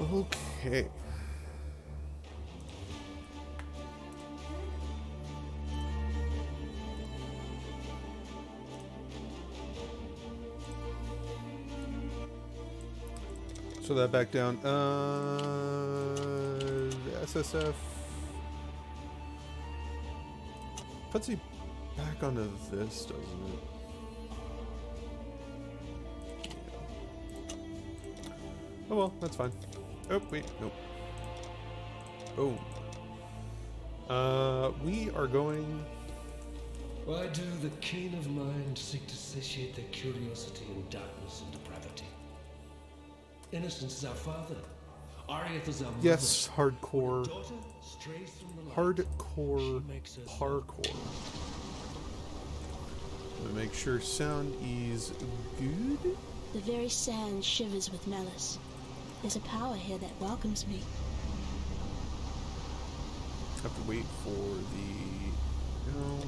Okay. So that back down. The SSF puts you back onto this, doesn't it? Oh well, that's fine. Oh wait, nope. Oh. We are going. Why do the keen of mind seek to satiate their curiosity in darkness and depravity? Innocence is our father. Ariath is our mother. Yes, hardcore. Daughter strays from the light. Hardcore parkour. Gonna make sure sound is good. The very sand shivers with malice. There's a power here that welcomes me. Have to wait for the. No.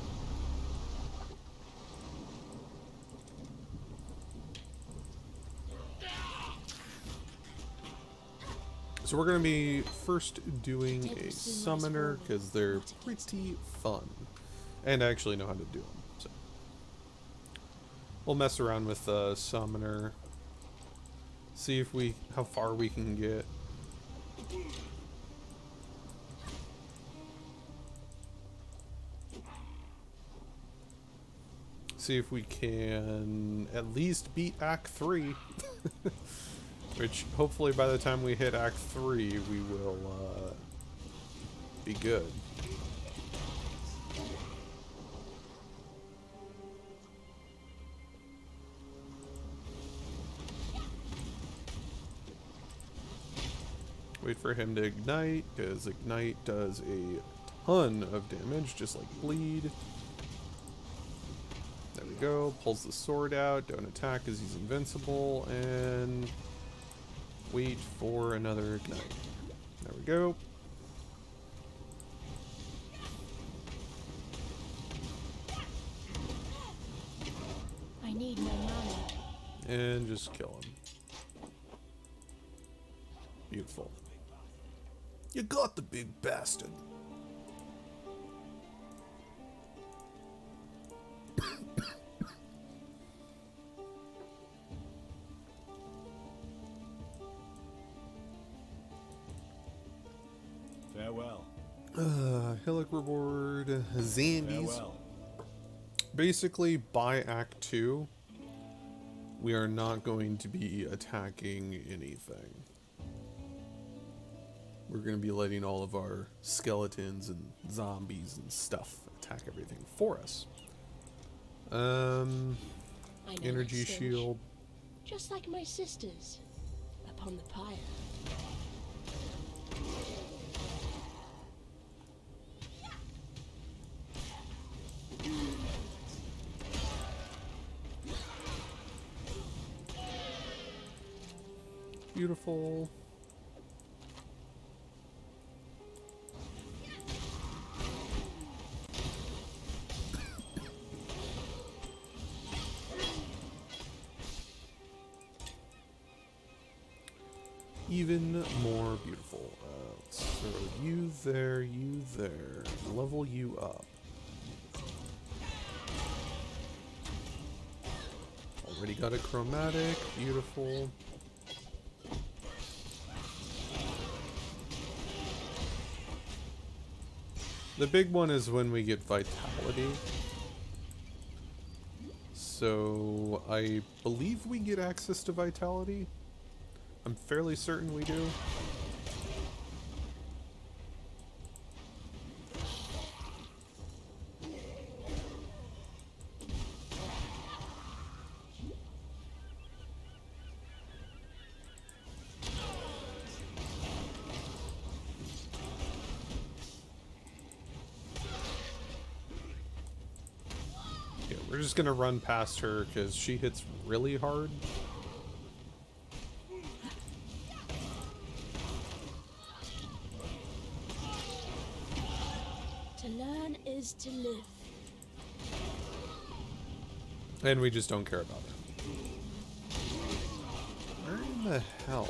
So we're going to be first doing a summoner because they're pretty fun. And I actually know how to do them. So we'll mess around with summoner. See if how far we can get. See if we can at least beat Act 3. Which, hopefully by the time we hit Act 3, we will be good. Wait for him to ignite, because ignite does a ton of damage, just like bleed. There we go. Pulls the sword out. Don't attack because he's invincible. And wait for another ignite. There we go. I need no mana. And just kill him. Beautiful. You got the big bastard. Farewell. Hillock reward. Zombies. Farewell. Basically, by Act 2, we are not going to be attacking anything. We're going to be letting all of our skeletons and zombies and stuff attack everything for us. I know Energy that stench. shield. Just like my sisters upon the pyre. Beautiful. Even more beautiful. Let's throw you there, level you up. Already got a chromatic, beautiful. The big one is when we get vitality. So I believe we get access to vitality. I'm fairly certain we do. Yeah, we're just gonna run past her because she hits really hard. To learn is to live. And we just don't care about her. Where in the hell?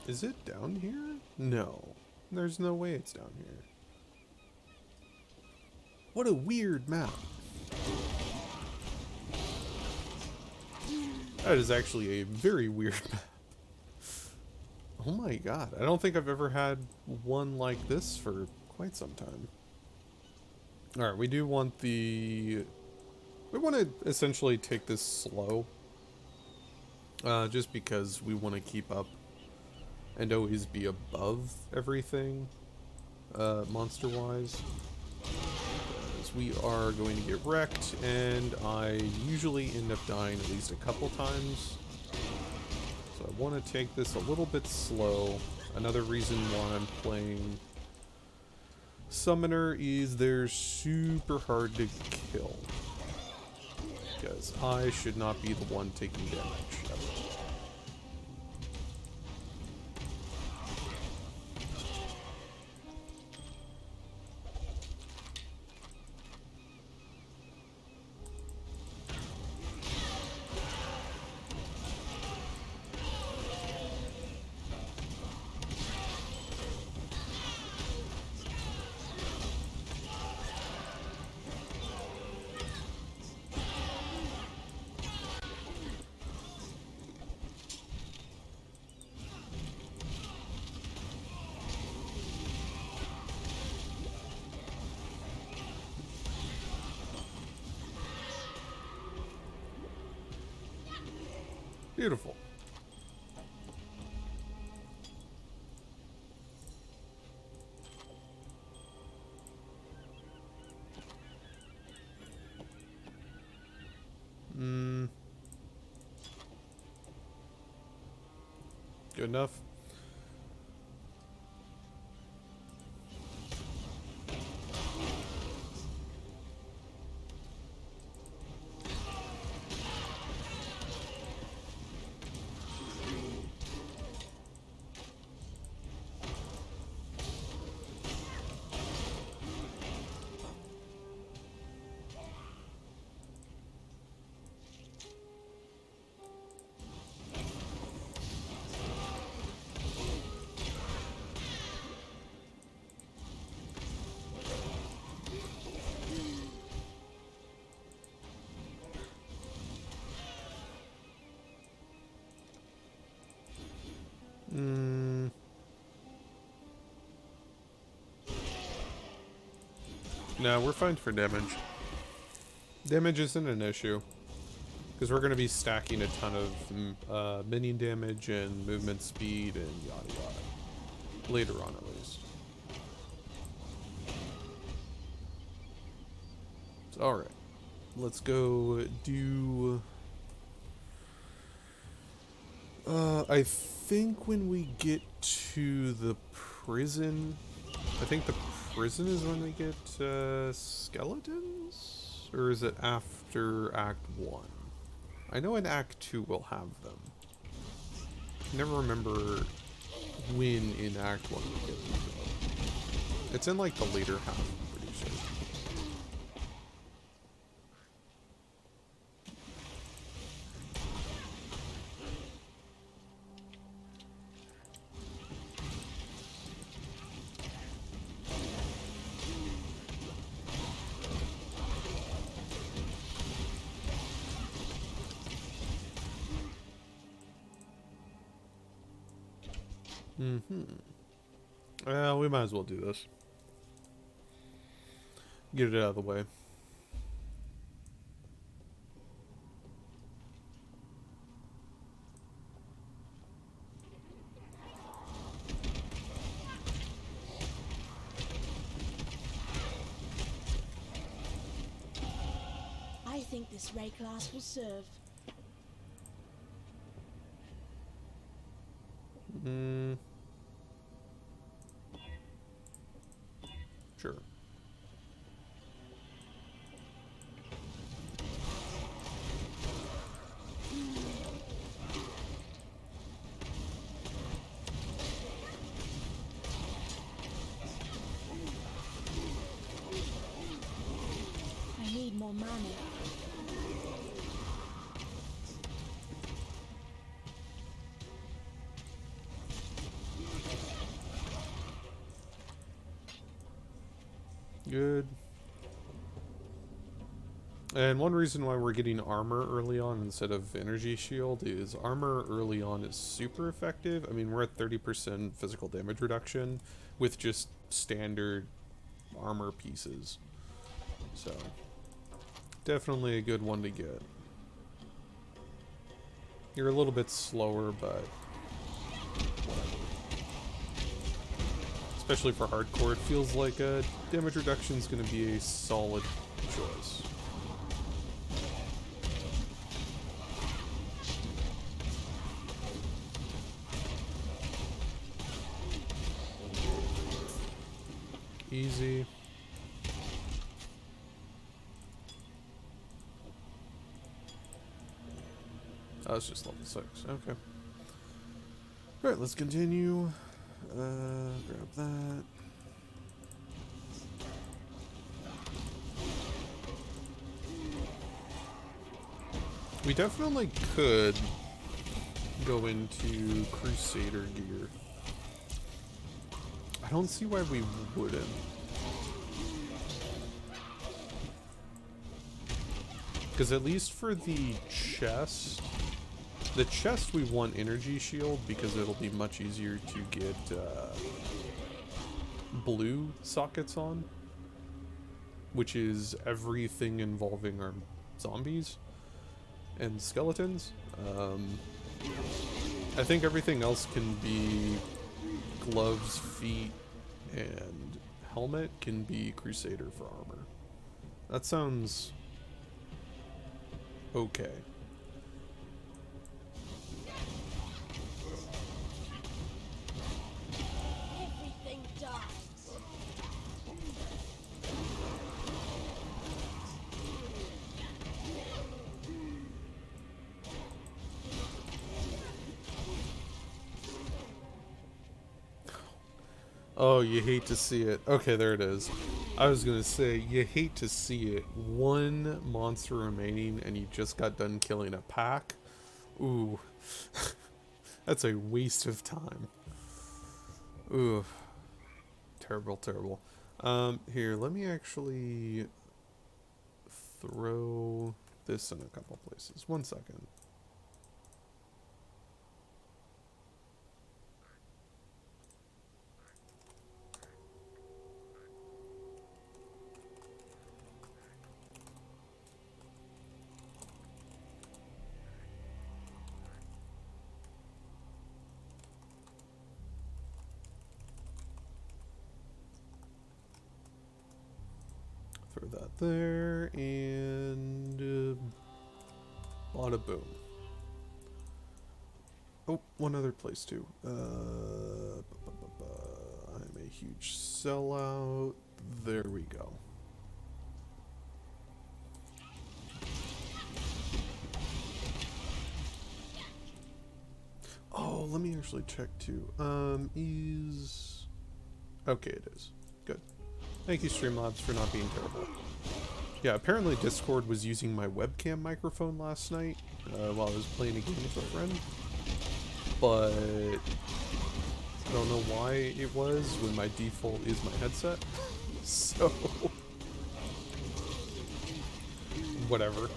Is it down here? No. There's no way it's down here. What a weird map. That is actually a very weird map. Oh my god. I don't think I've ever had one like this for quite some time. Alright, we do want the... We want to essentially take this slow. Just because we want to keep up and always be above everything, monster-wise. Because we are going to get wrecked, and I usually end up dying at least a couple times. So I want to take this a little bit slow. Another reason why I'm playing Summoner is they're super hard to kill. Because I should not be the one taking damage ever. Beautiful. Good enough. No, we're fine for damage. Damage isn't an issue. Because we're going to be stacking a ton of minion damage and movement speed and yada yada. Later on, at least. So, alright. Let's go do... I think when we get to the prison... I think the prison is when we get skeletons? Or is it after Act 1? I know in Act 2 we'll have them. I never remember when in Act 1 we get them. It's in like the later half, I'm pretty sure. Well, we might as well do this. Get it out of the way. I think this ray class will serve. Sure. I need more mana. good. And one reason why we're getting armor early on instead of energy shield is armor early on is super effective. I mean, we're at 30% physical damage reduction with just standard armor pieces. So, definitely a good one to get. You're a little bit slower, but whatever. Especially for hardcore, it feels like damage reduction is going to be a solid choice. Easy. Oh, it's just level 6. Okay. Alright, let's continue. Grab that. We definitely could go into Crusader gear. I don't see why we wouldn't. Because at least for the chest we want energy shield because it'll be much easier to get blue sockets on, which is everything involving our zombies and skeletons. I think everything else can be gloves, feet, and helmet can be Crusader for armor. That sounds okay. Everything dies. Oh, you hate to see it. Okay, there it is. I was gonna say, you hate to see it. One monster remaining and you just got done killing a pack. Ooh. That's a waste of time. Ooh. Terrible, terrible. Here, let me actually throw this in a couple places. 1 second. Throw that there, and bada boom. Oh, one other place too. I'm a huge sellout. There we go. Oh, let me actually check too. Is okay, it is. Good. Thank you, Streamlabs, for not being terrible. Yeah, apparently Discord was using my webcam microphone last night while I was playing a game with a friend. But I don't know why it was when my default is my headset. So, whatever.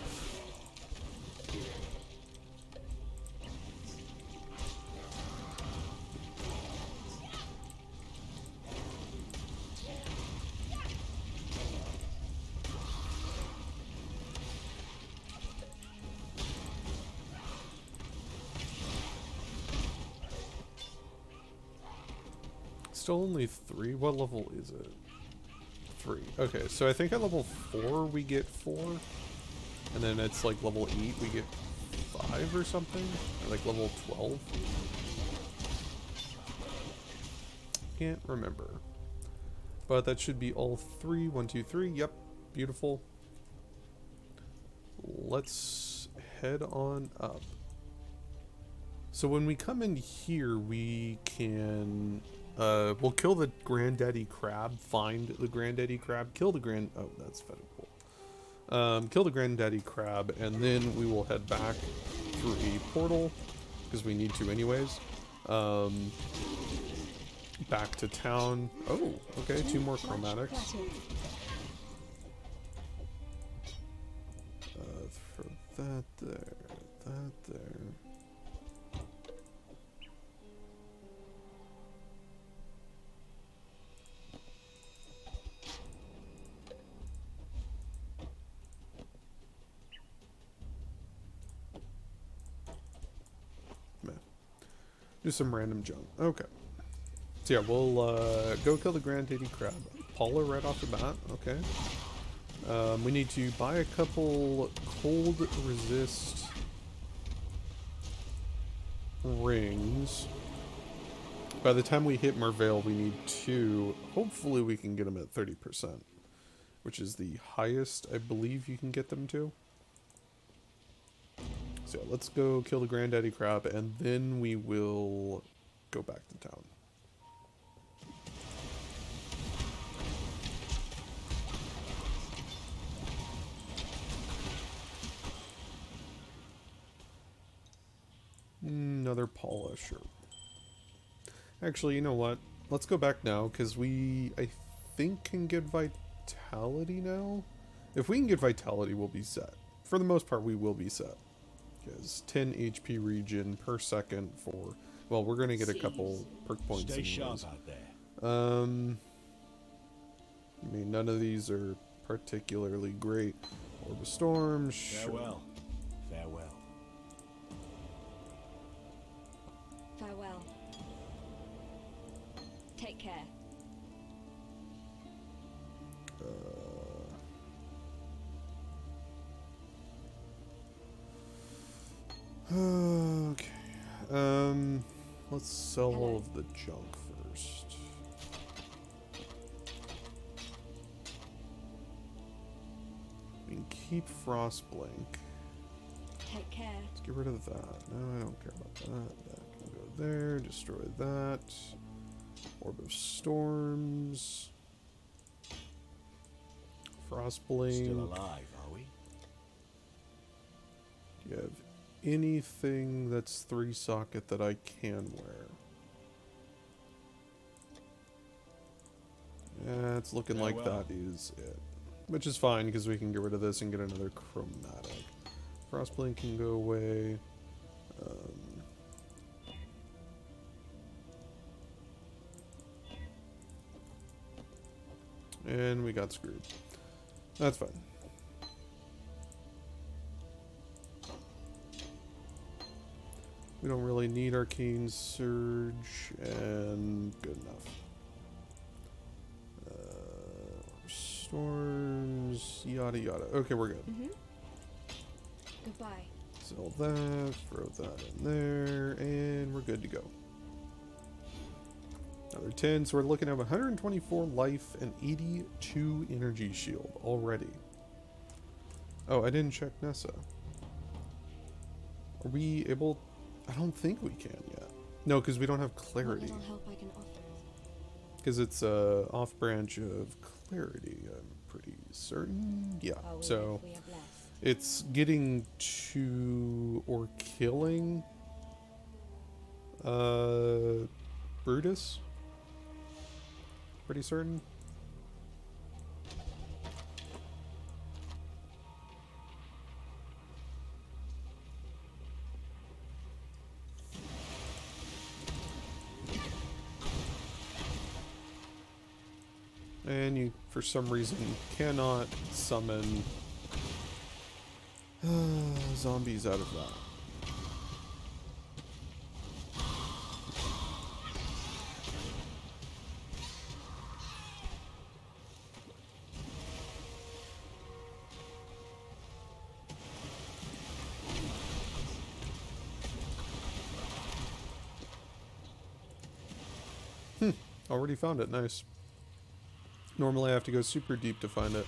Still only 3? What level is it? 3. Okay, so I think at level 4 we get 4. And then it's like level 8 we get 5 or something? Or like level 12? Can't remember. But that should be all 3. 1, 2, 3. Yep. Beautiful. Let's head on up. So when we come in here, we can... we'll kill the Granddaddy Crab, find the Granddaddy Crab, kill the oh, that's very cool. Kill the Granddaddy Crab, and then we will head back through a portal, because we need to anyways. Back to town. Oh, okay, 2 more chromatics. that there, that there. Do some random junk. Okay. So yeah, we'll go kill the Grand Haiti Crab. Paula right off the bat. Okay. We need to buy a couple cold resist rings. By the time we hit Mervale, we need 2. Hopefully we can get them at 30%, which is the highest I believe you can get them to. So yeah, let's go kill the Granddaddy Crab, and then we will go back to town. Another Paula, sure. Actually, you know what? Let's go back now, because we, I think, can get Vitality now. If we can get Vitality, we'll be set. For the most part, we will be set. Because 10 HP regen per second for... Well, we're going to get a couple perk points. Stay sharp out there. I mean, none of these are particularly great. Orb of Storm, sure. Farewell. Farewell. Farewell. Take care. Okay. Let's sell all of the junk first. We can keep Frostblink. Take care. Let's get rid of that. No, I don't care about that. That can go there. Destroy that. Orb of Storms. Frostblink. Still alive, are we? Do you have anything that's 3 socket that I can wear? Yeah, it's looking like that is it. Which is fine, because we can get rid of this and get another chromatic. Frostblink can go away. And we got screwed. That's fine. We don't really need Arcane Surge, and good enough. Storms, yada yada. Okay, we're good. Goodbye. Sell that, throw that in there, and we're good to go. Another 10, so we're looking at 124 life and 82 energy shield already. Oh, I didn't check Nessa. Are we able... I don't think we can yet. No, because we don't have clarity. What little help I can offer. Because it's a off branch of clarity, I'm pretty certain. Yeah, so We have less. it's getting to or killing Brutus. Pretty certain. And you, for some reason, cannot summon zombies out of that. Already found it. Nice. Normally I have to go super deep to find it.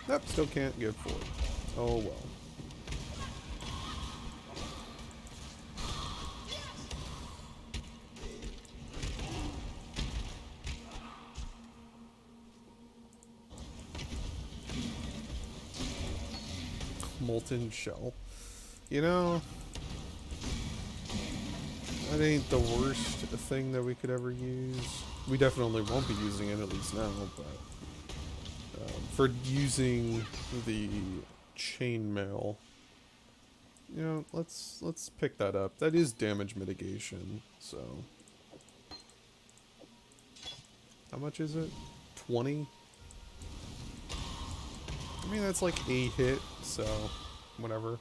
Nope, still can't get forward. Oh well. Molten shell. You know, that ain't the worst thing that we could ever use. We definitely won't be using it, at least now, but for using the chainmail, you know, let's pick that up. That is damage mitigation, so how much is it? 20? I mean, that's like a hit, so whatever.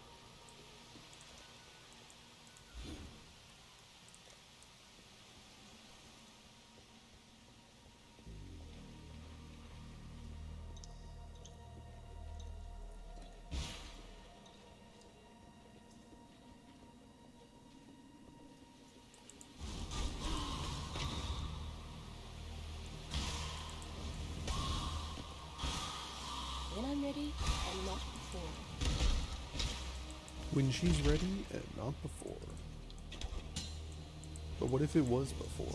When I'm ready, and not before. When she's ready and not before. But what if it was before?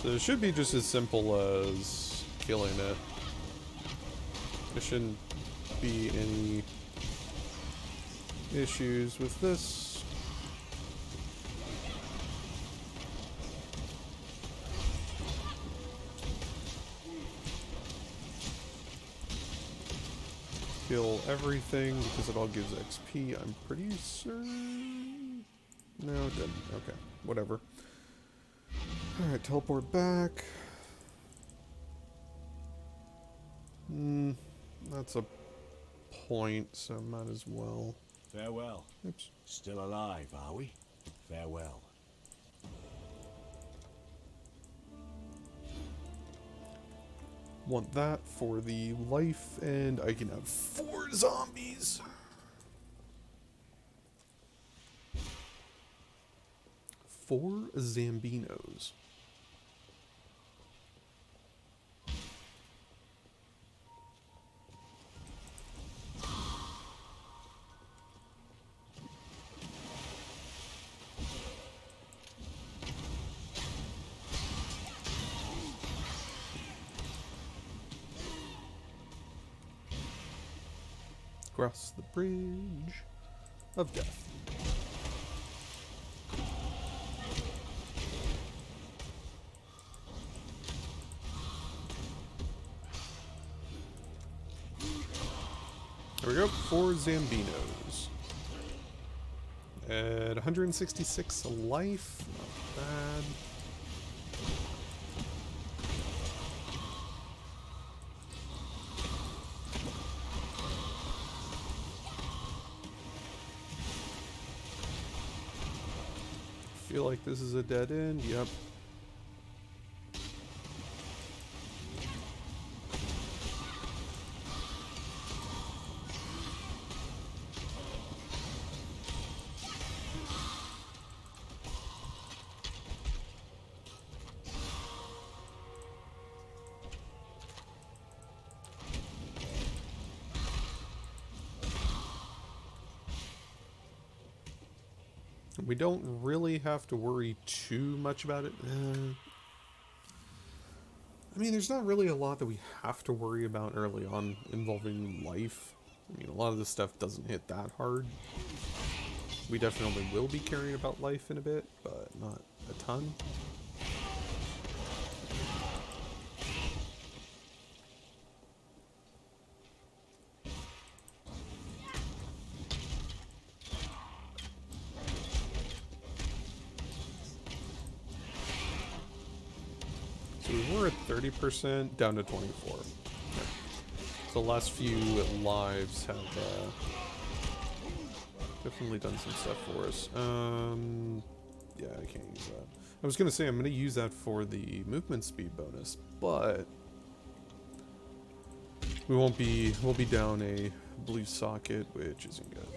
So it should be just as simple as killing it. There shouldn't be any issues with this. Kill everything because it all gives XP, I'm pretty certain. No, it didn't. Okay, whatever. Alright, teleport back. That's a point, so might as well. Farewell. Oops. Still alive, are we? Farewell. Want that for the life, and I can have 4 zombies. 4 Zambinos. Across the bridge of death. There we go, 4 Zambinos. At 166 life, not bad. Feel like this is a dead end. Yep. We don't really have to worry too much about it. I mean, there's not really a lot that we have to worry about early on involving life. I mean, a lot of this stuff doesn't hit that hard. We definitely will be caring about life in a bit, but not a ton. We were at 30%, down to 24. Okay. So the last few lives have definitely done some stuff for us. Yeah, I can't use that. I was gonna say I'm gonna use that for the movement speed bonus, but we'll be down a blue socket, which isn't good.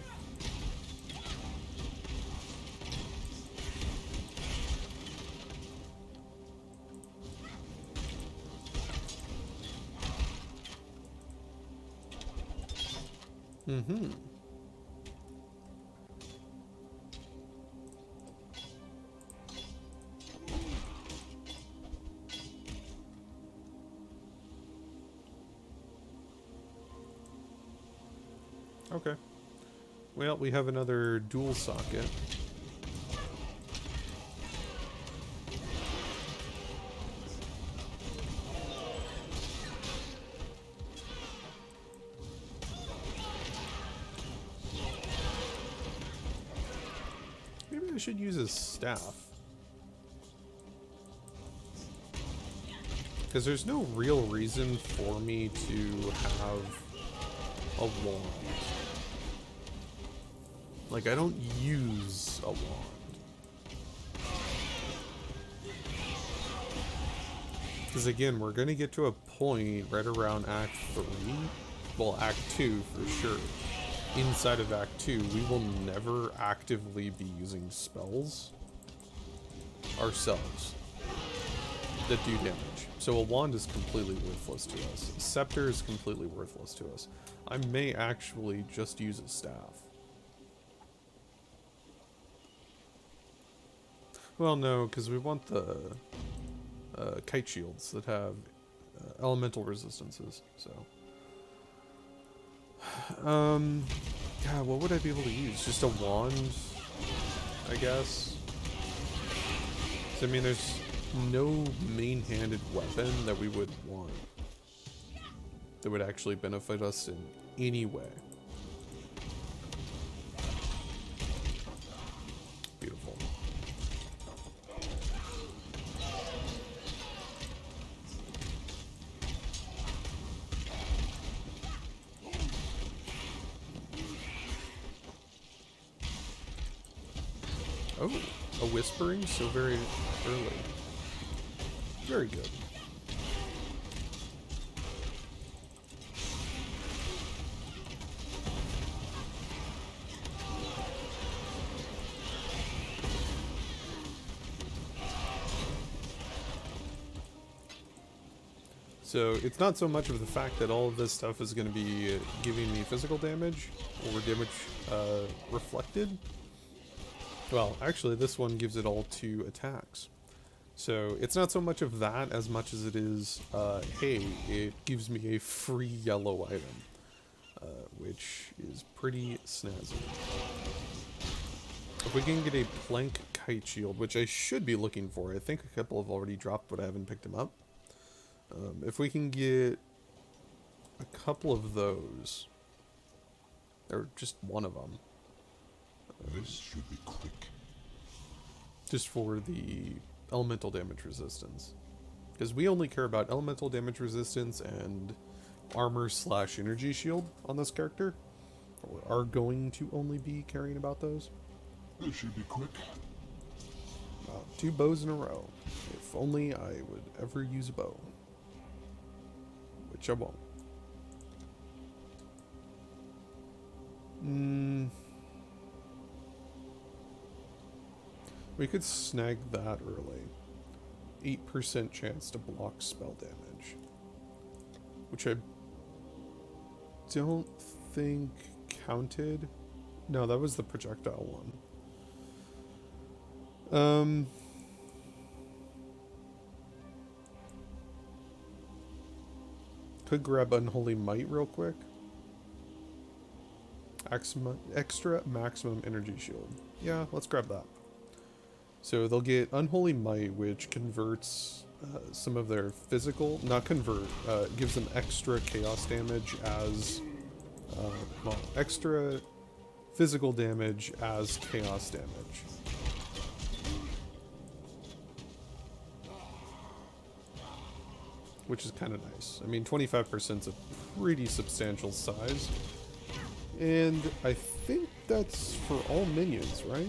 Mm-hmm. Okay. Well, we have another dual socket. Maybe I should use his staff. Because there's no real reason for me to have a wand. Like, I don't use a wand. Because again, we're going to get to a point right around Act 3. Well, Act 2 for sure. Inside of Act 2, we will never actively be using spells ourselves that do damage. So a wand is completely worthless to us. A scepter is completely worthless to us. I may actually just use a staff. Well, no, because we want the kite shields that have elemental resistances, so... God, what would I be able to use? Just a wand, I guess? 'Cause, I mean, there's no main-handed weapon that we would want that would actually benefit us in any way. Beautiful. Oh, a whispering so very early. Very good. So it's not so much of the fact that all of this stuff is going to be giving me physical damage or damage reflected. Well, actually, this one gives it all 2 attacks. So it's not so much of that as much as it is, hey, it gives me a free yellow item, which is pretty snazzy. If we can get a plank kite shield, which I should be looking for, I think a couple have already dropped, but I haven't picked them up. If we can get a couple of those, or just one of them. This should be quick. Just for the elemental damage resistance. Because we only care about elemental damage resistance and armor/energy shield on this character. Or are going to only be caring about those. This should be quick. 2 bows in a row. If only I would ever use a bow. Which I won't. We could snag that early. 8% chance to block spell damage. Which I don't think counted. No, that was the projectile one. Could grab Unholy Might real quick. Extra maximum energy shield. Yeah, let's grab that. So they'll get Unholy Might, which converts some of their physical, not convert, gives them extra chaos damage as, well, extra physical damage as chaos damage. Which is kind of nice. I mean, 25% is a pretty substantial size. And I think that's for all minions, right?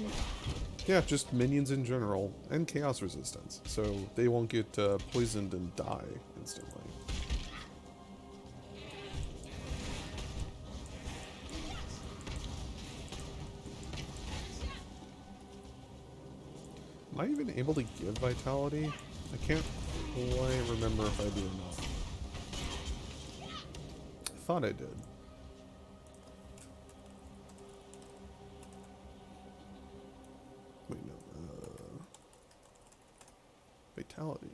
Yeah, just minions in general, and chaos resistance. So they won't get poisoned and die instantly. Am I even able to give vitality? I can't quite remember if I do or not. I thought I did. Vitality.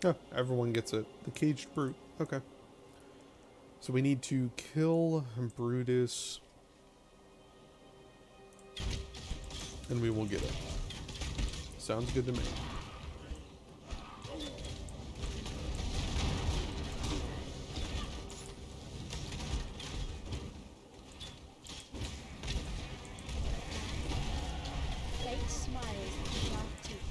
Oh, everyone gets it. The Caged Brute. Okay. So we need to kill Brutus. And we will get it. Sounds good to me. Fate smiles with sharp teeth.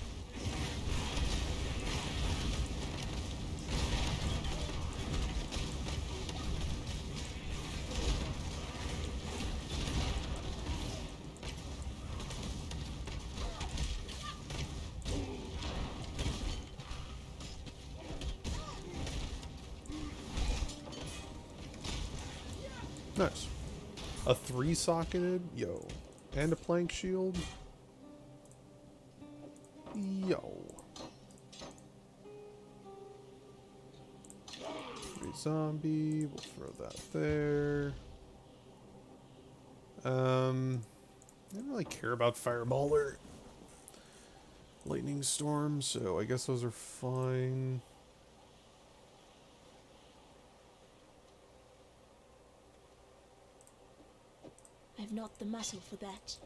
Nice. A 3-socketed? Yo. And a plank shield? Yo. 3 zombie. We'll throw that there. I don't really care about Fireball or Lightning Storm, so I guess those are fine. I've not the muscle for that.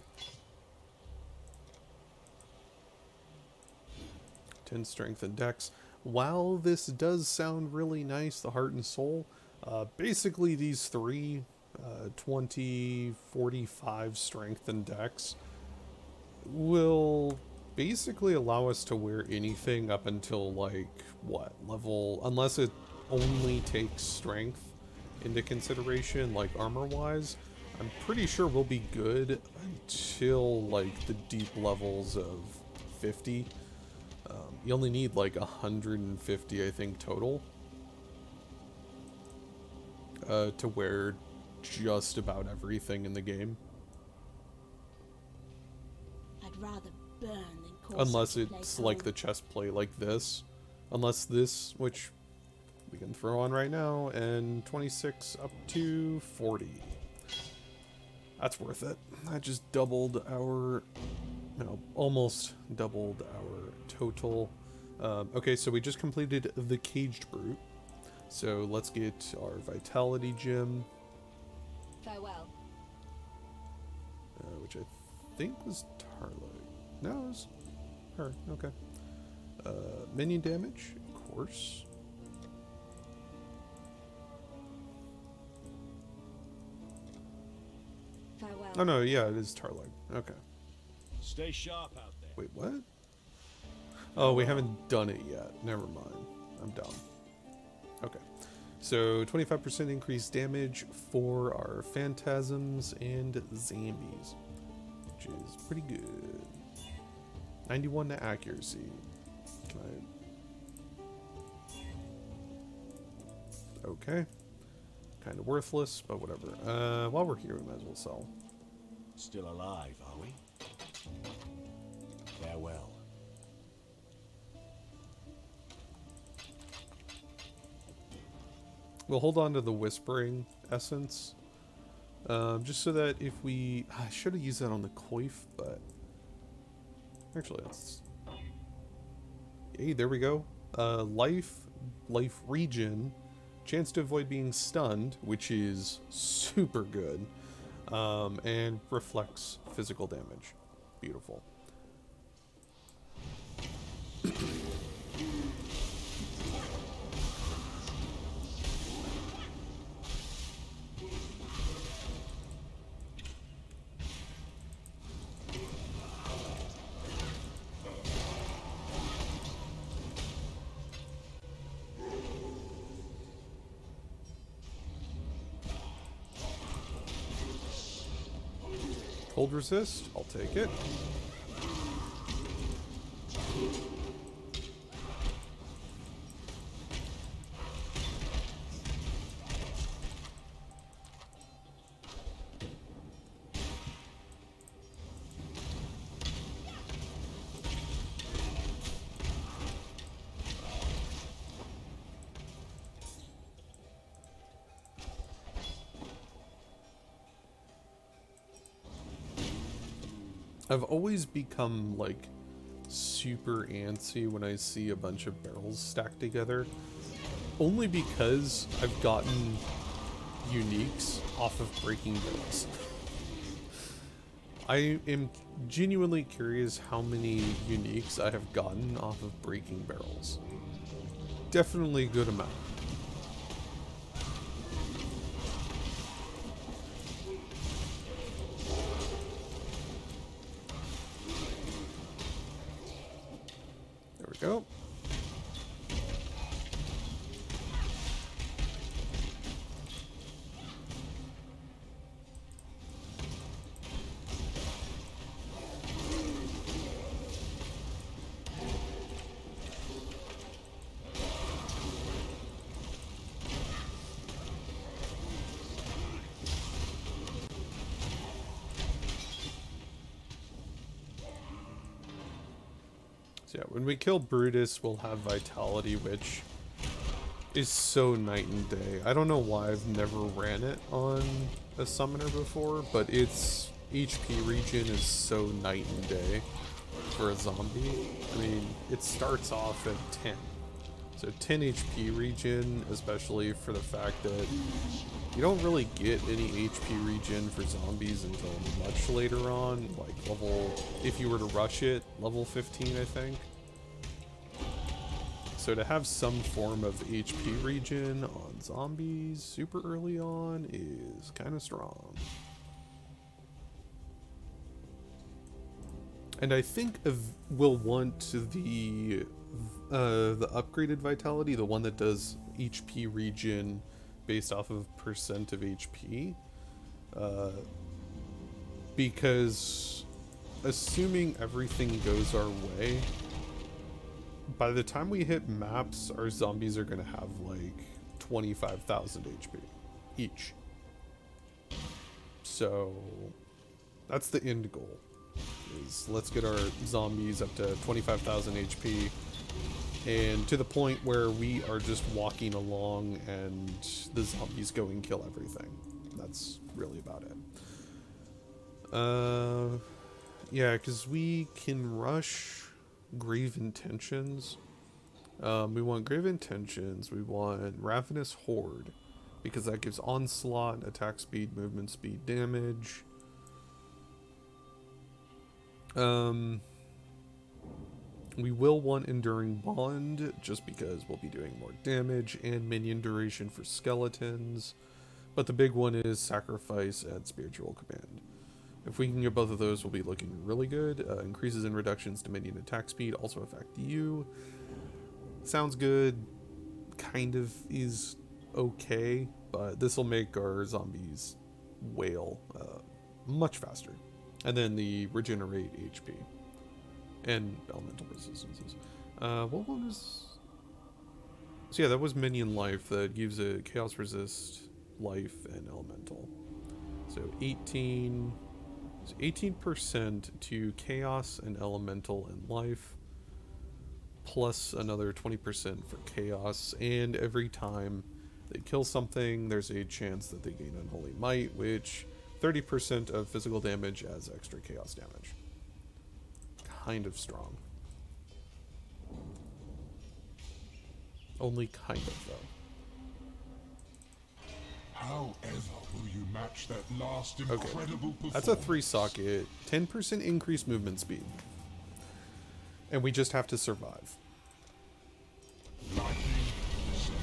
10 strength and dex. While this does sound really nice, the heart and soul, basically these three, 20, 45 strength and dex, will basically allow us to wear anything up until, like, what, level, unless it only takes strength into consideration, like armor-wise, I'm pretty sure we'll be good until, like, the deep levels of 50. You only need, like, 150, I think, total. To wear just about everything in the game. I'd rather burn than call Unless such a place it's like home. the chest plate like this. Unless this, which we can throw on right now, and 26 up to 40. That's worth it. That just doubled our, no, almost doubled our total. Okay, so we just completed the Caged Brute. So let's get our Vitality Gem, Farewell. which I think was Tarlag. No, it was her. Okay. Minion damage, of course. Farewell. Oh no, yeah, it is Tarlag. Okay. Stay sharp out there. Wait, what? Oh, we haven't done it yet. Never mind. I'm dumb. Okay. So 25% increased damage for our phantasms and zombies, which is pretty good. 91 to accuracy. Can I? Okay. Kind of worthless, but whatever. While we're here, we might as well sell. Still alive, are we? Farewell. We'll hold on to the Whispering Essence. Just so that if we... I should have used that on the Coif, but... Actually, that's... Hey, there we go. Life regen. Chance to avoid being stunned, which is super good. And reflects physical damage. Beautiful. Cold resist, I'll take it. I've always become like super antsy when I see a bunch of barrels stacked together. Only because I've gotten uniques off of breaking barrels. I am genuinely curious how many uniques I have gotten off of breaking barrels. Definitely a good amount. There we go. So yeah, when we kill Brutus, we'll have Vitality, which is so night and day. I don't know why I've never ran it on a summoner before, but its HP regen is so night and day for a zombie. I mean, it starts off at 10. So 10 HP regen, especially for the fact that you don't really get any HP regen for zombies until much later on, like level, if you were to rush it, level 15, I think. So to have some form of HP regen on zombies super early on is kind of strong. And I think we'll want the upgraded Vitality, the one that does HP regen based off of percent of HP, because assuming everything goes our way, by the time we hit maps, our zombies are going to have like 25,000 HP each. So that's the end goal, is let's get our zombies up to 25,000 HP and to the point where we are just walking along and the zombies go and kill everything. That's really about it. Yeah, because we can rush Grave Intentions. We want Grave Intentions. We want Ravenous Horde, because that gives onslaught, attack speed, movement speed, damage. We will want Enduring Bond, just because we'll be doing more damage, and minion duration for skeletons. But the big one is Sacrifice and Spiritual Command. If we can get both of those, we'll be looking really good. Increases and reductions to minion attack speed also affect you. Sounds good. Kind of is okay, but this will make our zombies wail much faster. And then the Regenerate HP. And elemental resistances. What one was... So yeah, that was minion life. That gives a chaos resist, life, and elemental. So 18... So 18% to chaos and elemental and life. Plus another 20% for chaos. And every time they kill something, there's a chance that they gain Unholy Might, which 30% of physical damage as extra chaos damage. Kind of strong. Only kind of, though. However will you match that last incredible performance? That's a 3-socket, 10% increased movement speed. And we just have to survive. Lightning descends.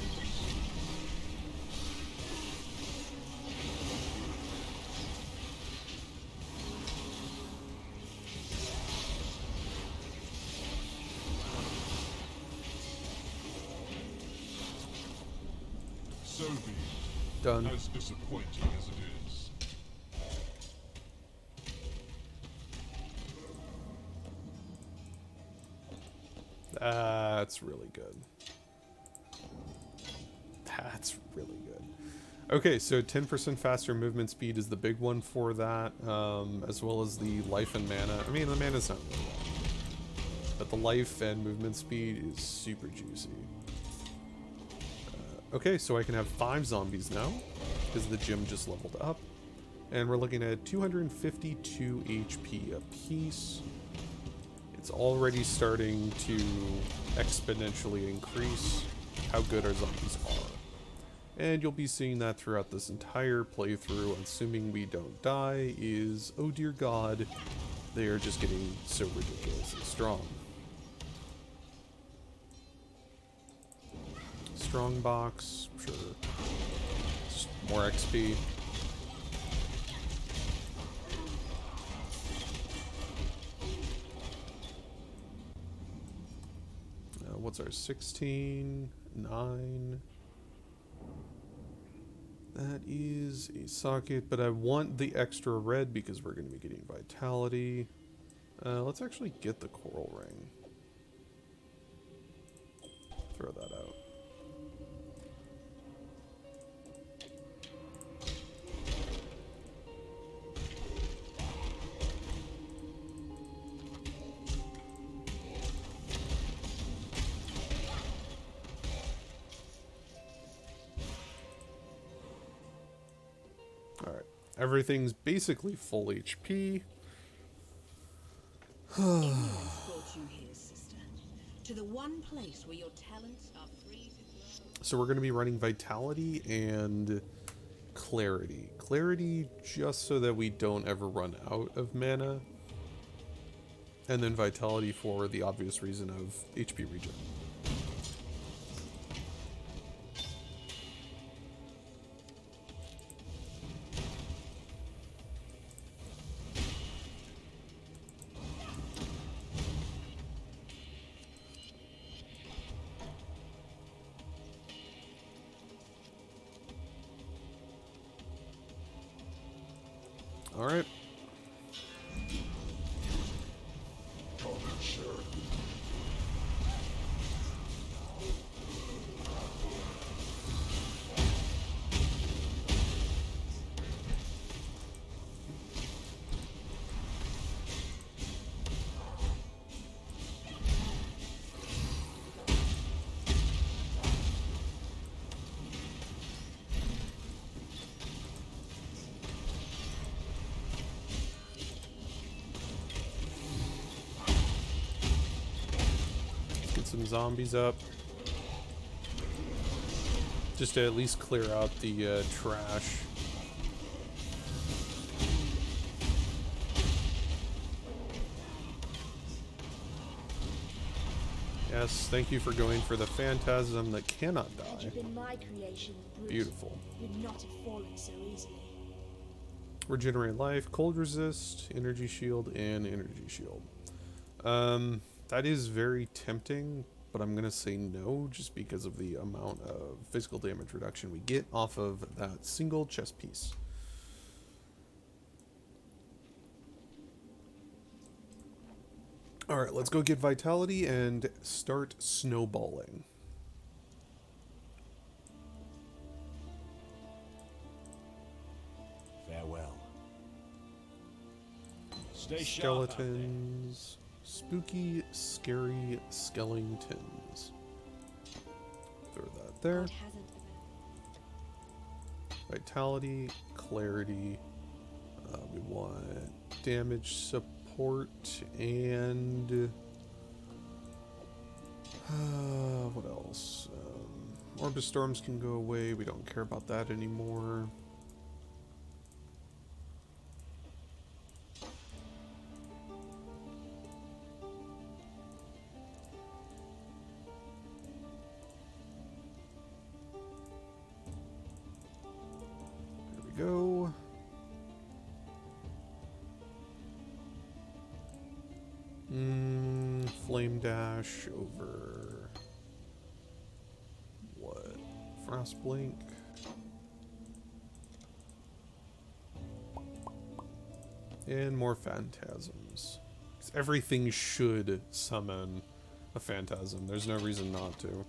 So be it. Done. As disappointing as it is. That's really good. That's really good. Okay, so 10% faster movement speed is the big one for that, as well as the life and mana. I mean, the mana's not really bad, but the life and movement speed is super juicy. Okay, so I can have 5 zombies now, because the gym just leveled up. And we're looking at 252 HP apiece. It's already starting to exponentially increase how good our zombies are. And you'll be seeing that throughout this entire playthrough, assuming we don't die, is, oh dear god, they are just getting so ridiculously strong. Strong box, sure. Just more XP. What's our 16? 9. That is a socket, but I want the extra red because we're going to be getting vitality. Let's actually get the coral ring. Throw that out. Alright, everything's basically full HP. brought you here, sister, to the one place where your talents are free to grow. So we're going to be running Vitality and Clarity. Clarity just so that we don't ever run out of mana. And then Vitality for the obvious reason of HP regen. All right. Some zombies up. Just to at least clear out the trash. Yes, thank you for going for the phantasm that cannot Had die. you been my creation, Bruce, Beautiful. you'd not have fallen so easily. Regenerate life, cold resist, energy shield, and energy shield. That is very tempting, but I'm gonna say no just because of the amount of physical damage reduction we get off of that single chest piece. Alright, let's go get vitality and start snowballing. Farewell. Stay sharp out there. Skeletons. Spooky, scary skeletons. Throw that there. God hasn't abandoned. Vitality, clarity. We want damage support and what else? Orbis storms can go away. We don't care about that anymore. Go. Flame dash over what? Frost blink. And more phantasms. 'Cause everything should summon a phantasm. There's no reason not to.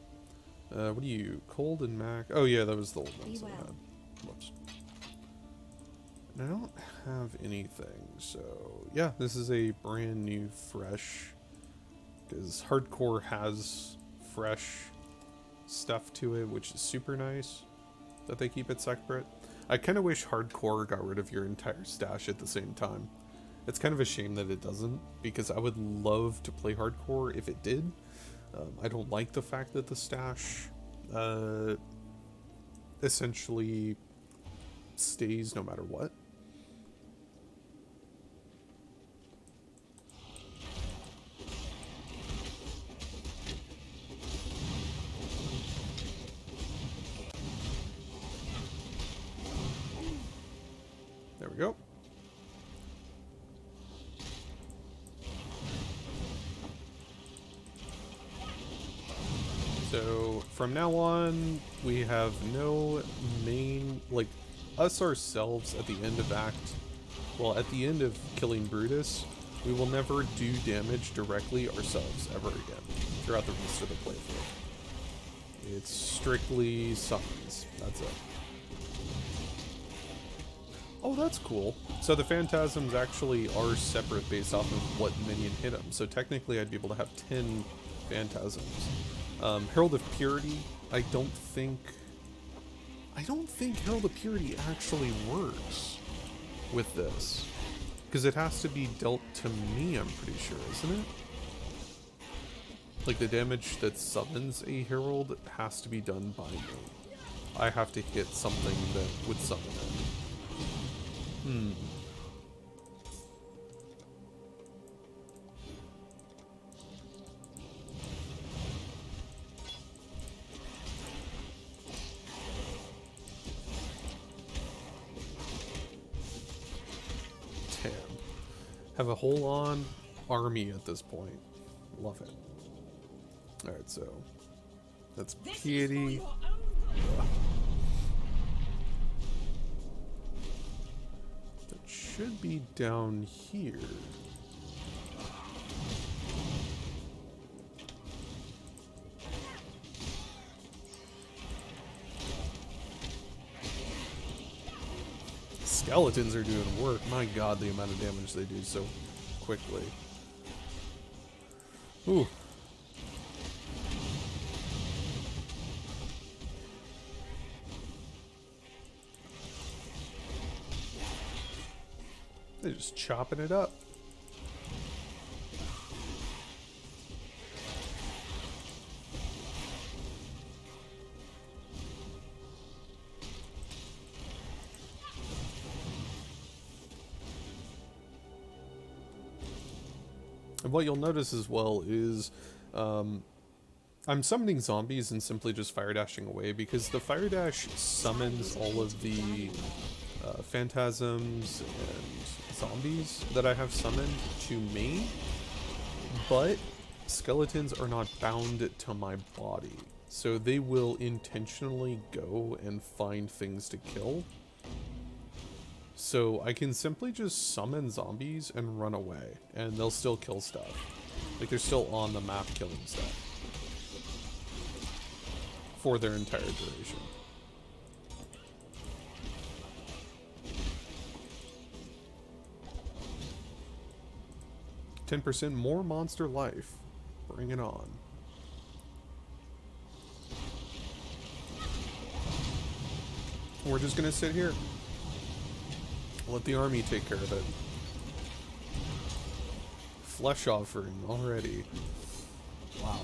What are you? Cold and Mac? Oh yeah, that was the old ones I had. Whoops. I don't have anything, so yeah, this is a brand new fresh, because hardcore has fresh stuff to it, which is super nice that they keep it separate. I kind of wish hardcore got rid of your entire stash at the same time. It's kind of a shame that it doesn't, because I would love to play hardcore if it did. I don't like the fact that the stash essentially stays no matter what. There we go. So from now on, we have no main, like, us ourselves at the end of at the end of killing Brutus, we will never do damage directly ourselves ever again throughout the rest of the playthrough. It's strictly summons. That's it. Oh, that's cool. So the phantasms actually are separate based off of what minion hit them. So technically I'd be able to have 10 phantasms. Herald of Purity, I don't think Herald of Purity actually works with this. Because it has to be dealt to me, I'm pretty sure, isn't it? Like, the damage that summons a Herald has to be done by me. I have to hit something that would summon it. Damn. Have a whole on army at this point. Love it. Alright, so that's piety. That should be down here. Skeletons are doing work. My god, the amount of damage they do so quickly. Ooh. They're just chopping it up. And what you'll notice as well is I'm summoning zombies and simply just fire dashing away, because the fire dash summons all of the phantasms and zombies that I have summoned to me, but skeletons are not bound to my body, so they will intentionally go and find things to kill. So I can simply just summon zombies and run away, and they'll still kill stuff. Like, they're still on the map killing stuff for their entire duration. %10 more monster life. Bring it on. We're just gonna sit here. Let the army take care of it. Flesh offering already. Wow.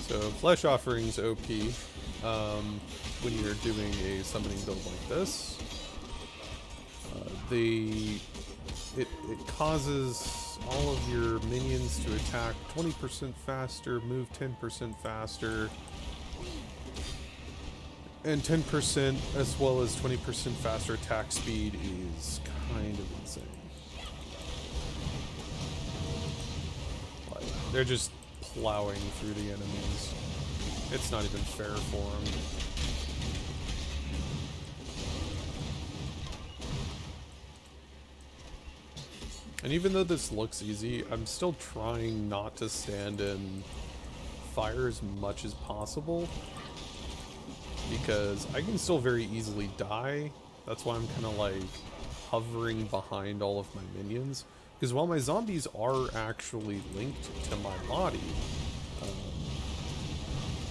So flesh offerings OP when you're doing a summoning build like this. It causes all of your minions to attack 20% faster, move 10% faster, and 10% as well as 20% faster attack speed is kind of insane. Like, they're just plowing through the enemies. It's not even fair for them. And even though this looks easy, I'm still trying not to stand in fire as much as possible, because I can still very easily die. That's why I'm kind of like hovering behind all of my minions, because while my zombies are actually linked to my body,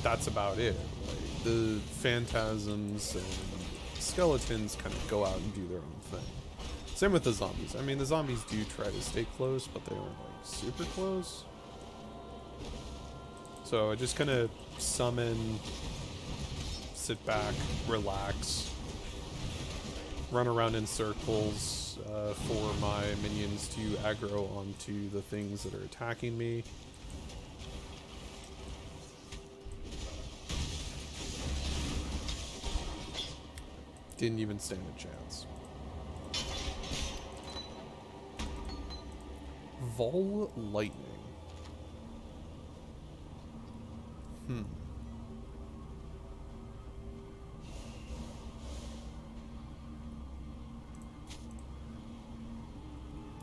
that's about it. Like, the phantasms and skeletons kind of go out and do their own thing. Same with the zombies. I mean, the zombies do try to stay close, but they aren't like super close. So I just kind of summon, sit back, relax, run around in circles for my minions to aggro onto the things that are attacking me. Didn't even stand a chance. Vol Lightning.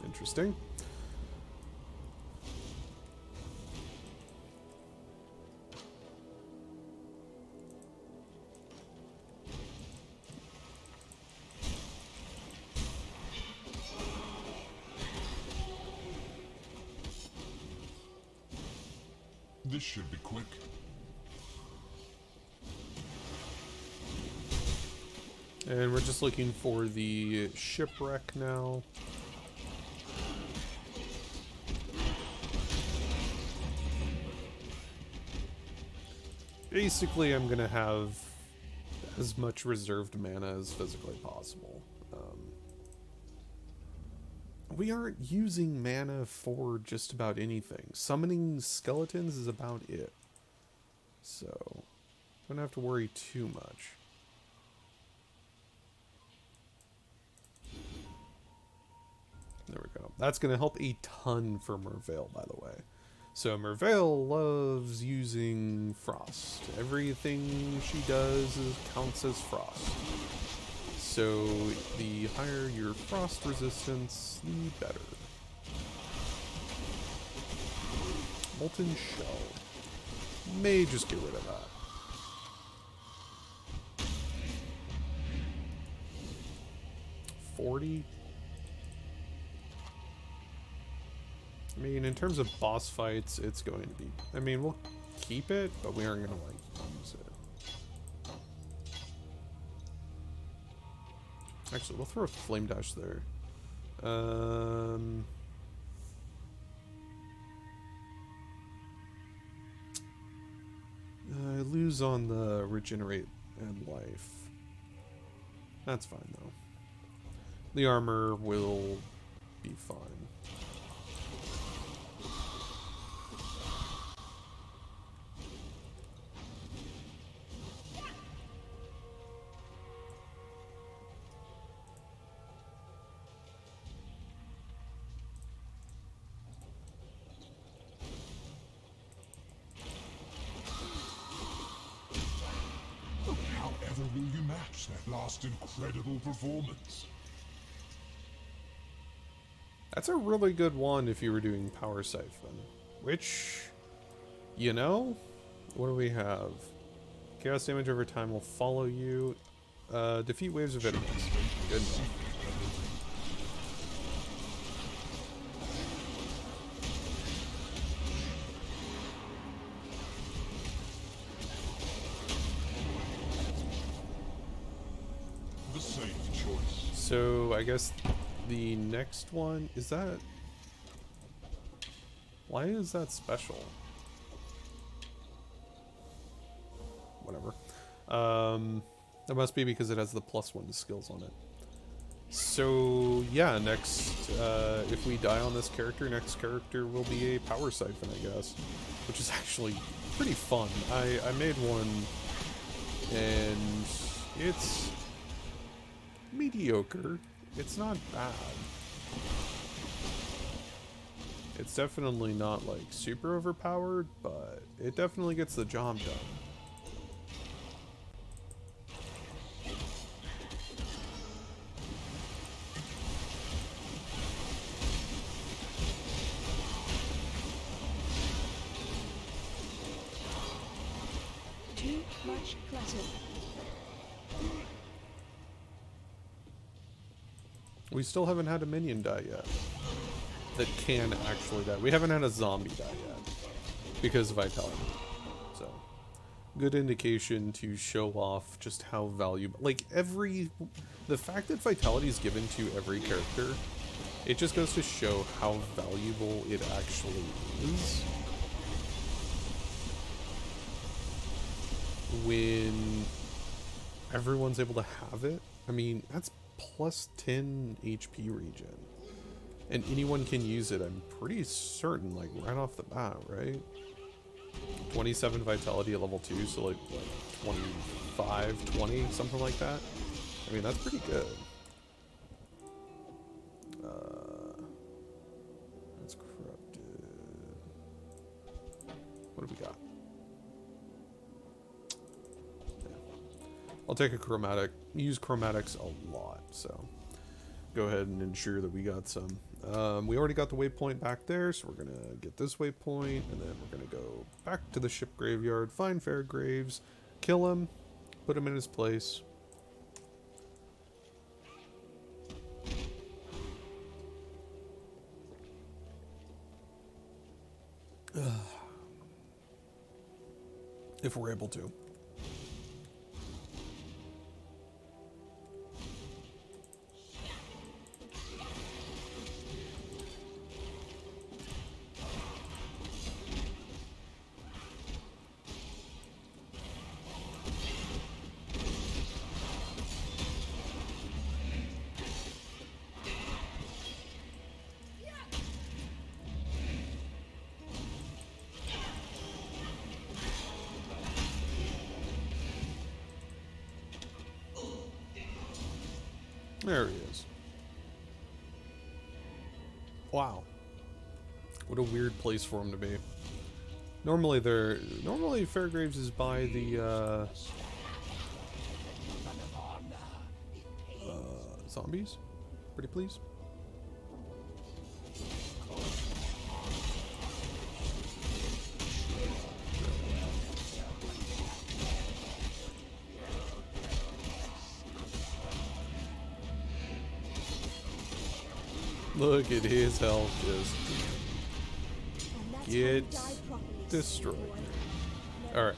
Interesting. This should be quick. And we're just looking for the shipwreck now. Basically, I'm gonna have as much reserved mana as physically possible. We aren't using mana for just about anything. Summoning skeletons is about it. So, don't have to worry too much. There we go. That's going to help a ton for Merveil, by the way. So Merveil loves using frost. Everything she does counts as frost. So the higher your frost resistance, the better. Molten Shell. May just get rid of that. $40. I mean, in terms of boss fights, it's going to be... I mean, we'll keep it, but we aren't going to, like, use it. Actually, we'll throw a Flame Dash there. I lose on the Regenerate and Life. That's fine, though. The armor will be fine. However will you match that last incredible performance? That's a really good one if you were doing Power Siphon. Which, you know, what do we have? Chaos damage over time will follow you. Defeat waves of enemies. Good enough. The safe choice. So, I guess the next one, is that... Why is that special? Whatever. That must be because it has the +1 to skills on it. So, yeah, next, if we die on this character, next character will be a Power Siphon, I guess. Which is actually pretty fun. I made one, and it's mediocre. It's not bad. It's definitely not, like, super overpowered, but it definitely gets the job done. Much clutter. We still haven't had a minion die yet. That can actually die. We haven't had a zombie die yet. Because of vitality. So, good indication to show off just how valuable... Like, the fact that vitality is given to every character, it just goes to show how valuable it actually is. When everyone's able to have it. I mean, that's plus 10 HP regen. And anyone can use it, I'm pretty certain, like, right off the bat, right? 27 vitality at level 2, so like, what, 25, 20, something like that? I mean, that's pretty good. That's corrupted. What do we got? I'll take a chromatic. Use chromatics a lot, so go ahead and ensure that we got some. We already got the waypoint back there, so we're gonna get this waypoint, and then we're gonna go back to the ship graveyard, find Fairgraves, kill him, put him in his place. If we're able to. There he is. Wow. What a weird place for him to be. Normally Fairgraves is by the zombies. Pretty please. Look at his health just get destroyed. Alright.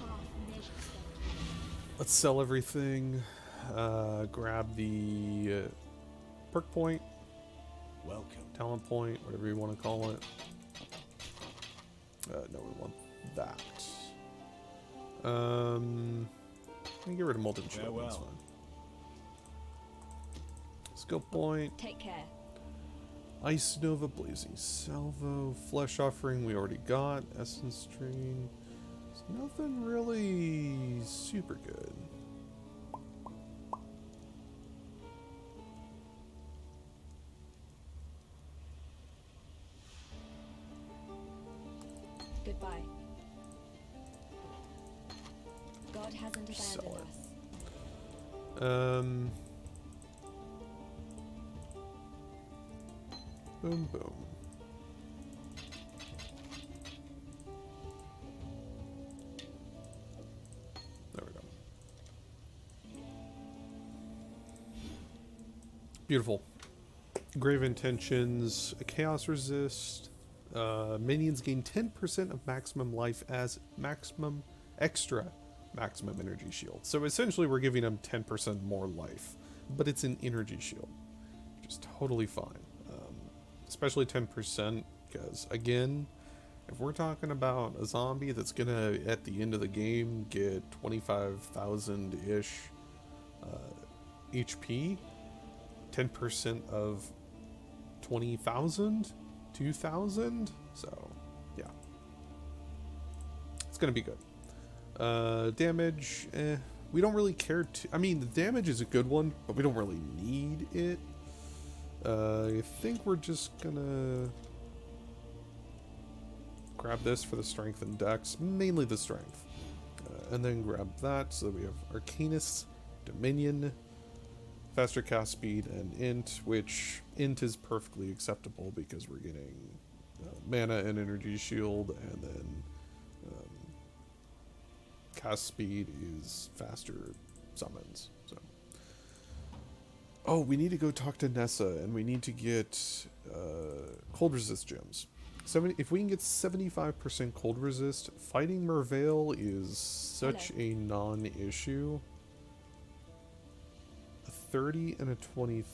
Let's sell everything. Grab the perk point. Welcome. Talent point, whatever you want to call it. No, we want that. Let me get rid of molten shield. That's fine. Skill point. Take care. Ice Nova, Blazing Salvo, Flesh Offering we already got, Essence Strain. There's nothing really super good. Goodbye. God hasn't Sell abandoned it. us. Boom, boom. There we go. Beautiful. Grave Intentions, a Chaos Resist. Minions gain 10% of maximum life as extra maximum energy shield. So essentially we're giving them 10% more life, but it's an energy shield, which is totally fine. Especially 10%, because again, if we're talking about a zombie that's gonna at the end of the game get 25,000-ish HP, 10% of 20,000, 2,000, so yeah, it's gonna be good. Damage, we don't really care to. I mean, the damage is a good one, but we don't really need it. I think we're just gonna grab this for the strength and dex, mainly the strength, and then grab that so that we have Arcanus, Dominion, faster cast speed, and int, which int is perfectly acceptable because we're getting mana and energy shield, and then cast speed is faster summons. So, oh, we need to go talk to Nessa, and we need to get cold resist gems. If we can get 75% cold resist, fighting Mervale is such a non-issue. A 30 and a 23.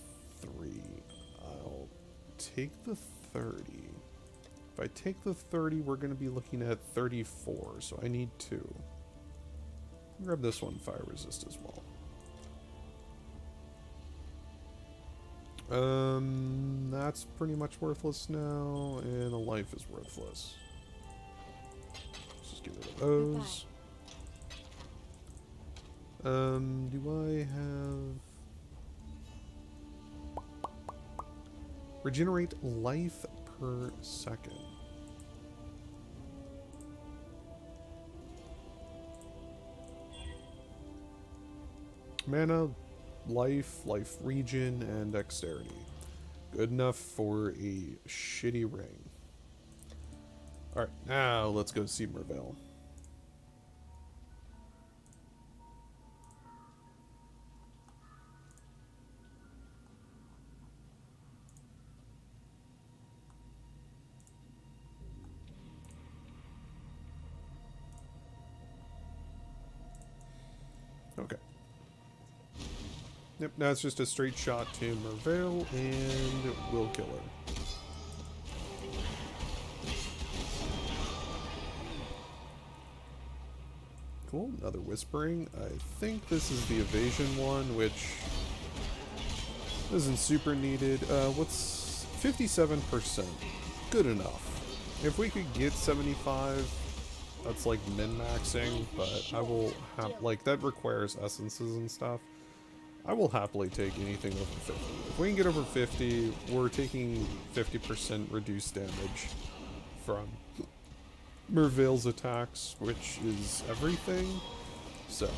I'll take the 30. If I take the 30, we're going to be looking at 34, so I need 2. Grab this one, fire resist as well. That's pretty much worthless now, and a life is worthless. Let's just get rid of those. Do I have... Regenerate life per second. Mana, life regen, and dexterity. Good enough for a shitty ring. Alright, now let's go see Mervale. Okay. Yep, now it's just a straight shot to Mervale, and we'll kill her. Cool, another whispering. I think this is the evasion one, which isn't super needed. What's 57%? Good enough. If we could get 75, that's like min-maxing, but I will have, like, that requires essences and stuff. I will happily take anything over 50. If we can get over 50, we're taking 50% reduced damage from Mervale's attacks, which is everything. So,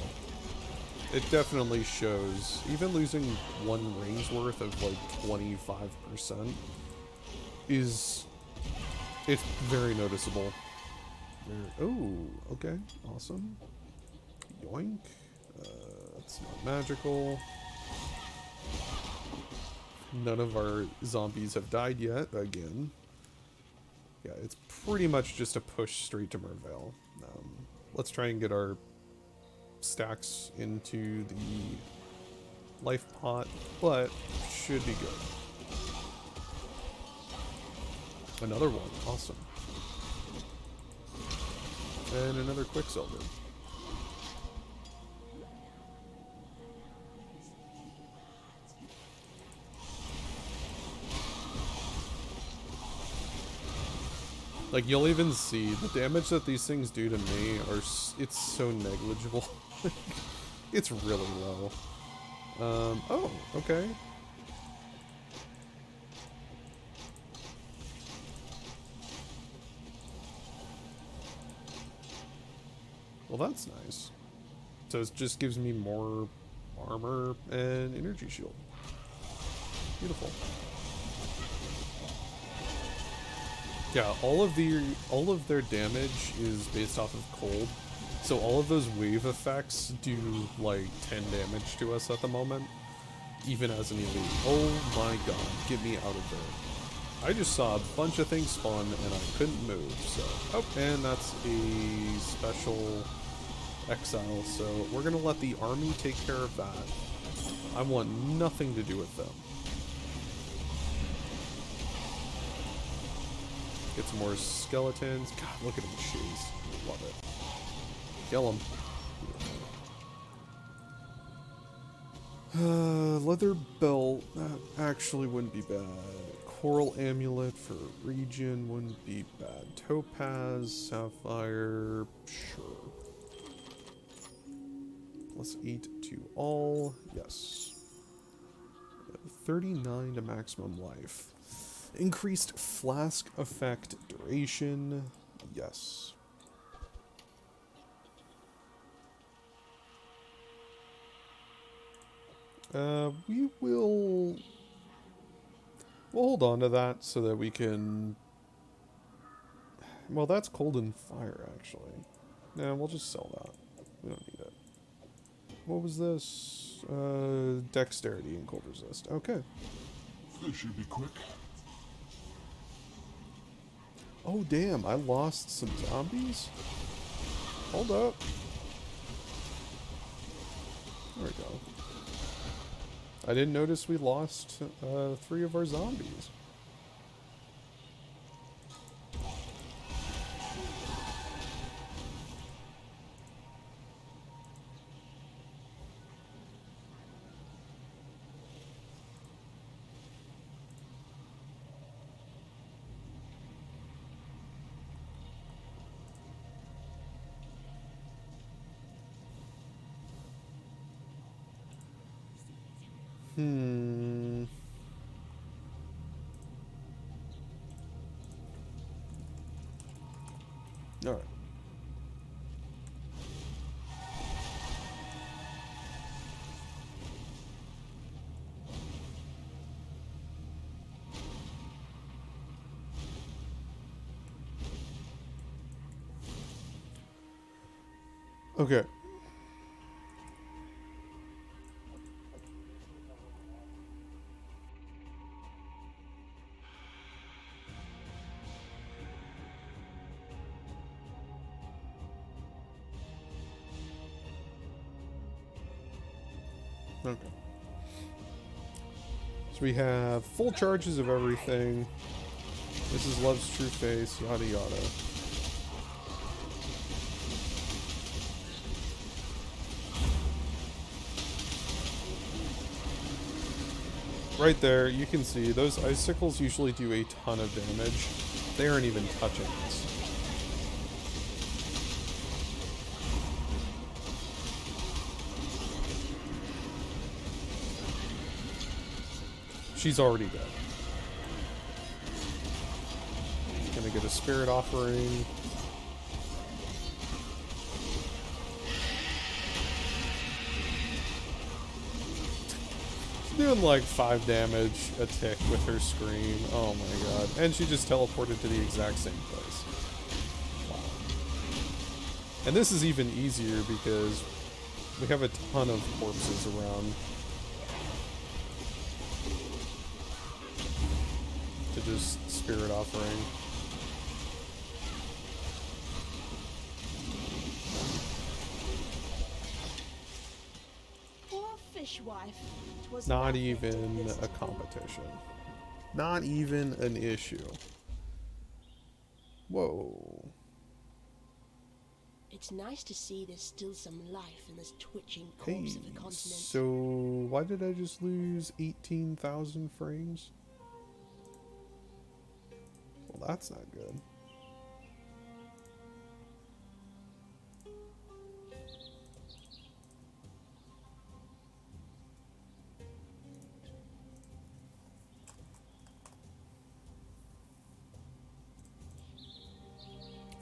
it definitely shows. Even losing one ring's worth of like 25% is... it's very noticeable. Oh, okay, awesome. Yoink. That's not magical. None of our zombies have died yet, again. Yeah, it's pretty much just a push straight to Mervale. Let's try and get our stacks into the life pot, but should be good. Another one, awesome. And another Quicksilver. Like, you'll even see the damage that these things do to me it's so negligible. It's really low. Oh, okay. Well, that's nice. So it just gives me more armor and energy shield. Beautiful. Yeah, all of their damage is based off of cold. So all of those wave effects do like 10 damage to us at the moment, even as an elite. Oh my god, get me out of there. I just saw a bunch of things spawn and I couldn't move, so... Oh, and that's a special exile, so we're gonna let the army take care of that. I want nothing to do with them. Get some more skeletons. God, look at him chase. Love it. Kill him. Leather belt. That actually wouldn't be bad. Coral amulet for regen wouldn't be bad. Topaz, sapphire. Sure. Let's eat to all. Yes. 39 to maximum life. Increased flask effect duration. Yes. We'll hold on to that so that we can... Well, that's cold and fire, actually. Nah, we'll just sell that. We don't need it. What was this? Dexterity and cold resist. Okay. This should be quick. Oh, damn. I lost some zombies? Hold up. There we go. I didn't notice we lost 3 of our zombies. All right. Okay. Okay. So we have full charges of everything. This is Love's true face, yada yada. Right there, you can see those icicles usually do a ton of damage. They aren't even touching us. She's already dead. Gonna get a spirit offering. She's doing like 5 damage a tick with her scream. Oh my god. And she just teleported to the exact same place. Wow. And this is even easier because we have a ton of corpses around. To just spirit offering. Poor fishwife. 'Twas Not worth it even to visit a her. competition. Not even an issue. Whoa. It's nice to see there's still some life in this twitching Hey, corpse of the continent. so why did I just lose 18,000 frames? Well, that's not good.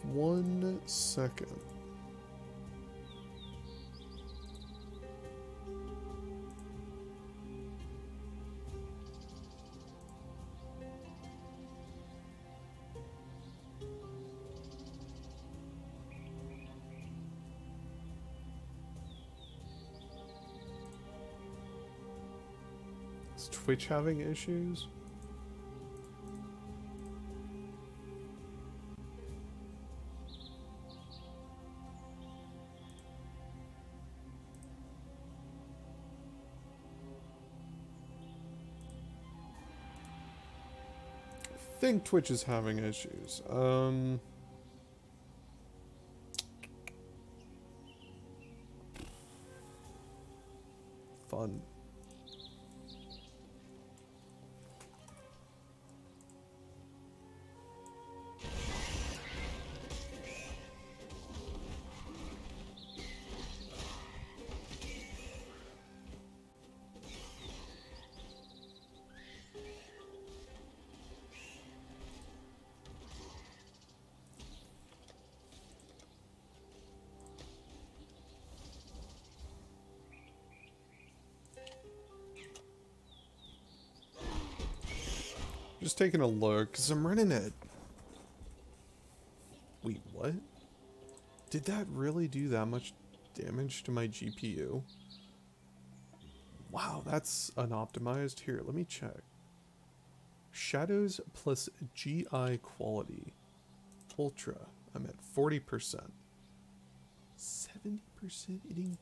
One second. Is Twitch having issues? I think Twitch is having issues. Fun. Just taking a look, because I'm running at... Wait, what? Did that really do that much damage to my GPU. Wow, that's unoptimized. Here, let me check. Shadows plus GI quality. Ultra. I'm at 40%. 70% hitting.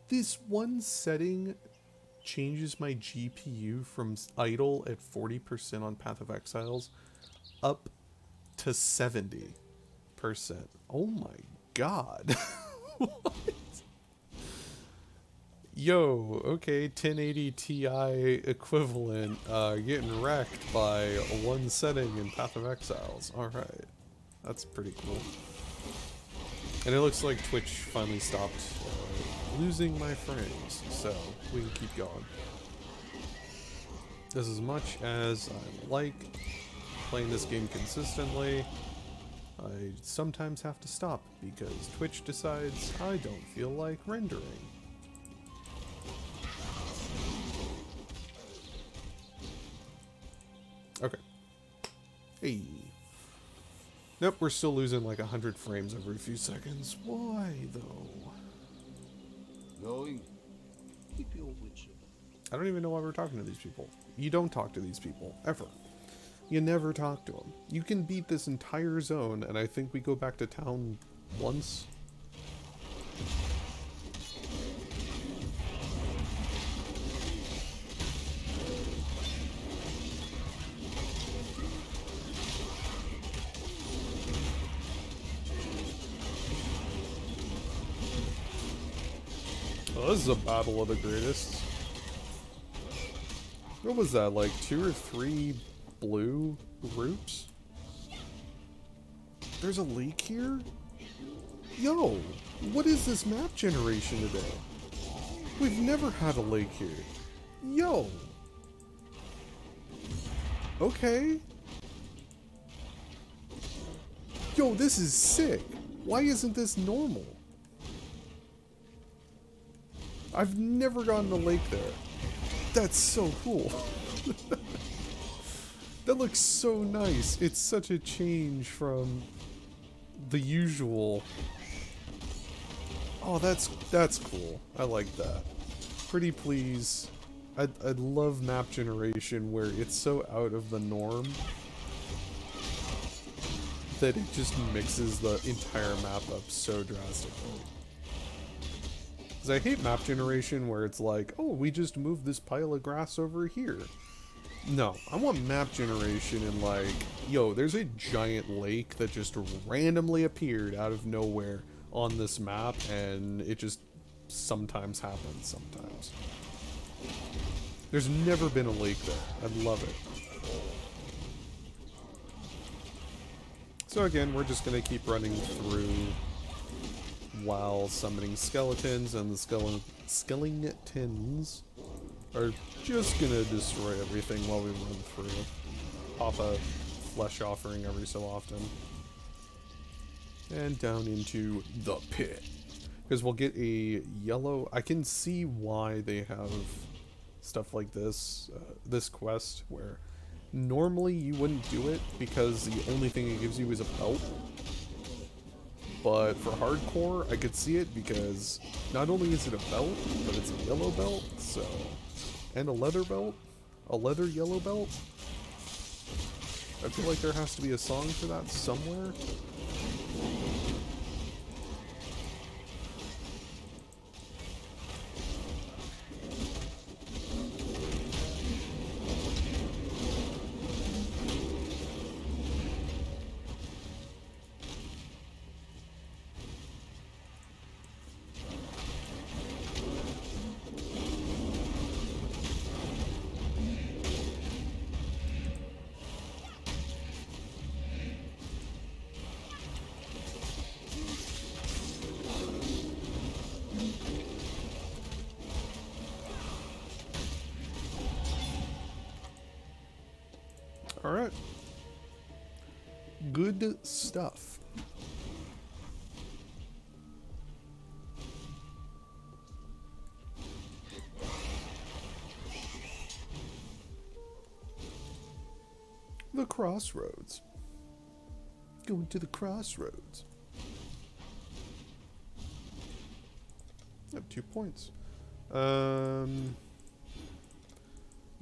This one setting changes my GPU from idle at 40% on Path of Exiles up to 70%. Oh my god. What? Yo, okay, 1080 Ti equivalent, getting wrecked by one setting in Path of Exiles. Alright. That's pretty cool. And it looks like Twitch finally stopped losing my frames, so we can keep going. As much as I like playing this game consistently, I sometimes have to stop because Twitch decides I don't feel like rendering. Okay. Hey. Nope, we're still losing like 100 frames every few seconds. Why, though? Going? Keep your wits about. I don't even know why we're talking to these people. You don't talk to these people, ever. You never talk to them. You can beat this entire zone, and I think we go back to town once. Oh, this is a battle of the greatest. What was that, like 2 or 3 blue groups? There's a lake here? Yo, what is this map generation today? We've never had a lake here. Yo. Okay. Yo, this is sick. Why isn't this normal? I've never gotten a lake there. That's so cool. That looks so nice. It's such a change from the usual. Oh, that's cool. I like that. Pretty please. I'd love map generation where it's so out of the norm that it just mixes the entire map up so drastically. Because I hate map generation where it's like, oh, we just moved this pile of grass over here. No, I want map generation in like, yo, there's a giant lake that just randomly appeared out of nowhere on this map, and it just sometimes happens sometimes. There's never been a lake there. I'd love it. So again, we're just going to keep running through while summoning skeletons, and the skeletons are just going to destroy everything while we run through. Pop a flesh offering every so often. And down into the pit. Because we'll get a yellow... I can see why they have stuff like this, this quest, where normally you wouldn't do it because the only thing it gives you is a belt. But for hardcore, I could see it because not only is it a belt, but it's a yellow belt, so... And a leather belt? A leather yellow belt? I feel like there has to be a song for that somewhere. Alright. Good stuff. The crossroads. Going to the crossroads. I have 2 points.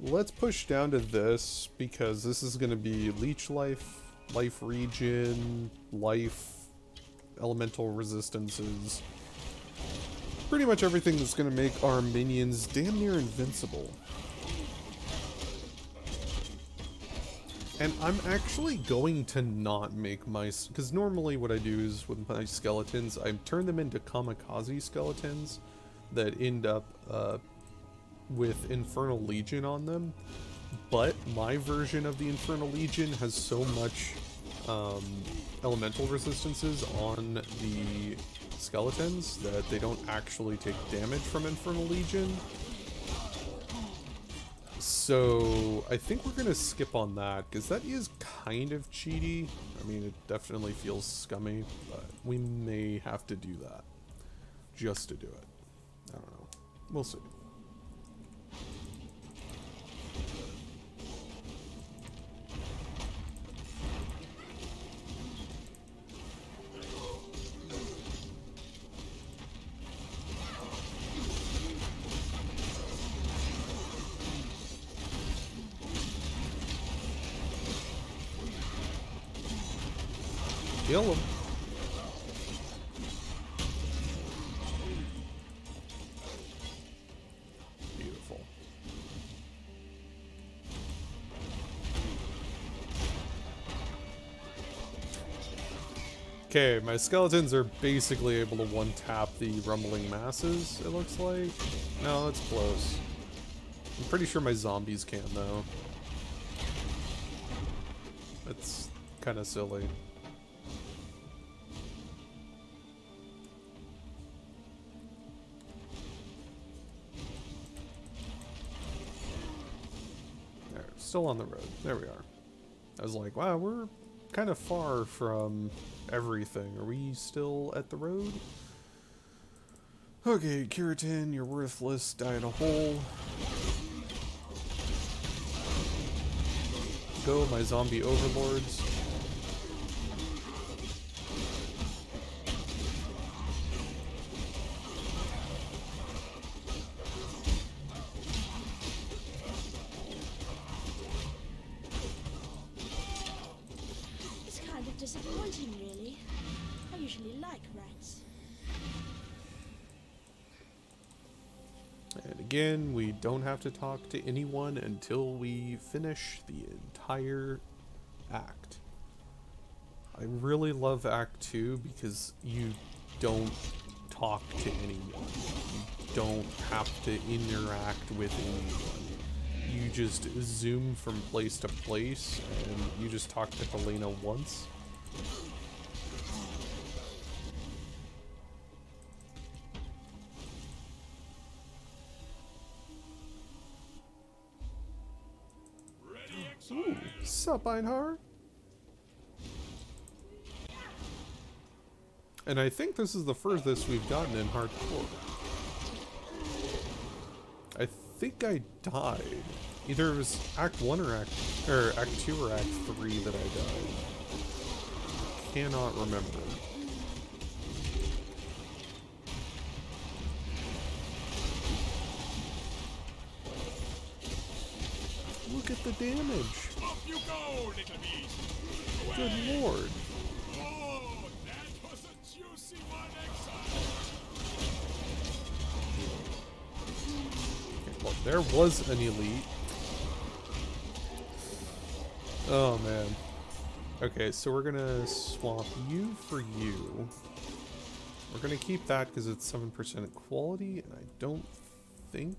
Let's push down to this, because this is going to be leech life, life regen, life, elemental resistances. Pretty much everything that's going to make our minions damn near invincible. And I'm actually going to not make my... Because normally what I do is with my skeletons, I turn them into kamikaze skeletons that end up with Infernal Legion on them. But my version of the Infernal Legion has so much elemental resistances on the skeletons that they don't actually take damage from Infernal Legion. So I think we're gonna skip on that, because that is kind of cheaty. I mean, it definitely feels scummy, but we may have to do that just to do it. I don't know. We'll see. Kill him. Beautiful. Okay, my skeletons are basically able to one-tap the rumbling masses, it looks like. No, that's close. I'm pretty sure my zombies can, though. That's kind of silly. Still on the road. There we are. I was like, wow, we're kind of far from everything. Are we still at the road? Okay, Keratin, you're worthless. Die in a hole. Go, my zombie overlords. Disappointing, really. I usually like rats. And again, we don't have to talk to anyone until we finish the entire act. I really love Act 2 because you don't talk to anyone. You don't have to interact with anyone. You just zoom from place to place and you just talk to Helena once. Ooh, sup, Einhar? And I think this is the furthest we've gotten in hardcore. I think I died. Either it was Act 1 or Act 2 or Act 3 that I died. Cannot remember. Look at the damage. Up you go, little beast. Good lord. Oh, that was a juicy one, exile. Okay, well, there was an elite. Oh man. Okay, so we're gonna swap you for you. We're gonna keep that because it's 7% quality, and I don't think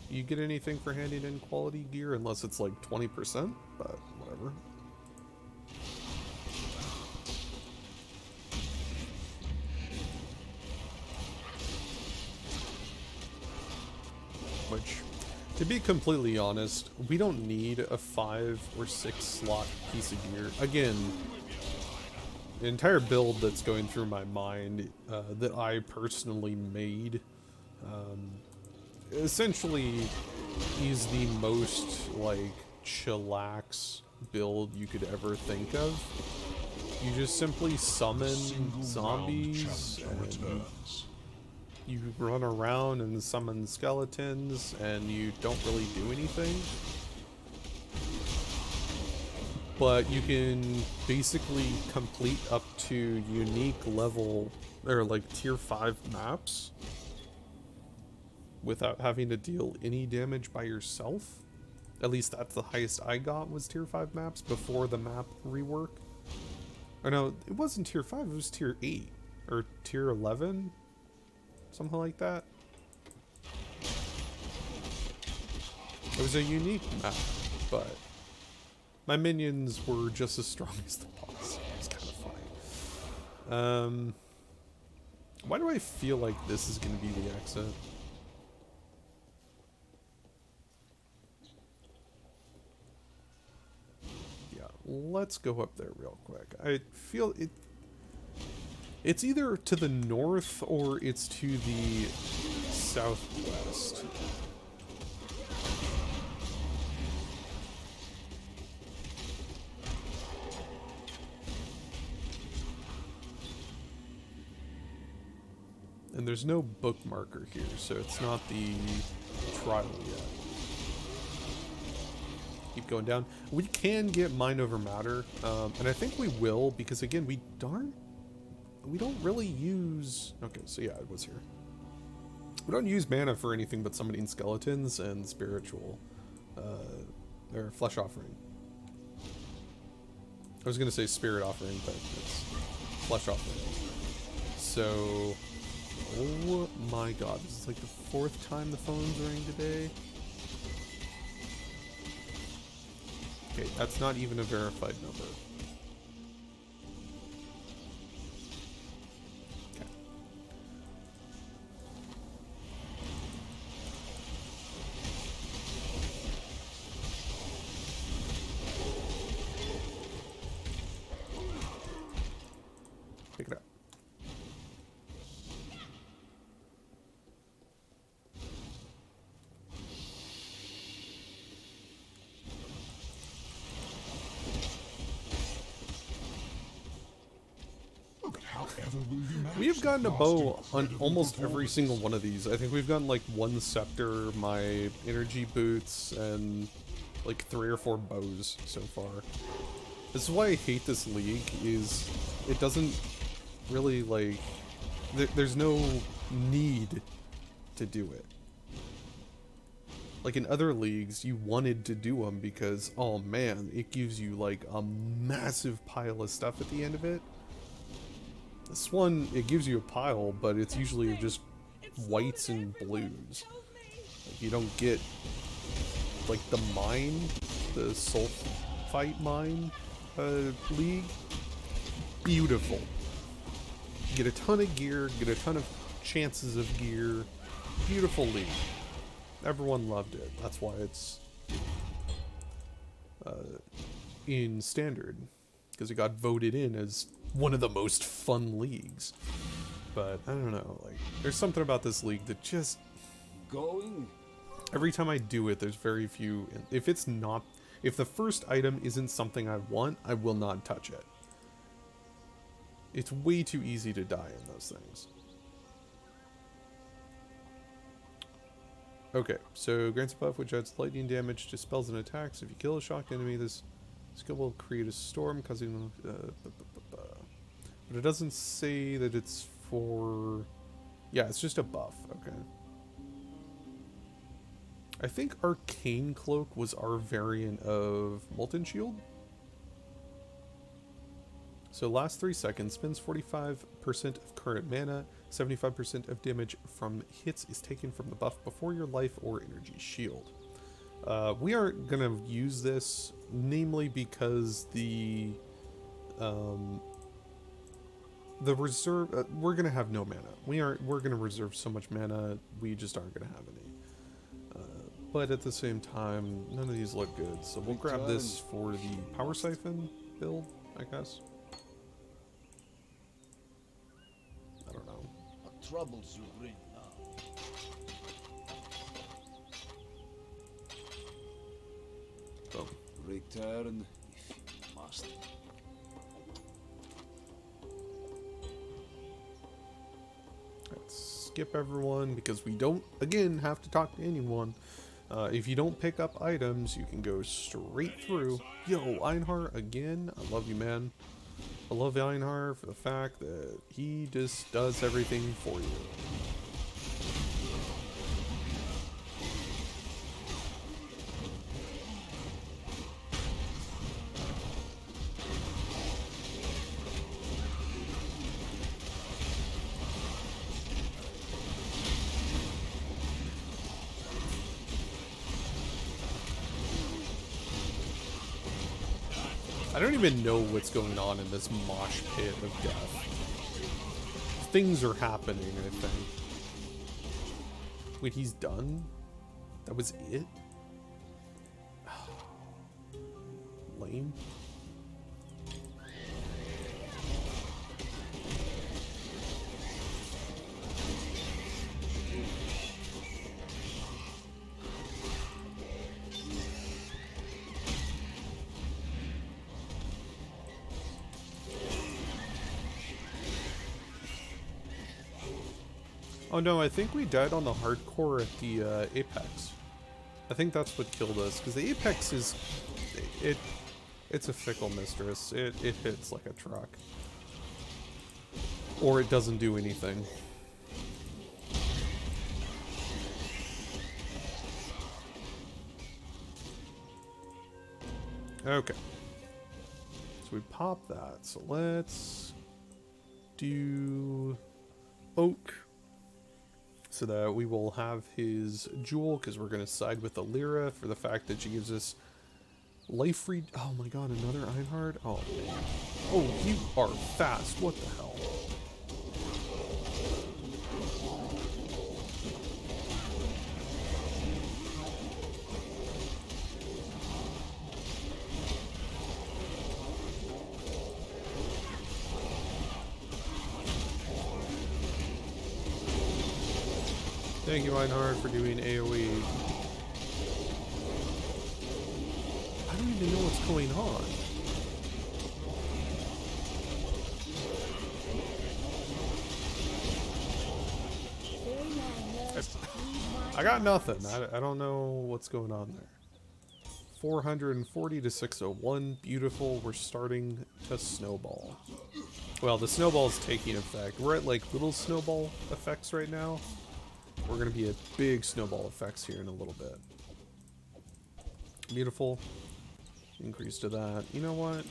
you get anything for handing in quality gear unless it's like 20%, but whatever. Which, to be completely honest, we don't need a 5 or 6 slot piece of gear. Again, the entire build that's going through my mind that I personally made essentially is the most like chillax build you could ever think of. You just simply summon zombies and you run around and summon skeletons, and you don't really do anything. But you can basically complete up to unique level, or like tier 5 maps without having to deal any damage by yourself. At least that's the highest I got, was tier 5 maps before the map rework. Or no, it wasn't tier 5, it was tier 8. Or tier 11? Something like that. It was a unique map, but my minions were just as strong as the boss. It's kind of funny. Why do I feel like this is going to be the exit? Yeah, let's go up there real quick. I feel it. It's either to the north or it's to the southwest. And there's no bookmarker here, so it's not the trial yet. Keep going down. We can get mind over matter, and I think we will, because again, we don't really use... Okay, so yeah, it was here. We don't use mana for anything but summoning skeletons and spiritual, or flesh offering. I was gonna say spirit offering, but it's flesh offering. So... Oh my god, this is like the 4th time the phone's ringing today. Okay, that's not even a verified number. Okay. Pick it up. We have gotten a bow on almost every single one of these. I think we've gotten like 1 scepter, my energy boots, and like 3 or 4 bows so far. This is why I hate this league, is it doesn't really like... There's no need to do it. Like in other leagues, you wanted to do them because, oh man, it gives you like a massive pile of stuff at the end of it. This one, it gives you a pile, but it's usually just whites and blues. Like, you don't get, like, the mine, the sulfite mine league. Beautiful. Get a ton of gear, get a ton of chances of gear. Beautiful league. Everyone loved it. That's why it's in standard, because it got voted in as one of the most fun leagues. But I don't know, like, there's something about this league that just... Every time I do it, there's very few... If it's not... If the first item isn't something I want, I will not touch it. It's way too easy to die in those things. Okay, so grants a buff which adds lightning damage to spells and attacks. If you kill a shocked enemy, this skill will create a storm causing... But it doesn't say that it's for... Yeah, it's just a buff. Okay. I think Arcane Cloak was our variant of Molten Shield. So last 3 seconds, spends 45% of current mana, 75% of damage from hits is taken from the buff before your life or energy shield. We aren't going to use this, namely because the reserve, we're gonna have no mana. We're gonna reserve so much mana, we just aren't gonna have any. But at the same time, none of these look good, so we'll grab this for the power siphon build, I guess. I don't know. What troubles you bring now? Boom. Return if you must. Let's skip everyone because we don't, again, have to talk to anyone. If you don't pick up items, you can go straight through. Yo, Einhar again. I love you, man. I love Einhar for the fact that he just does everything for you. I don't even know what's going on in this mosh pit of death. Things are happening, I think. Wait, he's done? That was it? Lame. Oh no, I think we died on the hardcore at the Apex. I think that's what killed us, because the Apex is... It's a fickle mistress. It hits like a truck. Or it doesn't do anything. Okay. So we pop that. So let's do Oak. So that we will have his jewel, because we're going to side with Alira for the fact that she gives us life free. Oh my god, another Einhard? Oh man. Oh, you are fast. What the hell? Thank you, Einhard, for doing AoE. I don't even know what's going on. I got nothing. I don't know what's going on there. 440 to 601. Beautiful. We're starting to snowball. Well, the snowball's taking effect. We're at like little snowball effects right now. We're going to be at big snowball effects here in a little bit. Beautiful. Increase to that. You know what?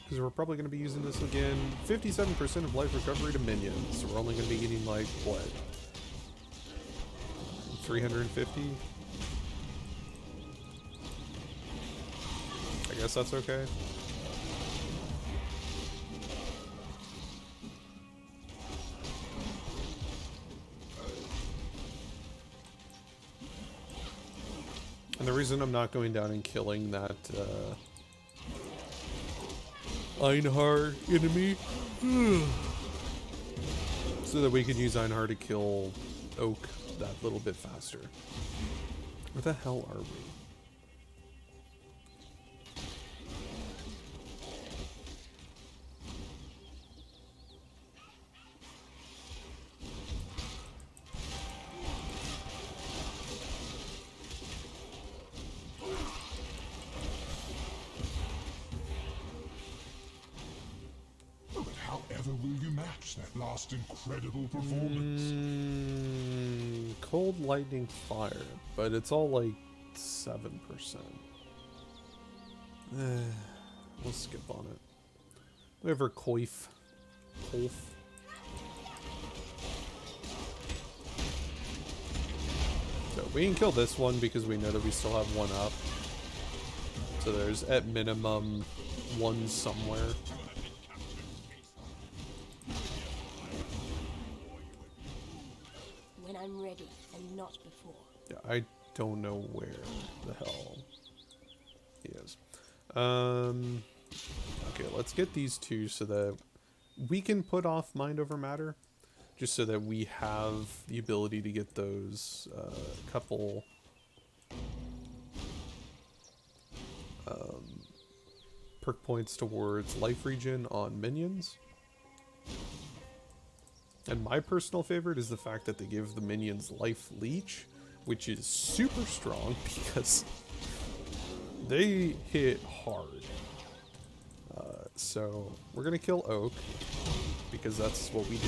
Because we're probably going to be using this again. 57% of life recovery to minions. So we're only going to be getting like, what? 350? I guess that's okay. And the reason I'm not going down and killing that Einhar enemy so that we can use Einhar to kill Oak that little bit faster. Where the hell are we? That last incredible performance. Cold lightning fire, but it's all like 7%. We'll skip on it. Whatever, Coif. So we can kill this one because we know that we still have one up. So there's at minimum one somewhere. I'm ready, and not before. Yeah, I don't know where the hell he is. Okay, let's get these two so that we can put off Mind Over Matter, just so that we have the ability to get those couple perk points towards life regen on minions. And my personal favorite is the fact that they give the minions life leech, which is super strong because they hit hard. So we're gonna kill Oak because that's what we do.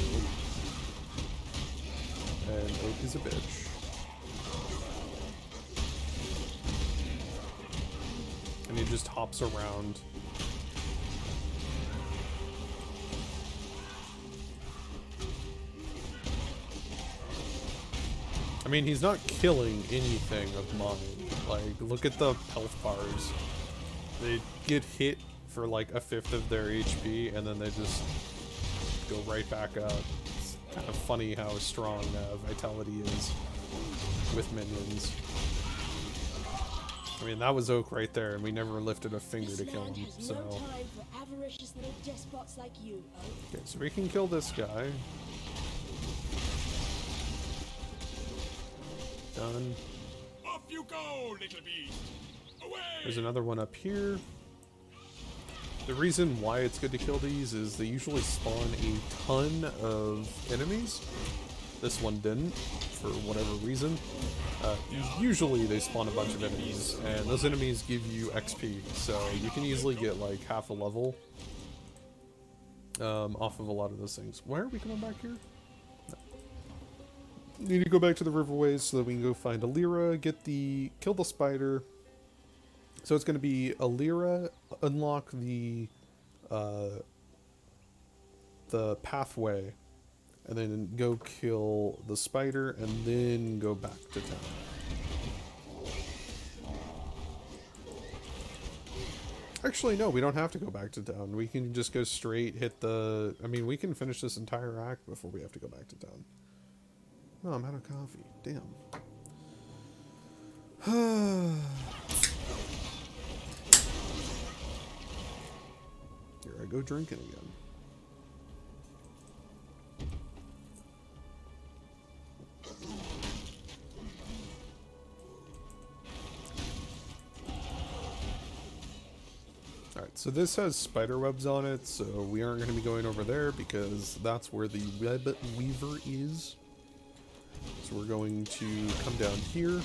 And Oak is a bitch. And he just hops around. I mean, he's not killing anything of mine. Like, look at the health bars. They get hit for like a fifth of their HP, and then they just go right back up. It's kind of funny how strong Vitality is with minions. I mean, that was Oak right there, and we never lifted a finger to kill him, so... No time for avaricious little despots like you, Oak. Okay, so we can kill this guy. Done. Off you go, little beast! Away! There's another one up here. The reason why it's good to kill these is they usually spawn a ton of enemies. This one didn't, for whatever reason. Usually they spawn a bunch of enemies, and those enemies give you XP, so you can easily get like half a level off of a lot of those things. Why are we coming back here? No. Need to go back to the riverways so that we can go find Alira, kill the spider. So it's going to be Alira, unlock the pathway, and then go kill the spider, and then go back to town. Actually, no, we don't have to go back to town. We can just go straight, hit the... I mean, we can finish this entire act before we have to go back to town. No, I'm out of coffee. Damn. Here I go drinking again. Alright, so this has spider webs on it, so we aren't going to be going over there because that's where the web weaver is. So we're going to come down here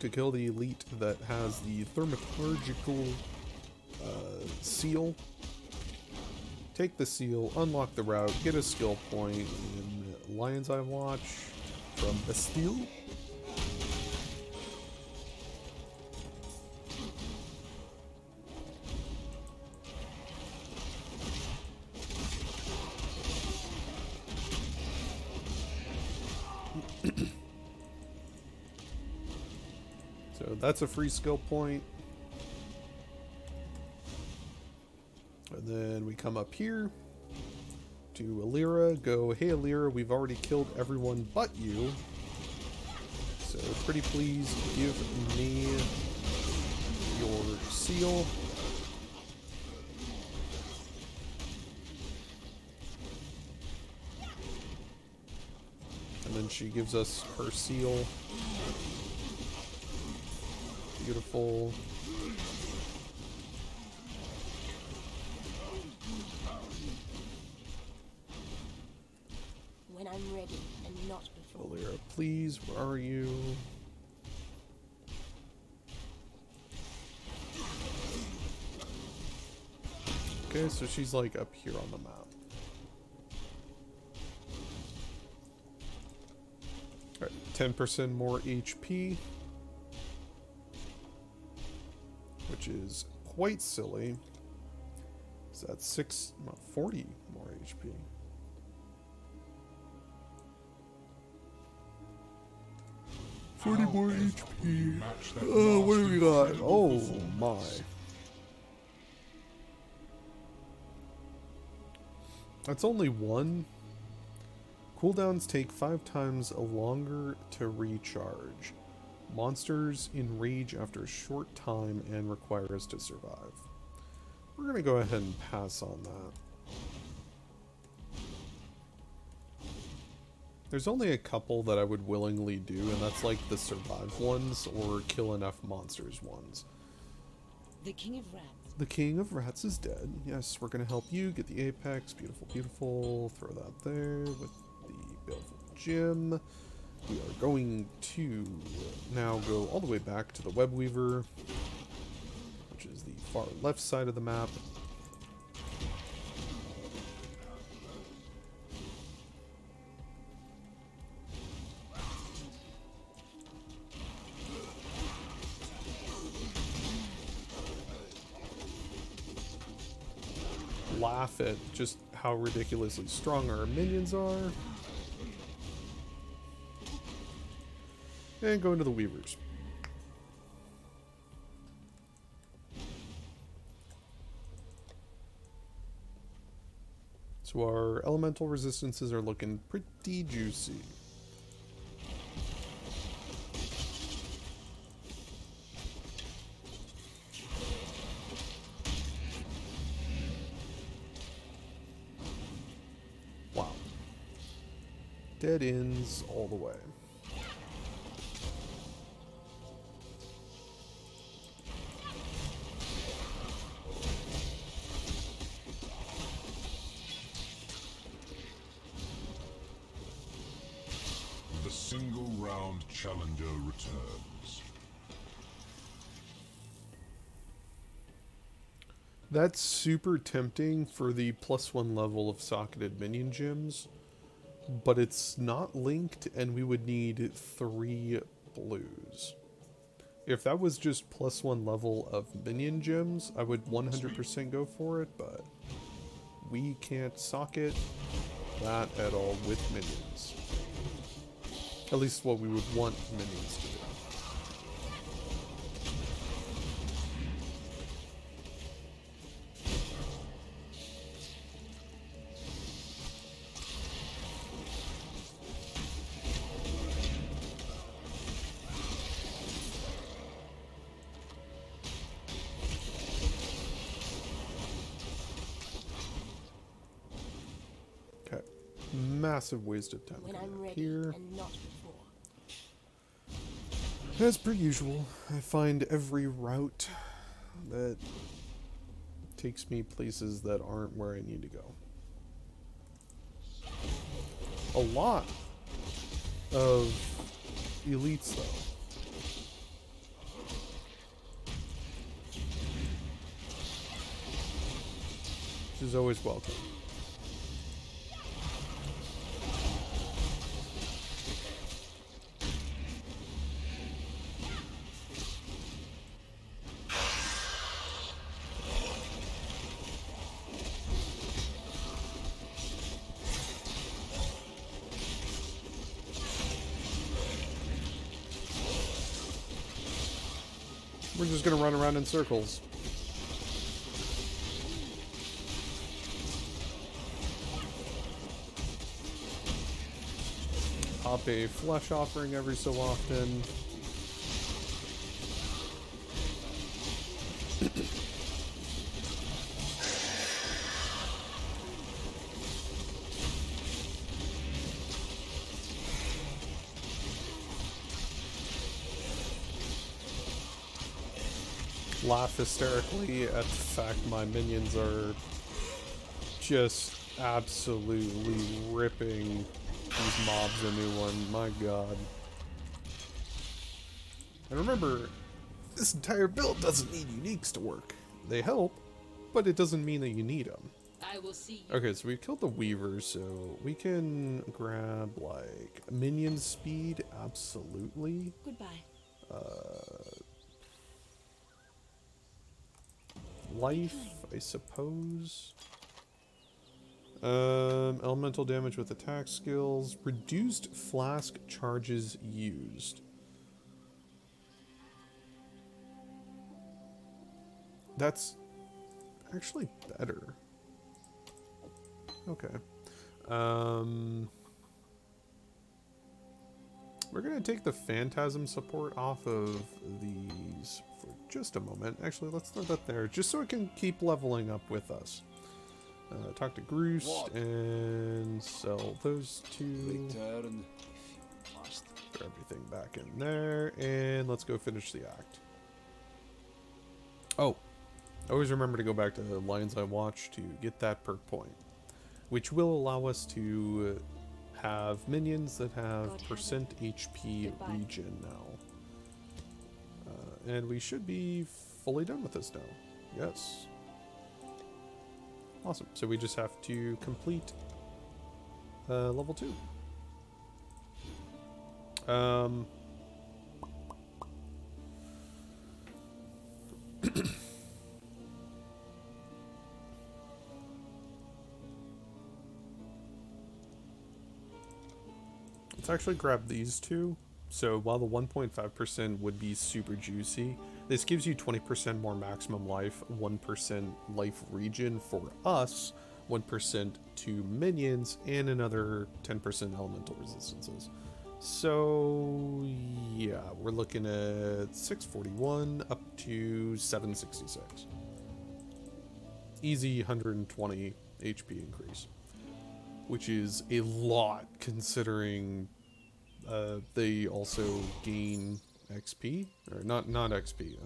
to kill the elite that has the thaumaturgical seal. Take the seal, unlock the route, get a skill point in Lion's Eye Watch from Bastille. So that's a free skill point. And then we come up here to Alira, go, hey Alira, we've already killed everyone but you. So pretty please give me your seal. And then she gives us her seal. Beautiful. When I'm ready, and not before. Alira, please, where are you? Okay, so she's like up here on the map. Alright, 10% more HP. Which is quite silly. So that's 40 more HP. More HP. Oh, what do we got? Oh my. That's only one. Cooldowns take 5 times longer to recharge. Monsters enrage after a short time and require us to survive. We're going to go ahead and pass on that. There's only a couple that I would willingly do, and that's like the survive ones or kill enough monsters ones. The King of Rats The King of Rats is dead. Yes, we're going to help you get the Apex. Beautiful, beautiful. Throw that there with the Baleful Gem. We are going to now go all the way back to the Web Weaver, which is the far left side of the map. Laugh at just how ridiculously strong our minions are. And go into the Weavers. So our elemental resistances are looking pretty juicy. Wow. Dead ends all the way. The single round challenger returns. That's super tempting for the +1 level of socketed minion gems, but it's not linked and we would need 3 blues. If that was just +1 level of minion gems, I would 100% go for it, but we can't socket that at all with minions. At least what we would want minions to do. Okay. Massive waste of time When coming I'm up ready here. and not before. As per usual, I find every route that takes me places that aren't where I need to go. A lot of elites, though. Which is always welcome. We're just gonna run around in circles. Pop a flesh offering every so often. Laugh hysterically at the fact my minions are just absolutely ripping these mobs a new one. My god. And remember, this entire build doesn't need uniques to work. They help, but it doesn't mean that you need them. I will see you. Okay, so we killed the Weavers, so we can grab, like, minion speed, absolutely. Goodbye. Life, I suppose. Elemental damage with attack skills. Reduced flask charges used. That's actually better. Okay. We're going to take the Phantasm support off of these for just a moment. Actually, let's throw that there, just so it can keep leveling up with us. Talk to Groost and sell those two. Return if you must. Throw everything back in there, and let's go finish the act. Oh, Always remember to go back to the Lines I Watch to get that perk point, which will allow us to have minions that have God percent HP Goodbye. regen now. And we should be fully done with this now. Yes. Awesome. So we just have to complete level 2. Let's actually grab these two. So while the 1.5% would be super juicy, this gives you 20% more maximum life, 1% life regen for us, 1% to minions, and another 10% elemental resistances. So yeah, we're looking at 641 up to 766. Easy 120 HP increase, which is a lot considering they also gain XP, or not XP,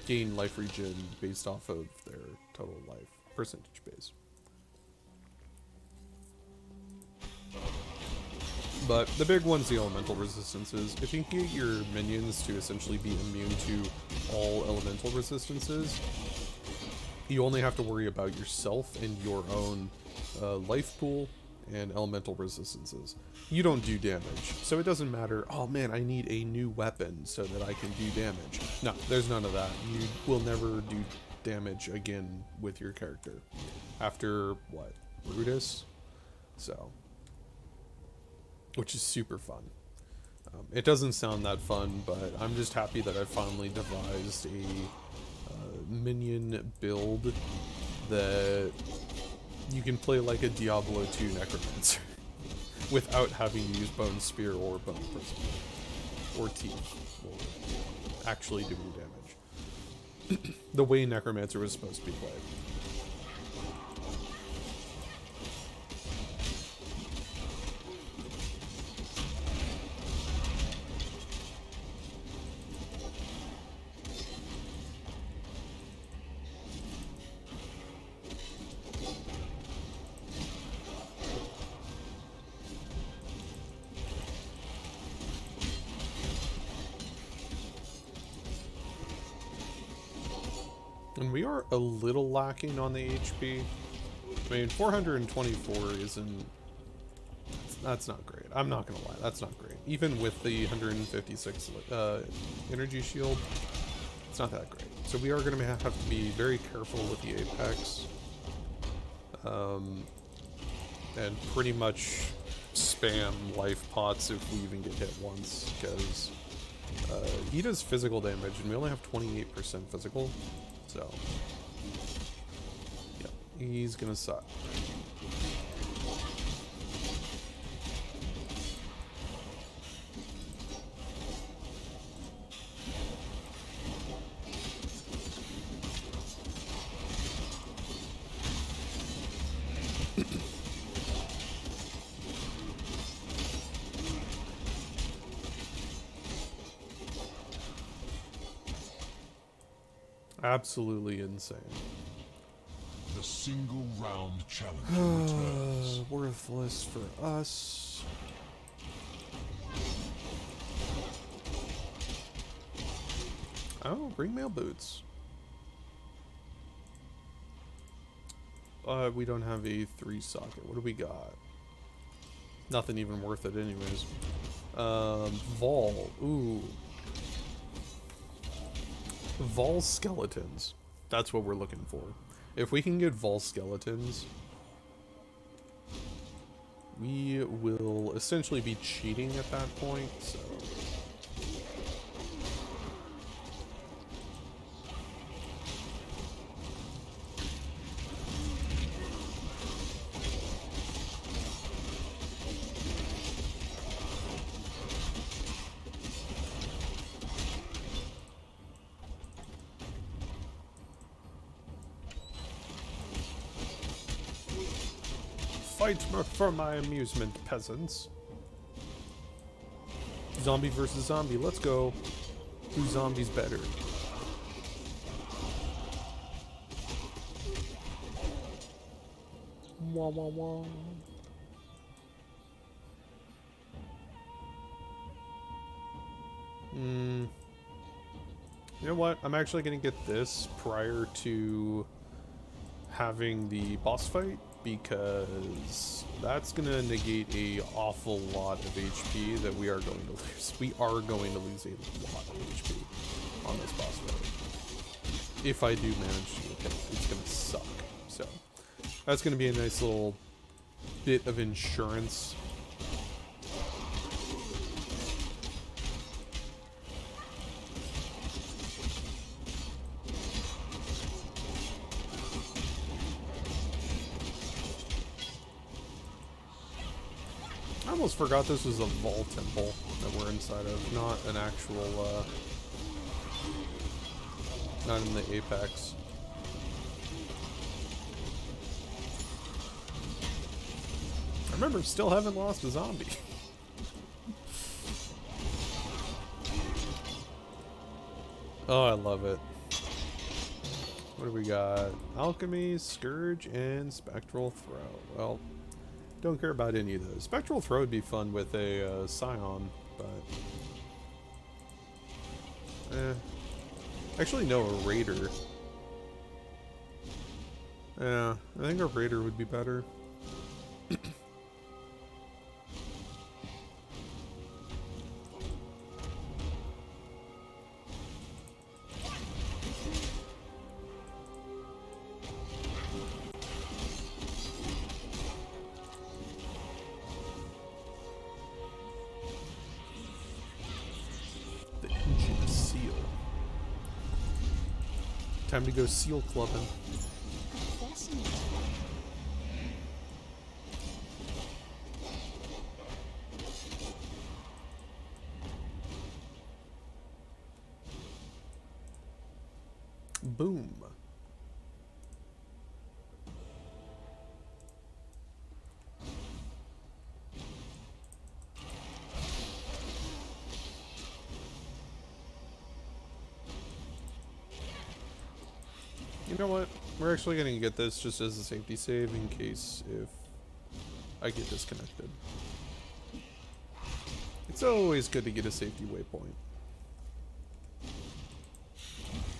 gain life regen based off of their total life percentage base. But the big one's the elemental resistances. If you can get your minions to essentially be immune to all elemental resistances, you only have to worry about yourself and your own life pool and elemental resistances. You don't do damage, so it doesn't matter, oh man, I need a new weapon so that I can do damage. No, there's none of that. You will never do damage again with your character. After, what, Brutus? So, which is super fun. It doesn't sound that fun, but I'm just happy that I finally devised a minion build that you can play like a Diablo 2 Necromancer without having to use Bone Spear or Bone Prism or Teeth or actually doing damage. The way Necromancer was supposed to be played. And we are a little lacking on the HP. I mean, 424 isn't... That's not great. I'm not gonna lie, that's not great. Even with the 156 energy shield, it's not that great. So we are gonna have to be very careful with the Apex. And pretty much spam life pots if we even get hit once, because he does physical damage, and we only have 28% physical. So, yeah, he's gonna suck. Absolutely insane. The single round challenge returns. Worthless for us. Oh, ringmail boots. We don't have a 3 socket. What do we got? Nothing even worth it anyways. Vol. Ooh. Vol skeletons. That's what we're looking for. If we can get Vol skeletons, we will essentially be cheating at that point, so... Fight for my amusement, peasants. Zombie versus zombie, let's go. Whose zombie's better? Wah, wah, wah. You know what? I'm actually going to get this prior to having the boss fight, because that's going to negate a awful lot of HP that we are going to lose. We are going to lose a lot of HP on this boss fight. If I do manage to get it, it's going to suck. So that's going to be a nice little bit of insurance. I almost forgot this was a Vol Temple that we're inside of, not an actual, not in the Apex. I remember, still haven't lost a zombie. Oh, I love it. What do we got? Alchemy, Scourge, and Spectral Throw. Well, don't care about any of those. Spectral Throw would be fun with a Scion, but... Actually, no, a Raider. Yeah, I think a Raider would be better. Time to go seal clubbing. Fascinating. Boom. You know what? We're actually going to get this just as a safety save in case if I get disconnected. It's always good to get a safety waypoint.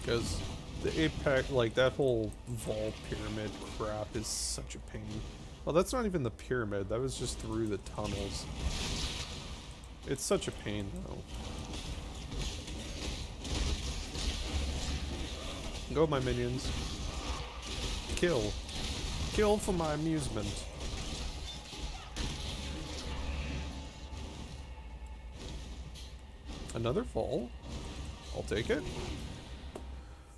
Because the Apex, like that whole Vol pyramid crap is such a pain. Well, that's not even the pyramid. That was just through the tunnels. It's such a pain, though. Go, my minions. Kill. Kill for my amusement. Another Vol. I'll take it.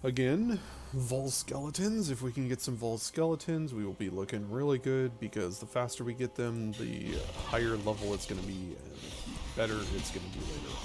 Again, Vol skeletons. If we can get some Vol skeletons, we will be looking really good, because the faster we get them, the higher level it's going to be, and better it's going to be later.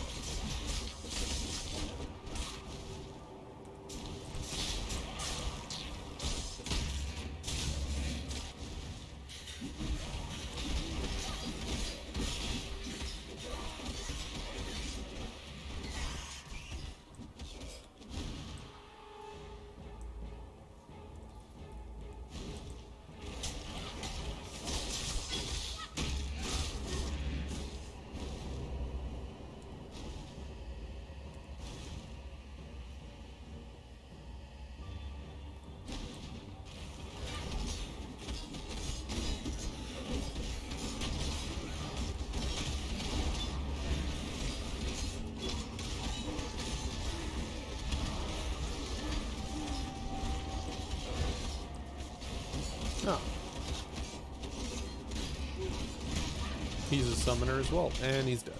Oh. He's a summoner as well, and he's dead.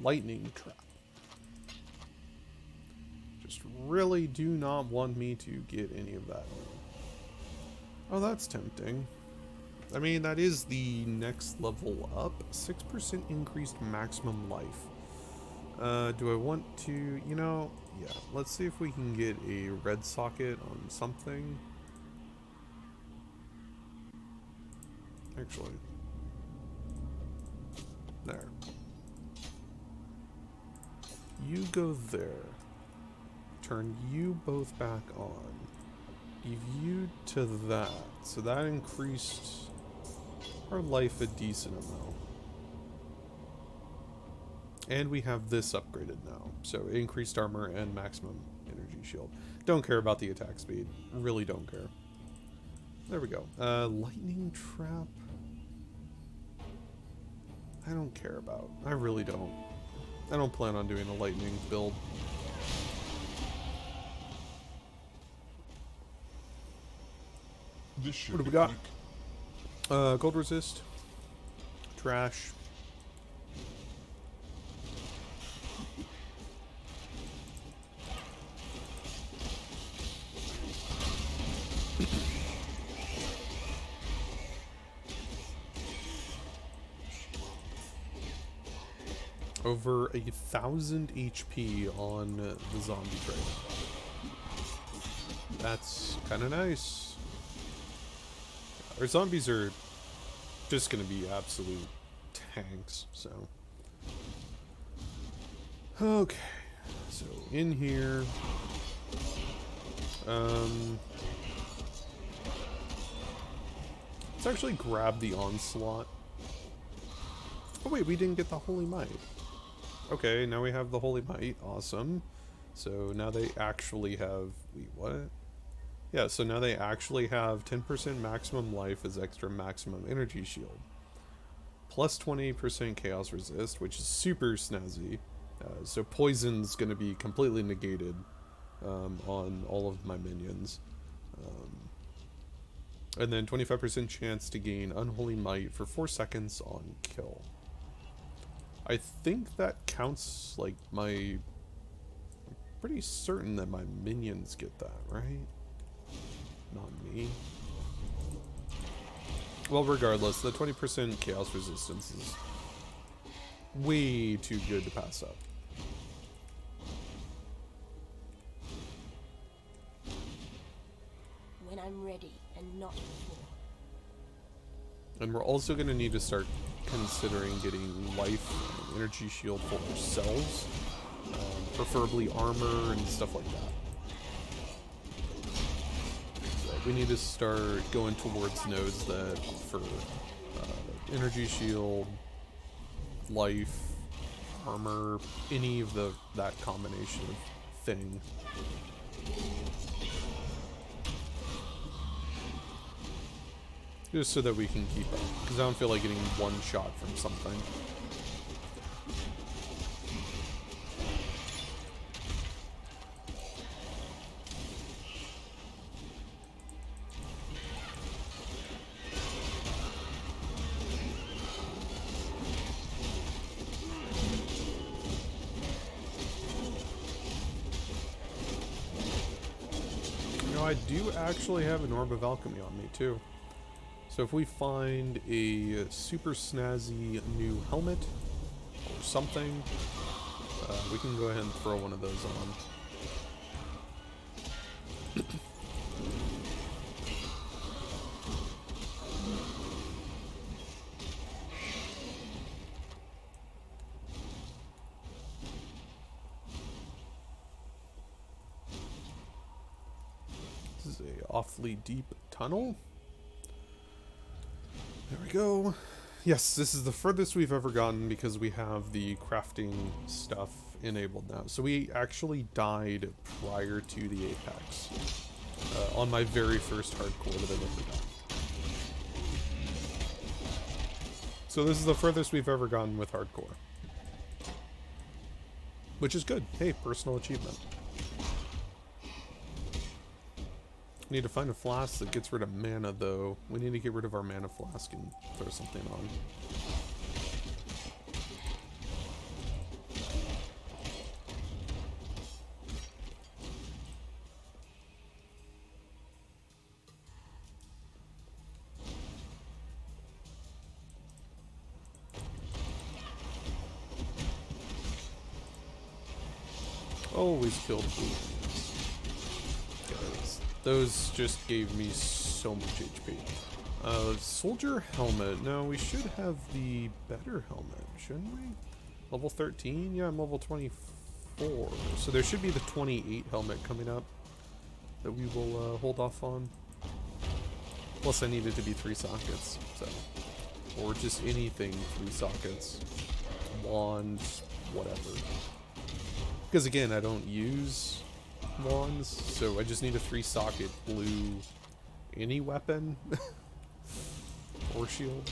Lightning trap. Just really do not want me to get any of that. Oh, that's tempting. I mean, that is the next level up. 6% increased maximum life. Do I want to, you know, yeah, let's see if we can get a red socket on something. Actually. There. You go there. turn you both back on. Give you to that. So that increased our life a decent amount. And we have this upgraded now. So increased armor and maximum energy shield. Don't care about the attack speed. Really don't care. There we go. Lightning trap. I don't care about. I really don't. I don't plan on doing a lightning build. What do we got? Gold resist. Trash. Over 1,000 HP on the zombie trade. That's kind of nice. Our zombies are just going to be absolute tanks, so. Okay, so in here. Let's actually grab the onslaught. Oh wait, we didn't get the holy might. Okay, now we have the holy might. Awesome. So now they actually have... Wait, what? Yeah, so now they actually have 10% maximum life as extra maximum energy shield. Plus 20% chaos resist, which is super snazzy. So poison's going to be completely negated on all of my minions. And then 25% chance to gain unholy might for 4 seconds on kill. I think that counts, like, I'm pretty certain that my minions get that, right? Not me. Well, regardless, the 20% chaos resistance is way too good to pass up. When I'm ready and not before. And we're also going to need to start considering getting life and energy shield for ourselves. Preferably armor and stuff like that. So we need to start going towards nodes that offer energy shield, life, armor, any of that combination of thing. Just so that we can keep up, because I don't feel like getting one shot from something. You know, I do actually have an Orb of Alchemy on me, too. So if we find a super snazzy new helmet or something, we can go ahead and throw one of those on. This is a awfully deep tunnel. There we go. Yes, this is the furthest we've ever gotten because we have the crafting stuff enabled now. So we actually died prior to the Apex on my very first hardcore that I've ever done. So this is the furthest we've ever gotten with hardcore. Which is good. Hey, personal achievement. Need to find a flask that gets rid of mana, though. We need to get rid of our mana flask and throw something on. Always kill the blue ones. Those just gave me so much HP. Soldier helmet. No, we should have the better helmet, shouldn't we? Level 13? Yeah, I'm level 24. 24. So there should be the 28 helmet coming up that we will hold off on. Plus I need it to be 3 sockets, so. Or just anything 3 sockets. Wands, whatever. Because again, I don't use wands, so I just need a 3 socket blue any weapon or shield.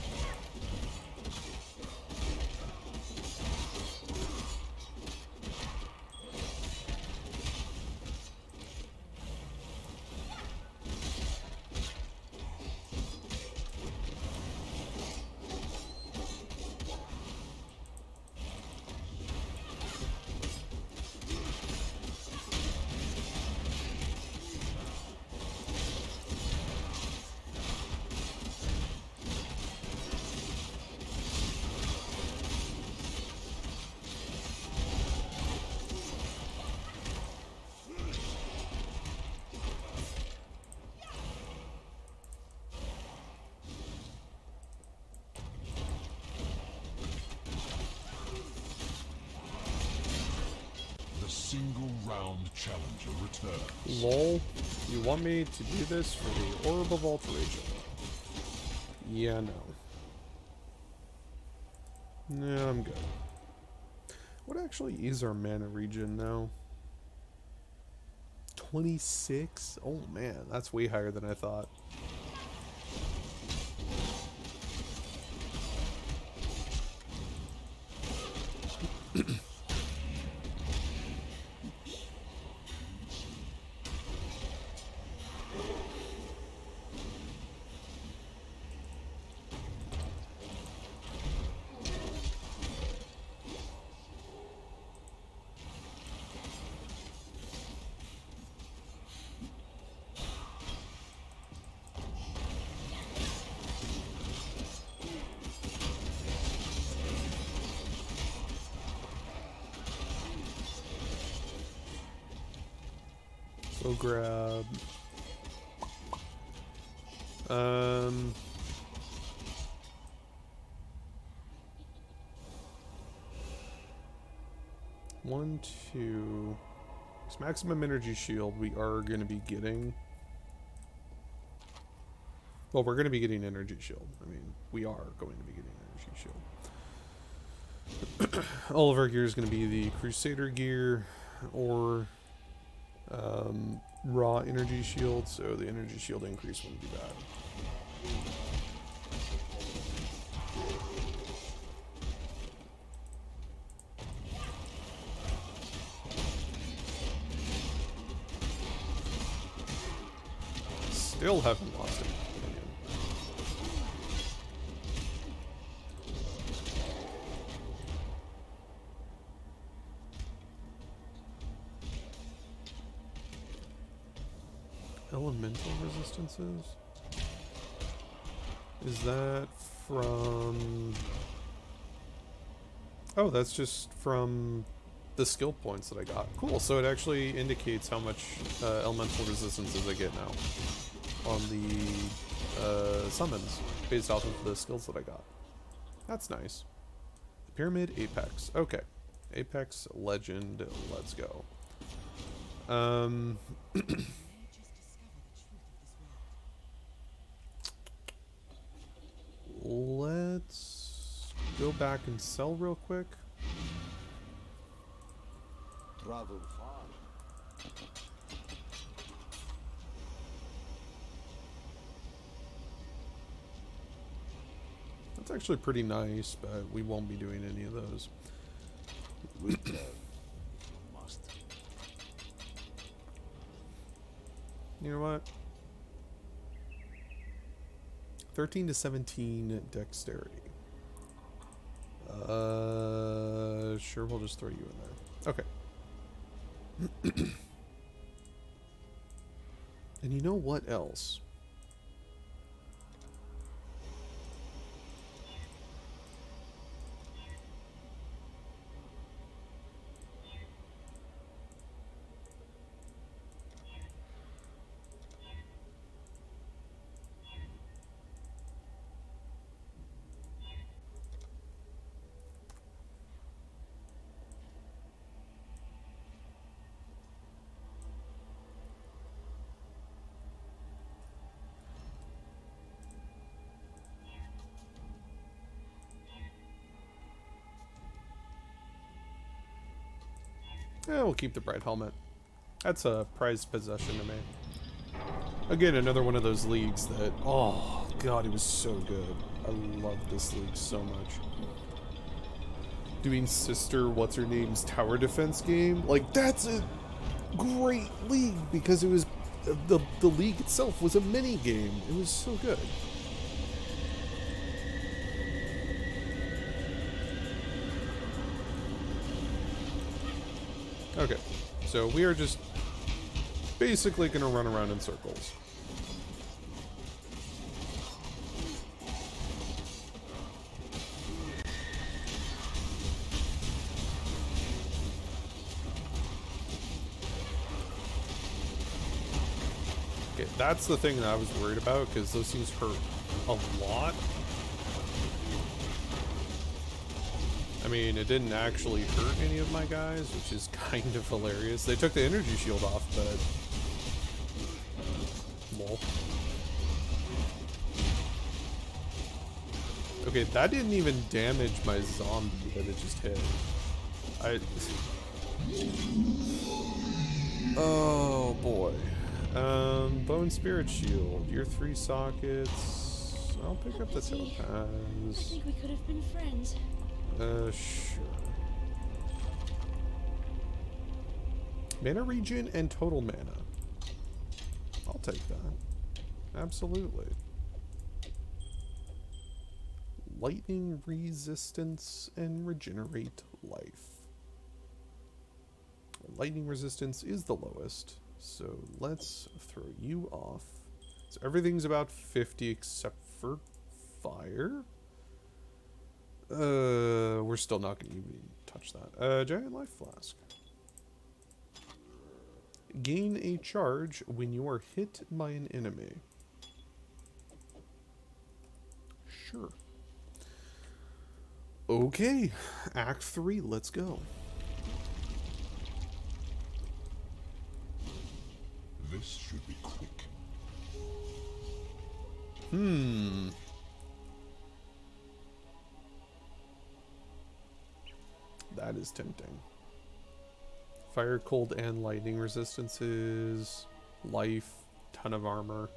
Single round challenger returns. Lol, you want me to do this for the Orb of Alteration? Yeah, no. No, I'm good. What actually is our mana regen now? 26? Oh man, that's way higher than I thought. So grab 1, 2. This maximum energy shield we are going to be getting. Well, we're going to be getting energy shield. I mean, we are going to be getting energy shield. All of our gear is going to be the Crusader gear or raw energy shield, so the energy shield increase wouldn't be bad. Still haven't lost it. Elemental resistances? Is that from... Oh, that's just from the skill points that I got. Cool, so it actually indicates how much elemental resistances I get now on the summons based off of the skills that I got. That's nice. Pyramid, Apex. Okay. Apex, Legend, let's go. Let's go back and sell real quick. Travel far. That's actually pretty nice, but we won't be doing any of those. Return. Must. You know what? 13 to 17 dexterity. Sure, we'll just throw you in there. Okay. And you know what else? Yeah, we'll keep the bright helmet. That's a prized possession to me. Again, another one of those leagues that, oh god, it was so good. I love this league so much. Doing Sister What's-Her-Name's tower defense game, like, that's a great league because it was, the league itself was a mini game. It was so good. Okay, so we are just basically gonna run around in circles. Okay, that's the thing that I was worried about, because those things hurt a lot. I mean, it didn't actually hurt any of my guys, which is kind of hilarious. They took the energy shield off, but... lol. Okay, that didn't even damage my zombie that it just hit. Oh, boy. Bone Spirit Shield. Your 3 sockets. I'll pick up the topaz. I think we could have been friends. Sure. Mana regen and total mana. I'll take that. Absolutely. Lightning resistance and regenerate life. Lightning resistance is the lowest, so let's throw you off. So everything's about 50 except for fire. We're still not going to even touch that. Giant life flask. Gain a charge when you are hit by an enemy. Sure. Okay, Act 3, let's go. This should be quick. That is tempting. Fire, cold, and lightning resistances. Life, ton of armor.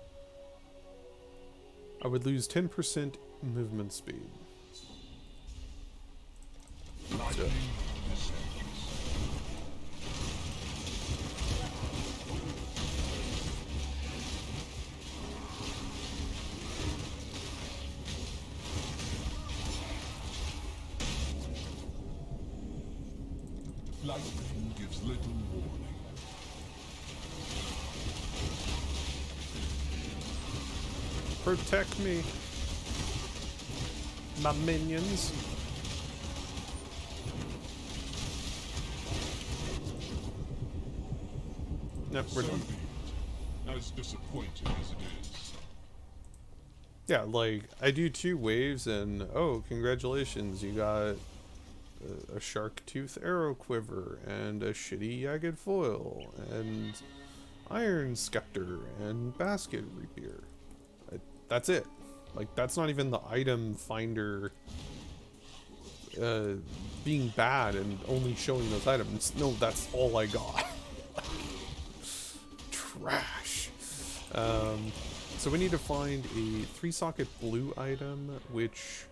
I would lose 10% movement speed. So. Lightning gives little warning. Protect me, my minions. Nope, we're So done. be it. As disappointing as it is. Yeah, like, I do 2 waves and, oh, congratulations, you got a shark tooth arrow quiver and a shitty jagged foil and iron scepter and basket rapier. That's it. Like, that's not even the item finder being bad and only showing those items. No, that's all I got. Trash. So we need to find a 3-socket blue item, which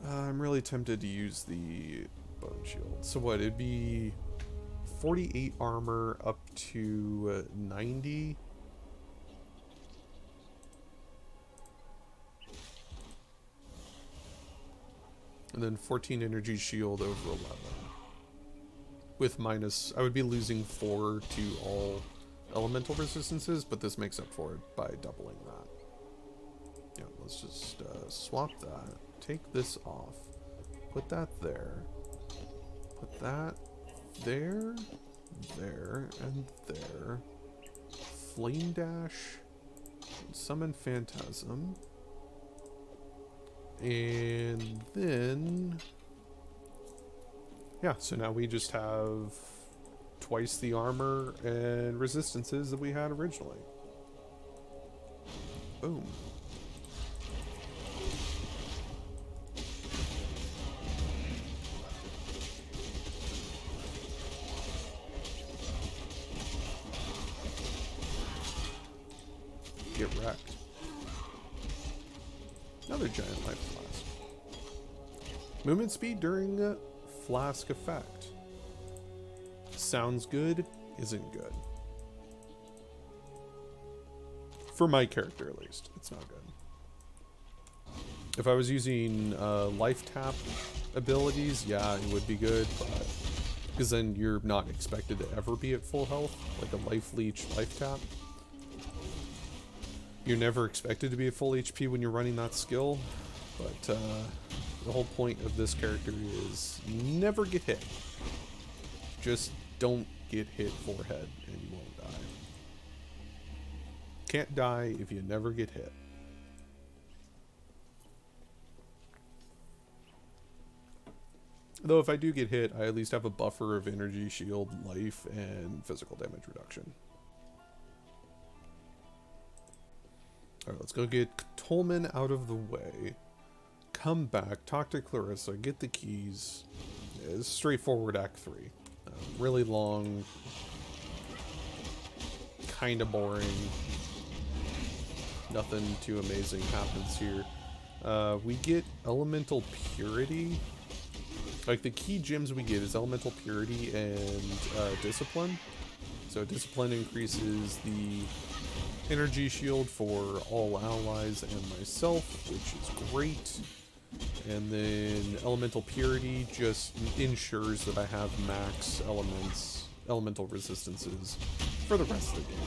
I'm really tempted to use the bone shield. So what, it'd be 48 armor up to 90. And then 14 energy shield over 11. With minus, I would be losing 4 to all elemental resistances, but this makes up for it by doubling that. Yeah, let's just swap that. Take this off. Put that there. Put that there, there, and there. Flame dash. Summon Phantasm. And then... yeah, so now we just have twice the armor and resistances that we had originally. Boom. get wrecked. Another giant life flask. Movement speed during flask effect. Sounds good, isn't good. For my character, at least, it's not good. If I was using life tap abilities, yeah, it would be good, but because then you're not expected to ever be at full health, like a life leech, life tap. You're never expected to be at full HP when you're running that skill, but the whole point of this character is never get hit. Just don't get hit forehead and you won't die. Can't die if you never get hit. Though if I do get hit, I at least have a buffer of energy, shield, life, and physical damage reduction. Alright, let's go get Tolman out of the way. Come back, talk to Clarissa, get the keys. It's straightforward Act 3. Really long, kind of boring. Nothing too amazing happens here. We get Elemental Purity. Like, the key gems we get is Elemental Purity and Discipline. So Discipline increases the energy shield for all allies and myself, which is great. And then Elemental Purity just ensures that I have max elemental resistances for the rest of the game.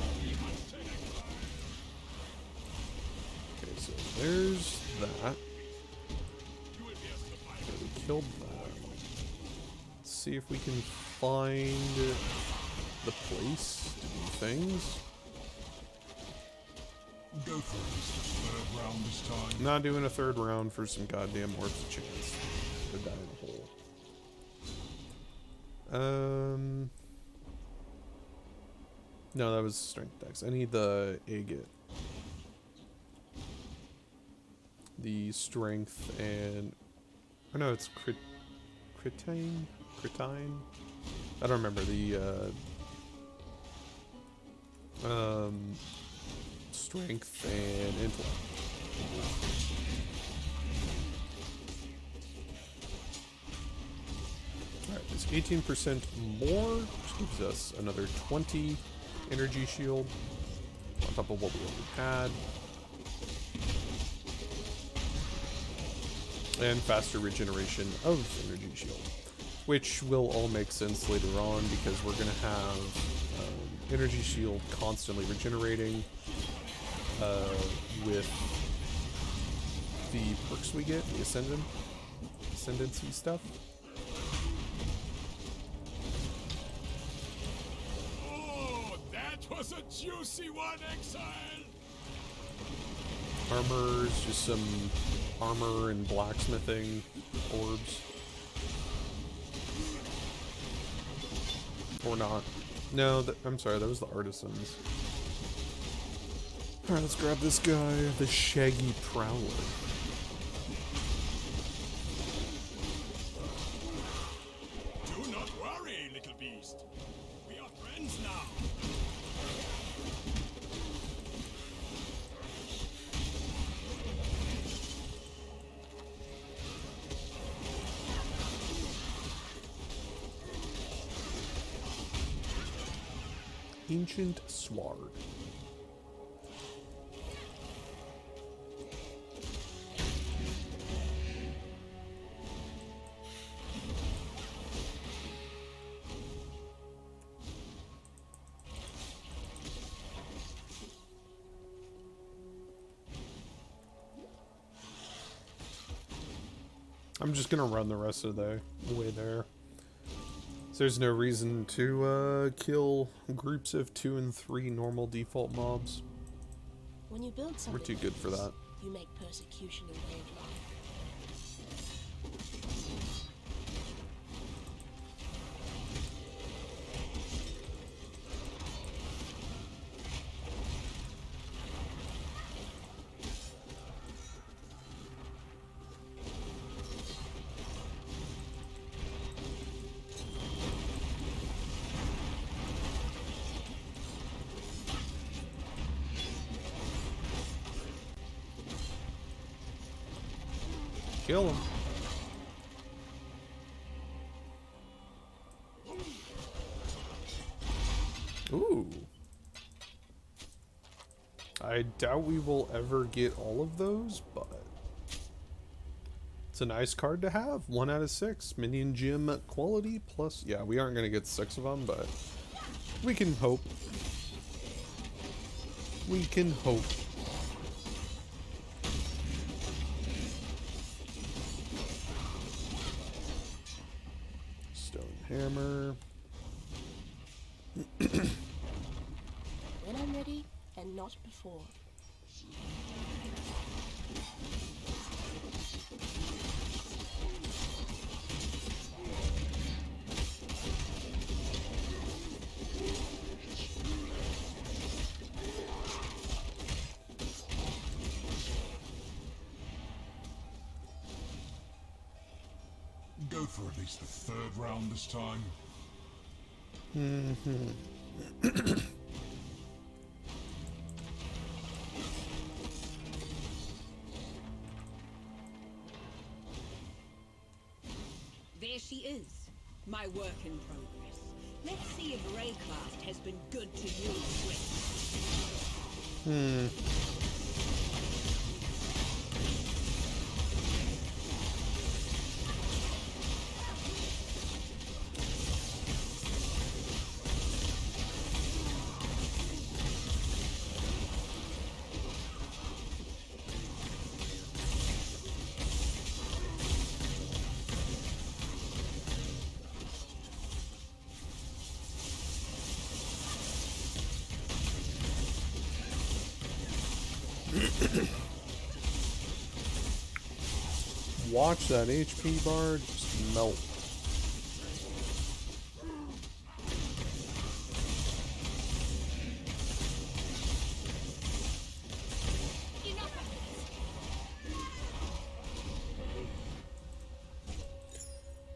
Okay, so there's that. Okay, we killed that. Let's see if we can find the place to do things. Go for it, third round this time. I'm not doing a third round for some goddamn orbs of chance to die in a hole. No, that was strength dex. I need the agate. The strength and... Oh no, it's critine? I don't remember the, strength and intellect. Alright, it's 18% more, which gives us another 20 energy shield on top of what we already had. And faster regeneration of energy shield, which will all make sense later on because we're going to have energy shield constantly regenerating with the perks we get, the ascendancy stuff. Oh, that was a juicy one, Exile! Armors, just some armor and blacksmithing orbs. Or not. No, I'm sorry, that was the artisans. Alright, let's grab this guy, the Shaggy Prowler. Do not worry, little beast. We are friends now. Ancient Sword. I'm just gonna run the rest of the way there. So there's no reason to kill groups of 2 and 3 normal default mobs. When you build something We're too good for that. you make persecution a way of life. Kill him. Ooh. I doubt we will ever get all of those, but it's a nice card to have. 1 out of 6. Minion gym quality plus... Yeah, we aren't going to get 6 of them, but we can hope. We can hope. Stone hammer. When I'm ready, and not before. Go for at least the 3rd round this time. There she is, my work in progress. Let's see if Raycraft has been good to you, Swift. Watch that HP bar just melt.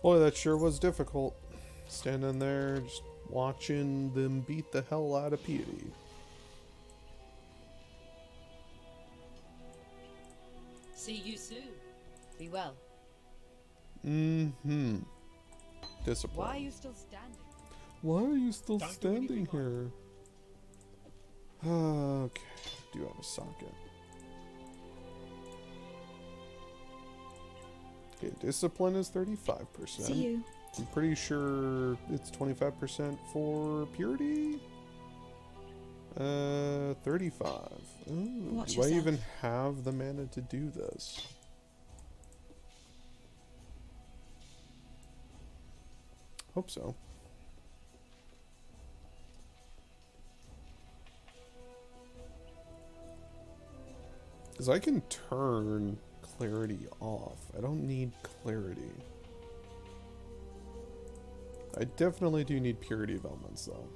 Boy, that sure was difficult. Standing there, just watching them beat the hell out of Piety. See you soon. Be well. Mm-hmm. Discipline. Why are you still standing? Why are you still Don't do standing anything here? Okay, do have a socket. Okay, discipline is 35%. See you. I'm pretty sure it's 25% for purity. 35. Ooh, Watch do I yourself. even have the mana to do this? Hope so. Because I can turn clarity off. I don't need clarity. I definitely do need purity of elements though.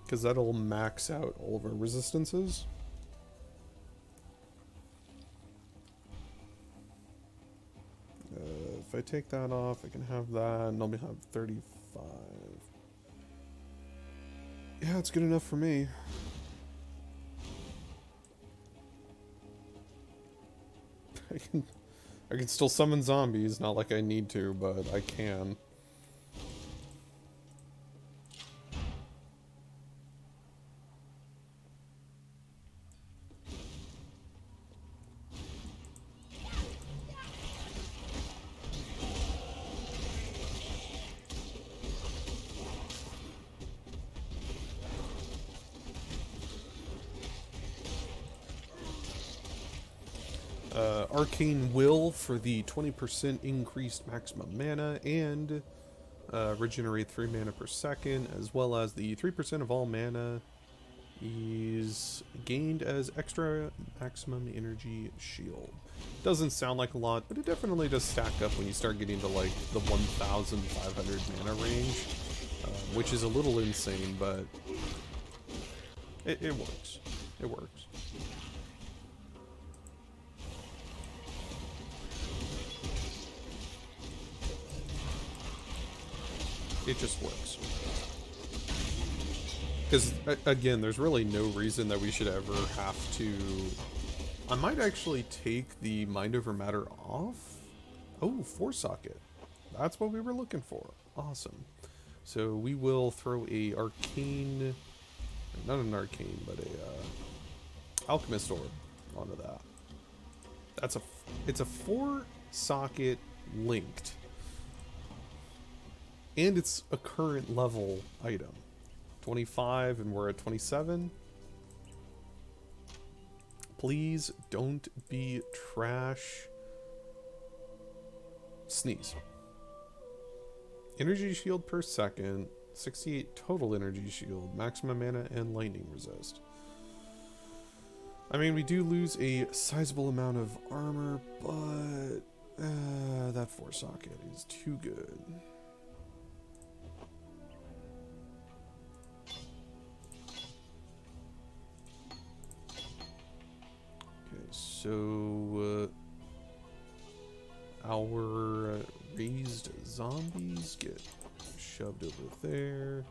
Because that'll max out all of our resistances. If I take that off, I can have that, and I'll have 35. Yeah, it's good enough for me. I can still summon zombies, not like I need to, but I can. Arcane Will for the 20% increased maximum mana and regenerate 3 mana per second, as well as the 3% of all mana is gained as extra maximum energy shield. Doesn't sound like a lot, but it definitely does stack up when you start getting to like the 1,500 mana range, which is a little insane, but it works. It works. It just works. Because, again, there's really no reason that we should ever have to I might actually take the Mind Over Matter off. Oh, 4-socket. That's what we were looking for. Awesome. So we will throw a arcane, not an arcane, but a alchemist orb onto that. It's a 4-socket linked. And it's a current level item. 25 and we're at 27. Please don't be trash. Sneeze. Energy shield per second. 68 total energy shield. Maximum mana and lightning resist. I mean, we do lose a sizable amount of armor, but that 4-socket is too good. So, our raised zombies get shoved over there.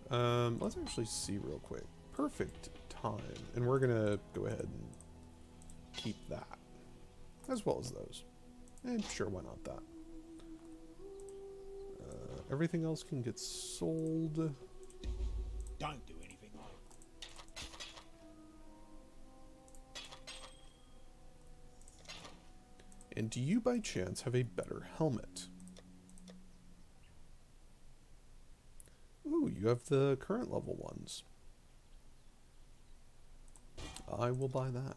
Let's actually see real quick. Perfect time. And we're going to go ahead and keep that. As well as those. And sure, why not that? Everything else can get sold. Don't do anything like And do you by chance have a better helmet? Ooh, you have the current level ones. I will buy that.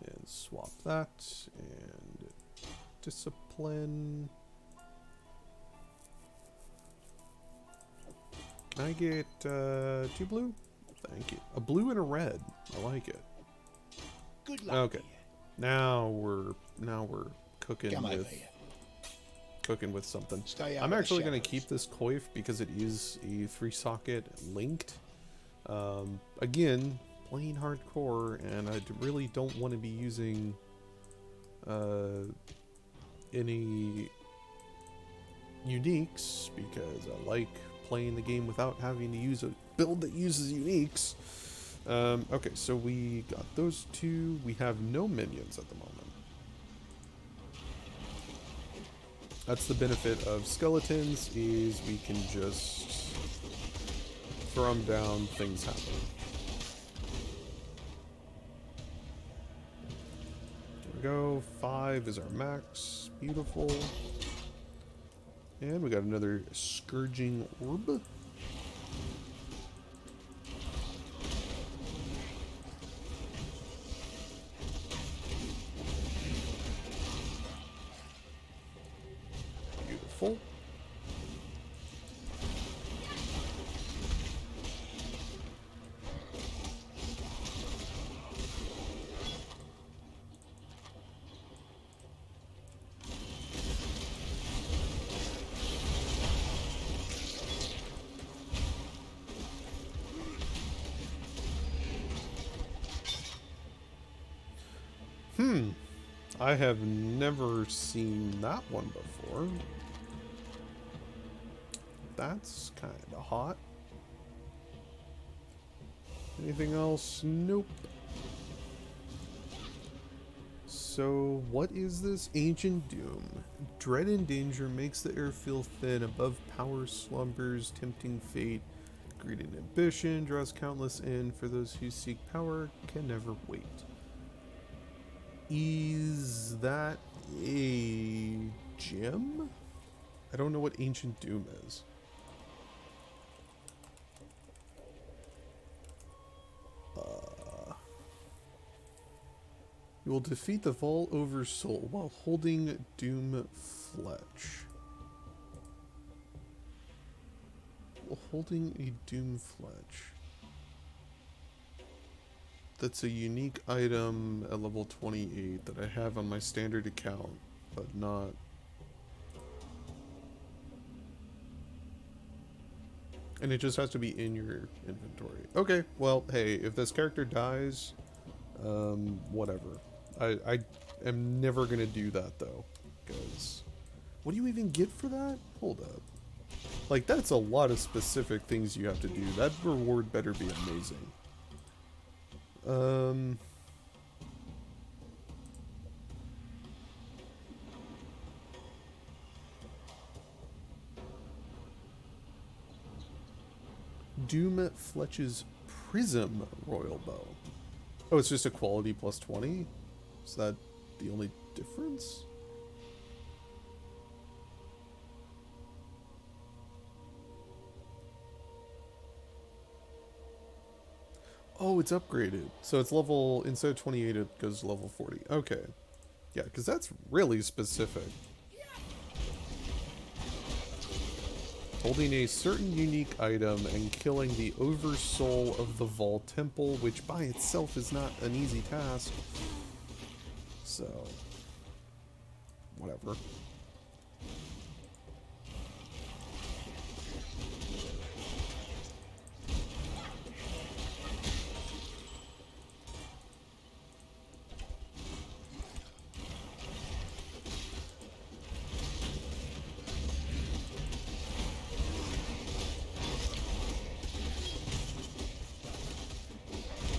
And swap that. And discipline. Can I get 2 blue? Thank you. A blue and a red. I like it. good luck. Okay. Now we're cooking Come over with here. something. Stay out I'm of the actually going to shadows. keep this coif because it is a 3-socket linked. Again, playing hardcore, and I really don't want to be using any uniques because I like playing the game without having to use a build that uses uniques. Okay, so we got those 2. We have no minions at the moment. That's the benefit of skeletons, is we can just throw them down, things happen. There we go. 5 is our max. Beautiful. And we got another Scourging Orb. Beautiful. I have never seen that one before. That's kind of hot. Anything else? Nope. So, what is this? Ancient Doom. Dread and danger makes the air feel thin. Above power slumbers, tempting fate. Greed and ambition draws countless in. For those who seek power, can never wait. Is that a gem? I don't know what Ancient Doom is. You will defeat the Vol Over Soul while holding Doom Fletch. While holding a Doom Fletch. That's a unique item at level 28 that I have on my standard account, but not... And it just has to be in your inventory. Okay, well, hey, if this character dies, whatever. I am never going to do that, though, because... What do you even get for that? Hold up. Like, that's a lot of specific things you have to do. That reward better be amazing. Um... Doom Fletch's Prism Royal Bow. Oh, it's just a quality plus 20? Is that the only difference? Oh, it's upgraded. So it's level, instead of 28, it goes to level 40. Okay. Yeah, because that's really specific. Holding a certain unique item and killing the oversoul of the Vol Temple, which by itself is not an easy task. So, whatever.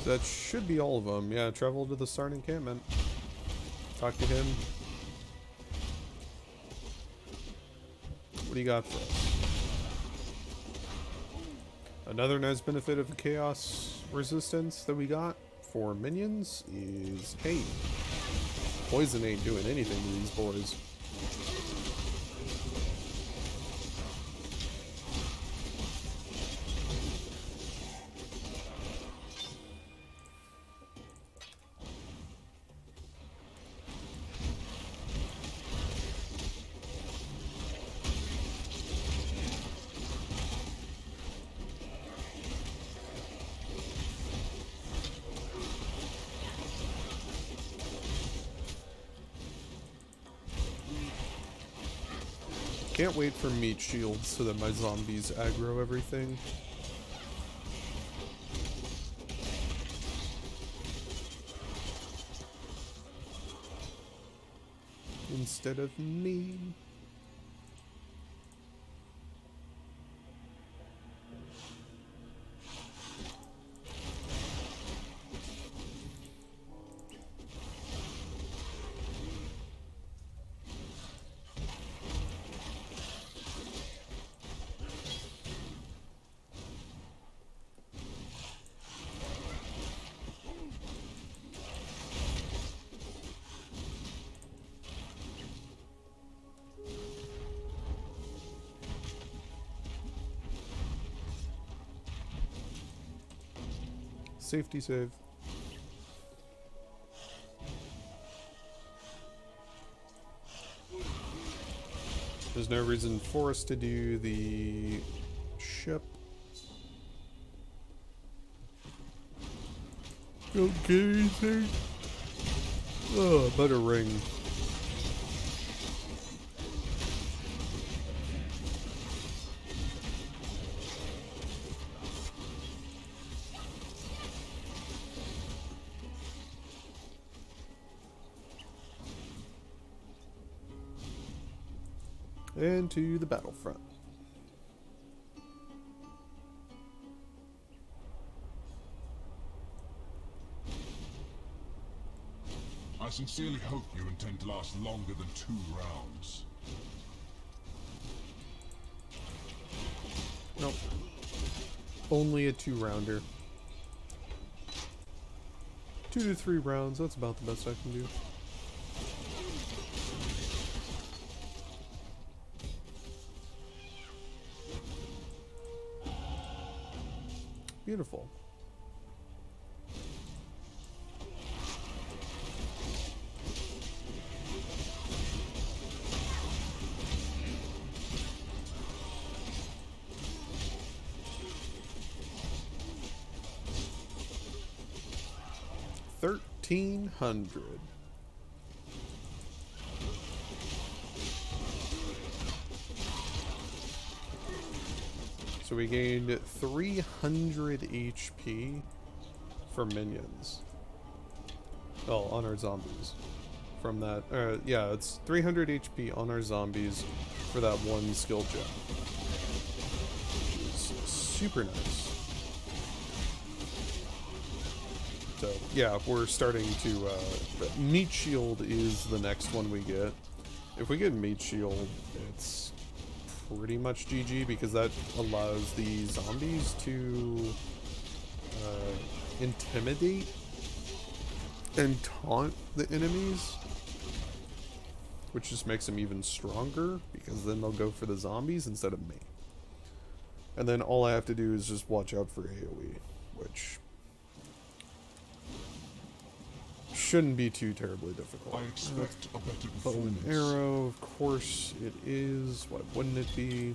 That should be all of them. Yeah, travel to the Sarn encampment. Talk to him. What do you got for us? Another nice benefit of the chaos resistance that we got for minions is, hey, poison ain't doing anything to these boys. Can't wait for meat shields so that my zombies aggro everything. Instead of me. Safety save. There's no reason for us to do the ship. Don't get anything. Oh, better ring. And to the battlefront. I sincerely hope you intend to last longer than 2 rounds. Nope. Only a 2-rounder. 2 to 3 rounds, that's about the best I can do. Beautiful. $1,300. So we gained 300 HP for minions. Oh, on our zombies. From that, yeah, it's 300 HP on our zombies for that one skill gem. Which is super nice. So, yeah, we're starting to, Meat Shield is the next one we get. If we get Meat Shield, it's pretty much GG, because that allows the zombies to, intimidate and taunt the enemies, which just makes them even stronger, because then they'll go for the zombies instead of me. And then all I have to do is just watch out for AoE, which shouldn't be too terribly difficult. I expect a better Bow and performance. arrow, of course it is. Why wouldn't it be?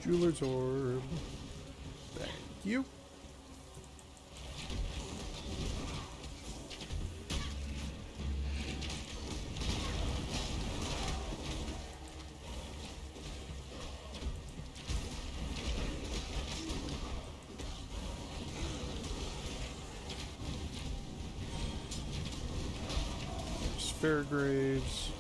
Jeweler's orb. Thank you. There's Fairgraves.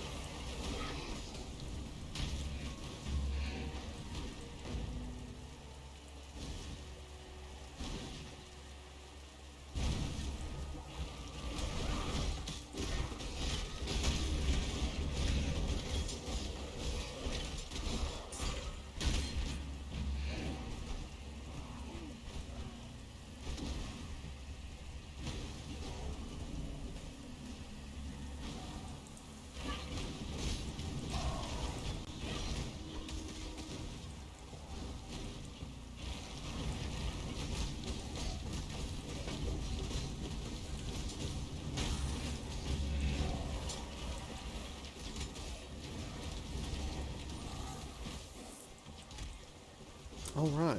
All right.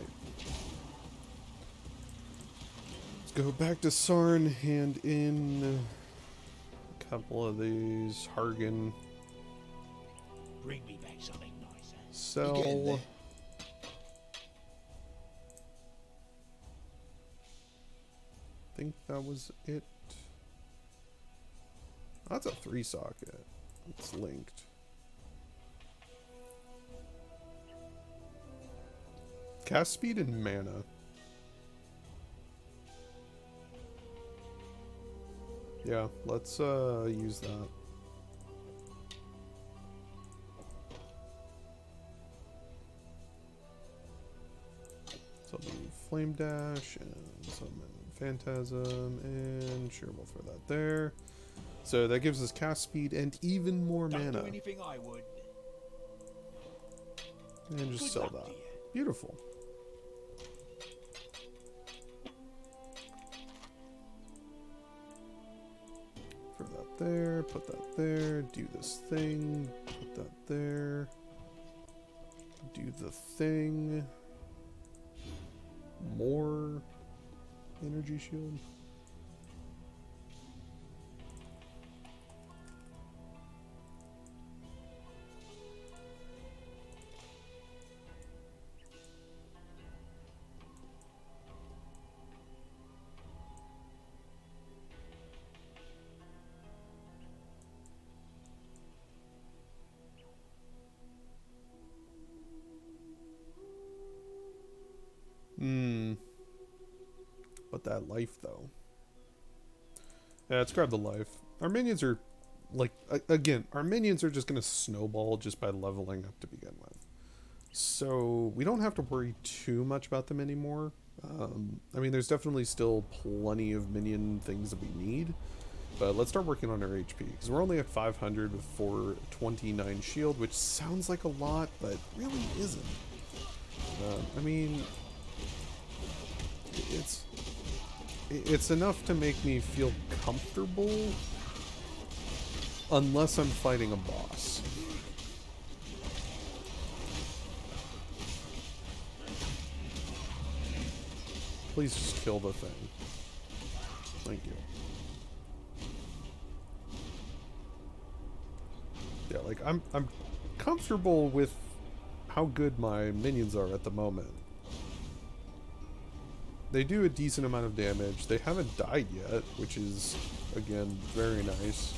Let's go back to Sarn, hand in a couple of these. Hargan. Bring me back something nicer. Sell. I think that was it. That's a 3-socket. It's linked. Cast speed and mana. Yeah, let's use that. So I'll do Flame Dash and summon Phantasm, and sure, we'll throw that there. So that gives us cast speed and even more Don't mana. do anything I would. And just Good sell luck that. to you. Beautiful. Throw that there, put that there, do this thing, put that there, do the thing, more energy shield. But that life, though. Yeah, let's grab the life. Our minions are, like, again, our minions are just going to snowball just by leveling up to begin with. So we don't have to worry too much about them anymore. I mean, there's definitely still plenty of minion things that we need. But let's start working on our HP, because we're only at 500 with 429 shield, which sounds like a lot, but really isn't. I mean, it's enough to make me feel comfortable unless I'm fighting a boss. Please just kill the thing. Thank you. Yeah, like I'm comfortable with how good my minions are at the moment. They do a decent amount of damage. They haven't died yet, which is, again, very nice.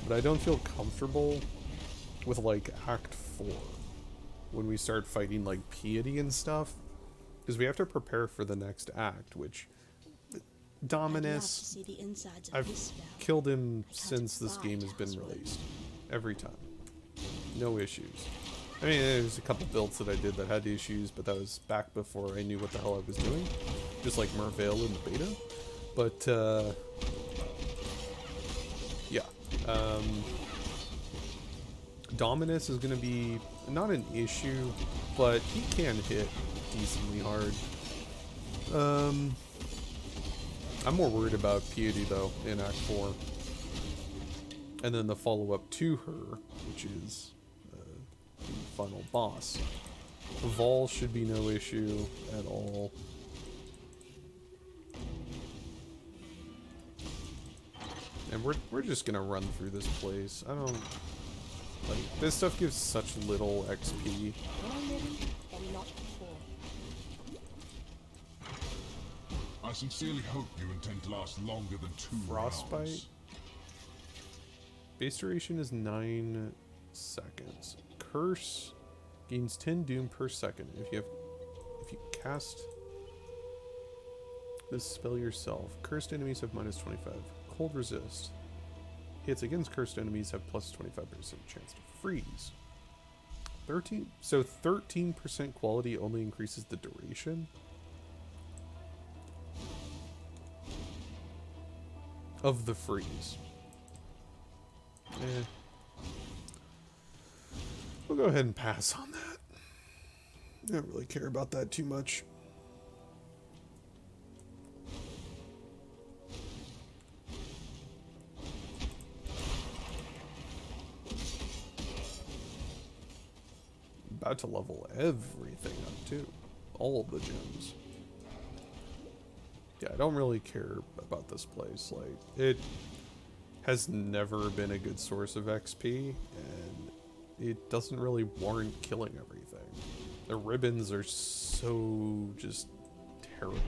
But I don't feel comfortable with, like, Act 4. When we start fighting, like, Piety and stuff. Because we have to prepare for the next act, which... Dominus... I've killed him since this game has been released. Every time. No issues. I mean, there's a couple builds that I did that had issues, but that was back before I knew what the hell I was doing. Just like Merveil in the beta. But, yeah. Dominus is going to be not an issue, but he can hit decently hard. I'm more worried about Piety, though, in Act 4. And then the follow-up to her, which is the final boss. Vol should be no issue at all. And we're just gonna run through this place. I don't... Like, this stuff gives such little XP. I sincerely hope you intend to last longer than 2 Frostbite? rounds. Base duration is 9 seconds. Curse gains 10 doom per second. If you cast this spell yourself, cursed enemies have minus 25. Cold resist. Hits against cursed enemies have plus 25% chance to freeze. 13% quality only increases the duration of the freeze. We'll go ahead and pass on that. I don't really care about that too much. About to level everything up too. All of the gems. Yeah, I don't really care about this place. Like, it has never been a good source of XP, and it doesn't really warrant killing everything. The ribbons are so just terrible.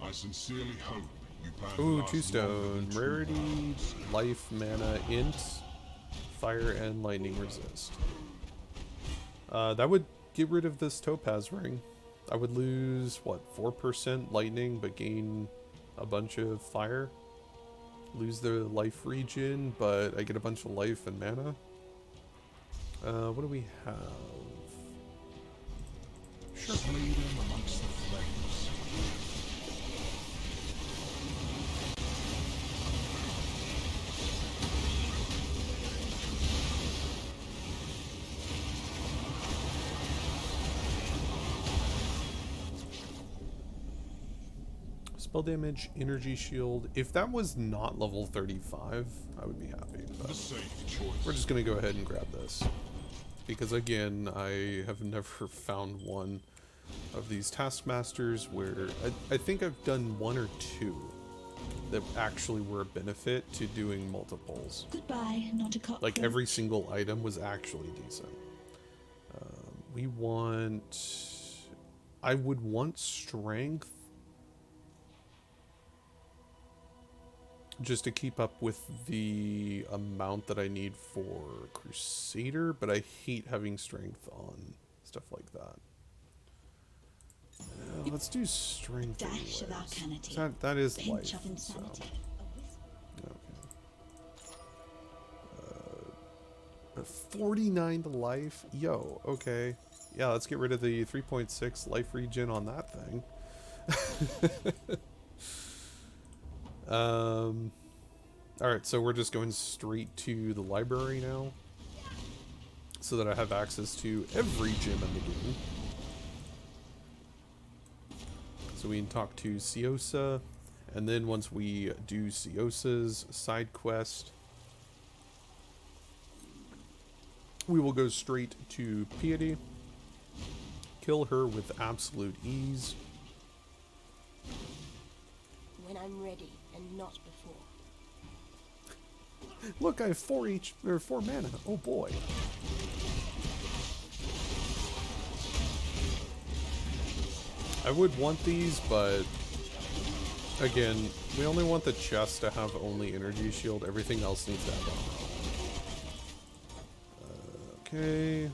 I sincerely hope you plan to Ooh, last 2 longer stone. than 2 Rarity, rounds. life, mana, int, fire, and lightning resist. That would get rid of this topaz ring. I would lose, what, 4% lightning, but gain a bunch of fire. Lose the life regen, but I get a bunch of life and mana. What do we have? Sure. Slay them amongst the flames. Spell damage, energy shield. If that was not level 35, I would be happy. The But safe choice. we're just going to go ahead and grab this. Because again, I have never found one of these taskmasters where... I think I've done 1 or 2 that actually were a benefit to doing multiples. Goodbye, not a cockroach. Like, every single item was actually decent. We want... I would want strength. Just to keep up with the amount that I need for Crusader, but I hate having strength on stuff like that. Let's do strength. Dash of anyways. arcanity. That is Pinch life. of insanity. So. Okay. 49 to life. Yo. Okay. Yeah. Let's get rid of the 3.6 life regen on that thing. Alright, so we're just going straight to the library now. so that I have access to every gym in the game. So we can talk to Siosa, and then once we do Siosa's side quest, we will go straight to Piety, kill her with absolute ease. When I'm ready and not before. Look, I have 4 mana. Oh boy. I would want these, but again, we only want the chest to have only energy shield. Everything else needs to have that. Okay.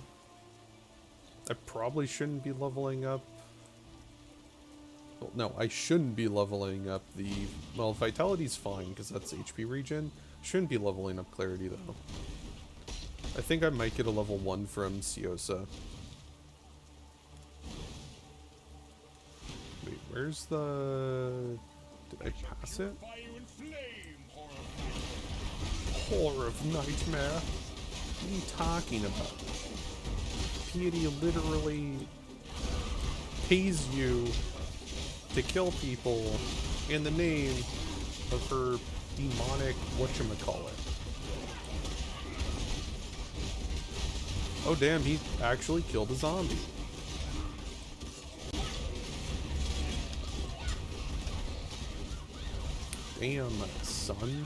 I probably shouldn't be leveling up. Well, no, I shouldn't be leveling up the... Well, Vitality's fine, because that's HP regen. Shouldn't be leveling up Clarity, though. I think I might get a level 1 from Siosa. Wait, where's the... Did I pass it? Horror of Nightmare? What are you talking about? Piety literally pays you to kill people in the name of her demonic whatchamacallit. Oh damn, he actually killed a zombie. Damn, son.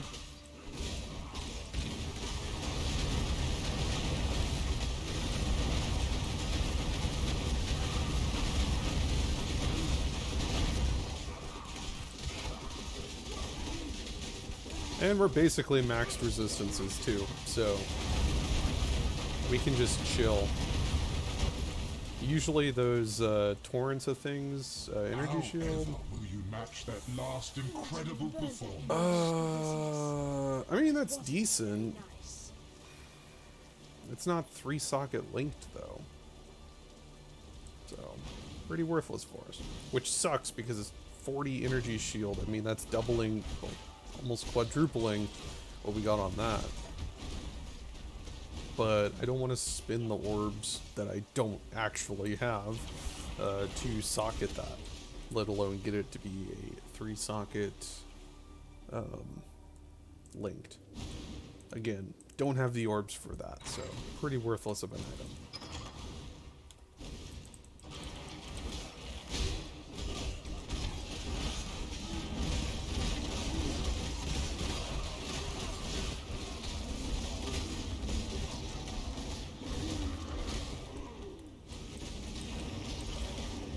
And we're basically maxed resistances too, so we can just chill. Usually those torrents of things, energy shield. Will you match that last incredible performance? I mean that's decent. It's not 3-socket linked though, so pretty worthless for us. Which sucks because it's 40 energy shield. I mean that's doubling. Well, almost quadrupling what we got on that. But I don't want to spin the orbs that I don't actually have to socket that, let alone get it to be a 3-socket linked. Again, don't have the orbs for that, so pretty worthless of an item.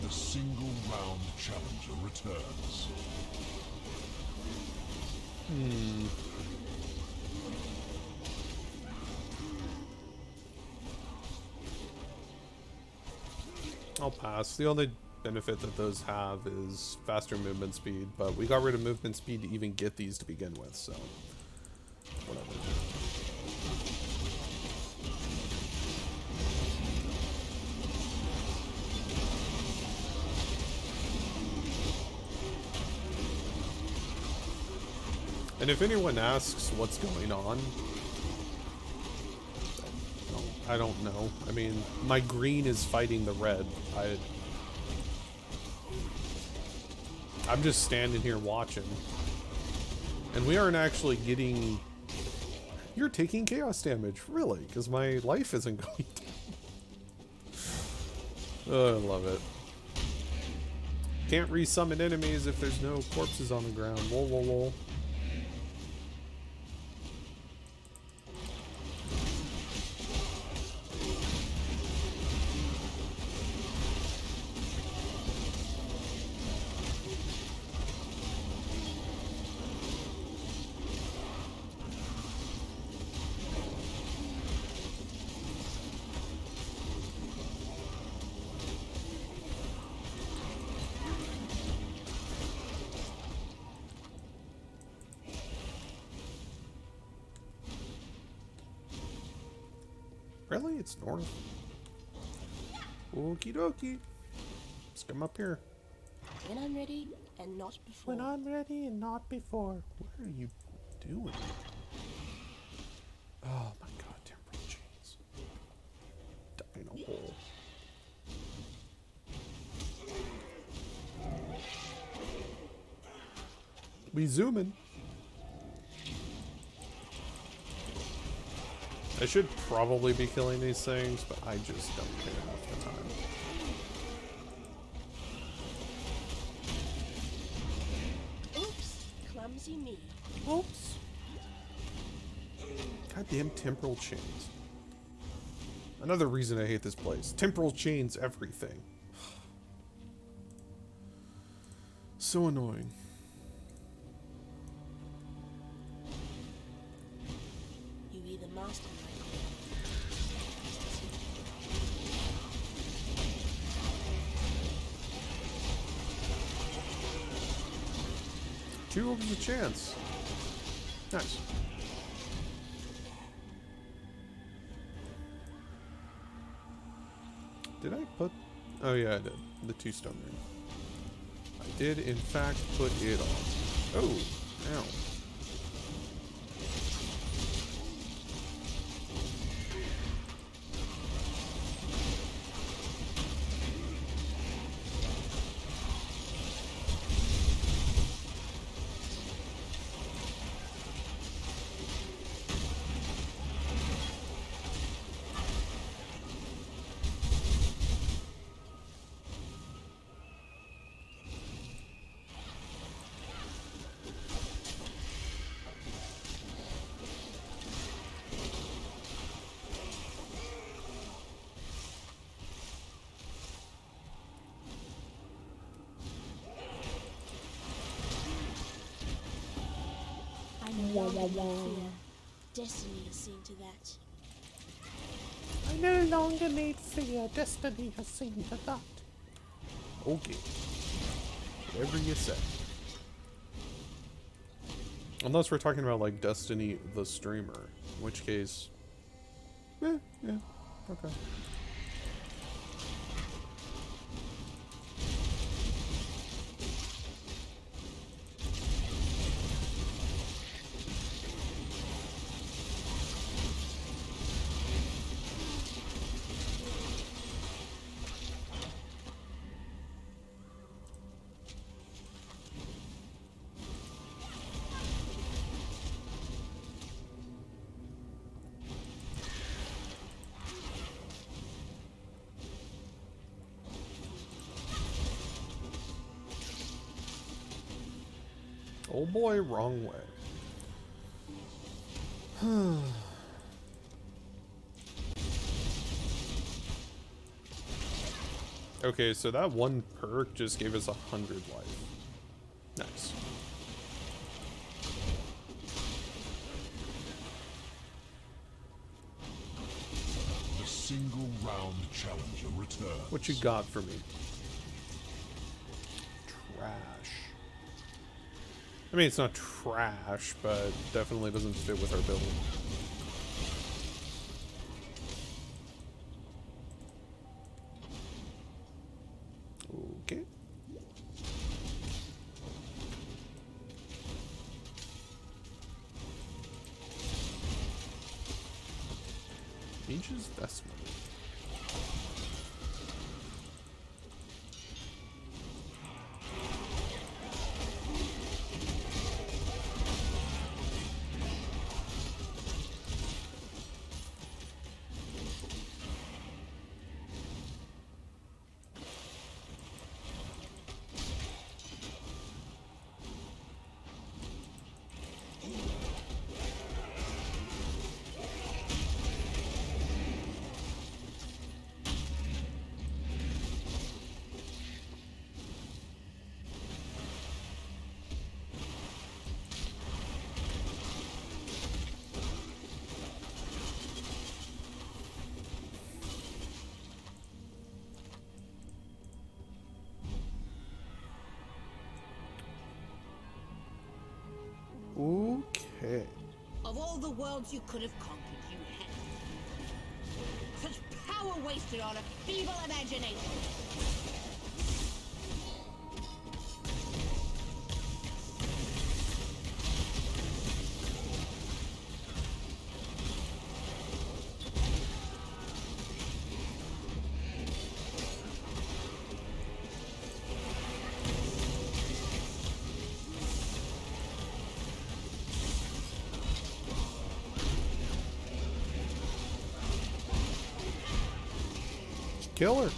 Single-round challenger returns. I'll pass. The only benefit that those have is faster movement speed, but we got rid of movement speed to even get these to begin with, so whatever. And if anyone asks what's going on, I don't know. I mean, my green is fighting the red. I'm just standing here watching. And we aren't actually getting... You're taking chaos damage, really, because my life isn't going down. Oh, I love it. Can't resummon enemies if there's no corpses on the ground. Lol, lol, lol. Really? It's north? Okie dokie. Let's come up here. When I'm ready and not before. When I'm ready and not before. What are you doing? Oh my god, temporal chains. We zooming. I should probably be killing these things, but I just don't care half the time. Oops, clumsy me. Oops. Goddamn temporal chains. Another reason I hate this place. Temporal chains everything. So annoying. You either master my Two over the chance. Nice. Did I put... Oh yeah, I did. The 2 stone ring. I did, in fact, put it on. Oh, ow. no longer need fear. Destiny has seen to that. I no longer need fear. Destiny has seen to that. Okay. Whatever you say. Unless we're talking about, like, Destiny the streamer. In which case... yeah, okay. Oh boy, wrong way. Okay, so that one perk just gave us 100 life. Nice. The single round challenger returns. What you got for me? Trash. I mean, it's not trash, but definitely doesn't fit with our build. Okay. Aegis Vestment. Okay. Of all the worlds you could have conquered, you had such power wasted on a feeble imagination. Kill her.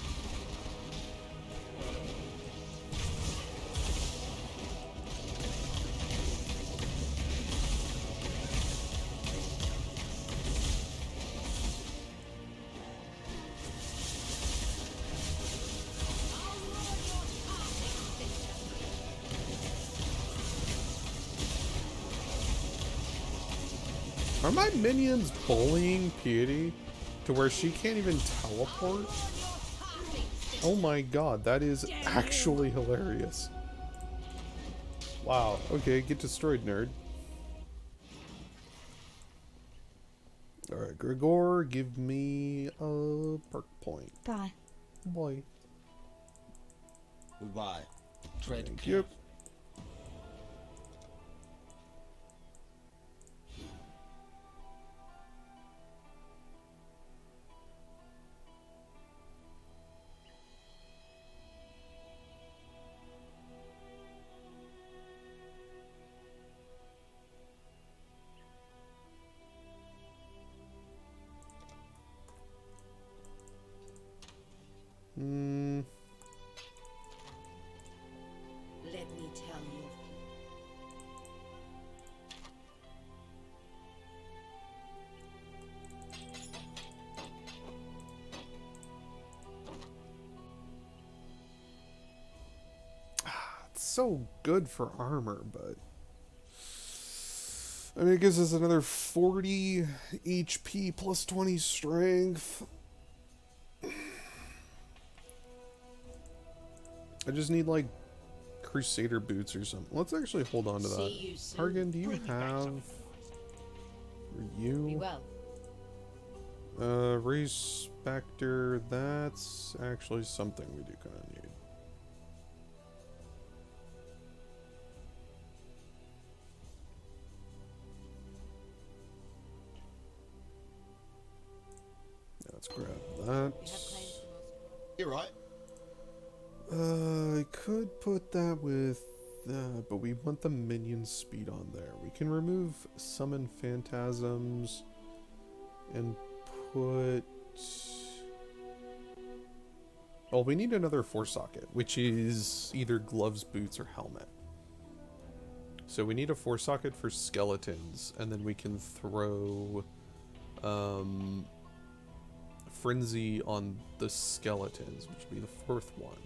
Are my minions bullying Piety to where she can't even teleport? Oh my god, that is actually hilarious. Wow, okay, get destroyed, nerd. Alright, Gregor, give me a perk point. Bye. Boy. Goodbye. Tread Thank carefully. you. Let me tell you. It's so good for armor, but I mean, it gives us another 40 HP plus 20 strength. I just need like Crusader boots or something. Let's actually hold on to that. See you soon. Hargan, do you Bring you back have something for Be you? well. Respecter, that's actually something we do kind of need. Yeah, let's grab that. We have claims to Moscow. You're right. I could put that with but we want the minion speed on there. We can remove summon phantasms and put... Oh, we need another 4-socket, which is either gloves, boots, or helmet. So we need a 4-socket for skeletons, and then we can throw Frenzy on the skeletons, which would be the 4th one.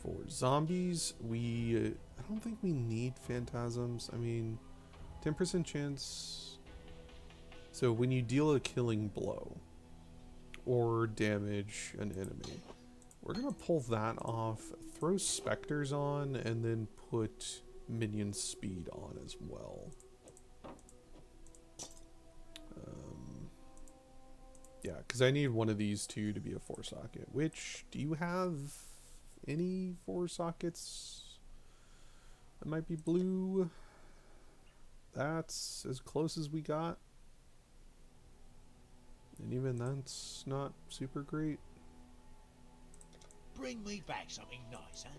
For zombies, I don't think we need phantasms. I mean, 10% chance. So when you deal a killing blow or damage an enemy, we're going to pull that off, throw specters on, and then put minion speed on as well. Yeah, because I need one of these two to be a 4-socket. Which, do you have any 4-sockets that might be blue? That's as close as we got. And even that's not super great. Bring me back something nice, huh?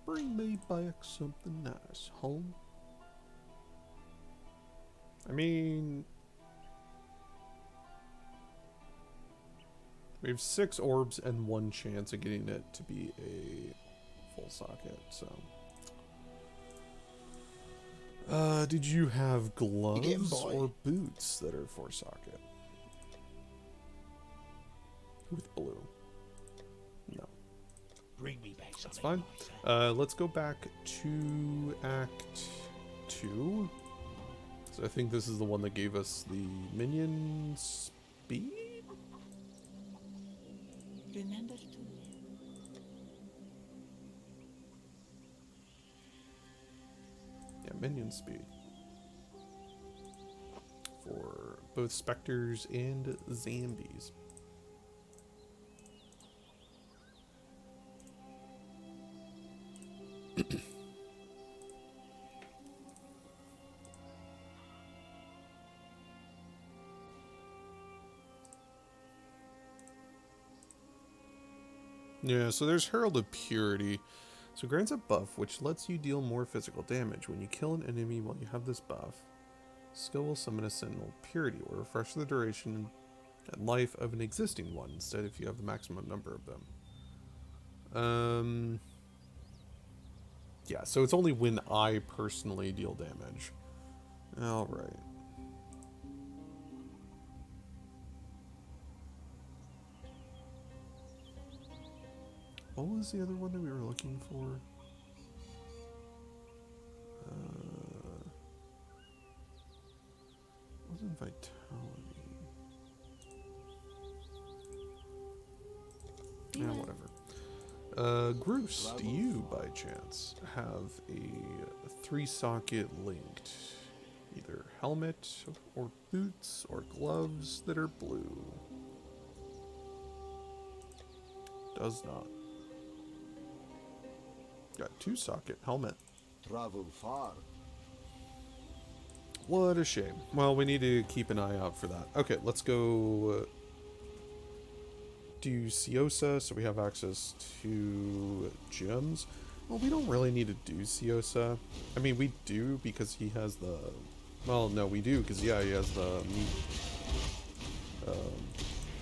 Bring me back something nice, home. I mean, we have 6 orbs and 1 chance of getting it to be a full socket, so. Did you have gloves or boots that are 4-socket? With blue. No. Bring me back something That's fine. nice, huh? Let's go back to Act 2. So I think this is the one that gave us the minion speed? Remember to live. Yeah, minion speed. For both specters and zombies. Yeah, so there's Herald of Purity. So grants a buff which lets you deal more physical damage. When you kill an enemy while you have this buff, skill will summon a Sentinel of Purity or refresh the duration and life of an existing one instead if you have the maximum number of them. Yeah, so it's only when I personally deal damage. Alright. What was the other one that we were looking for? Wasn't vitality. Yeah, whatever. Groose, do you, by chance, have a 3-socket linked either helmet or boots or gloves that are blue? Does not. Got 2-socket helmet. Travel far. What a shame. Well, we need to keep an eye out for that. Okay, let's go do Ciosa, so we have access to gems. Well, we don't really need to do Ciosa. I mean, we do because he has the... Well, no, we do because, yeah, he has the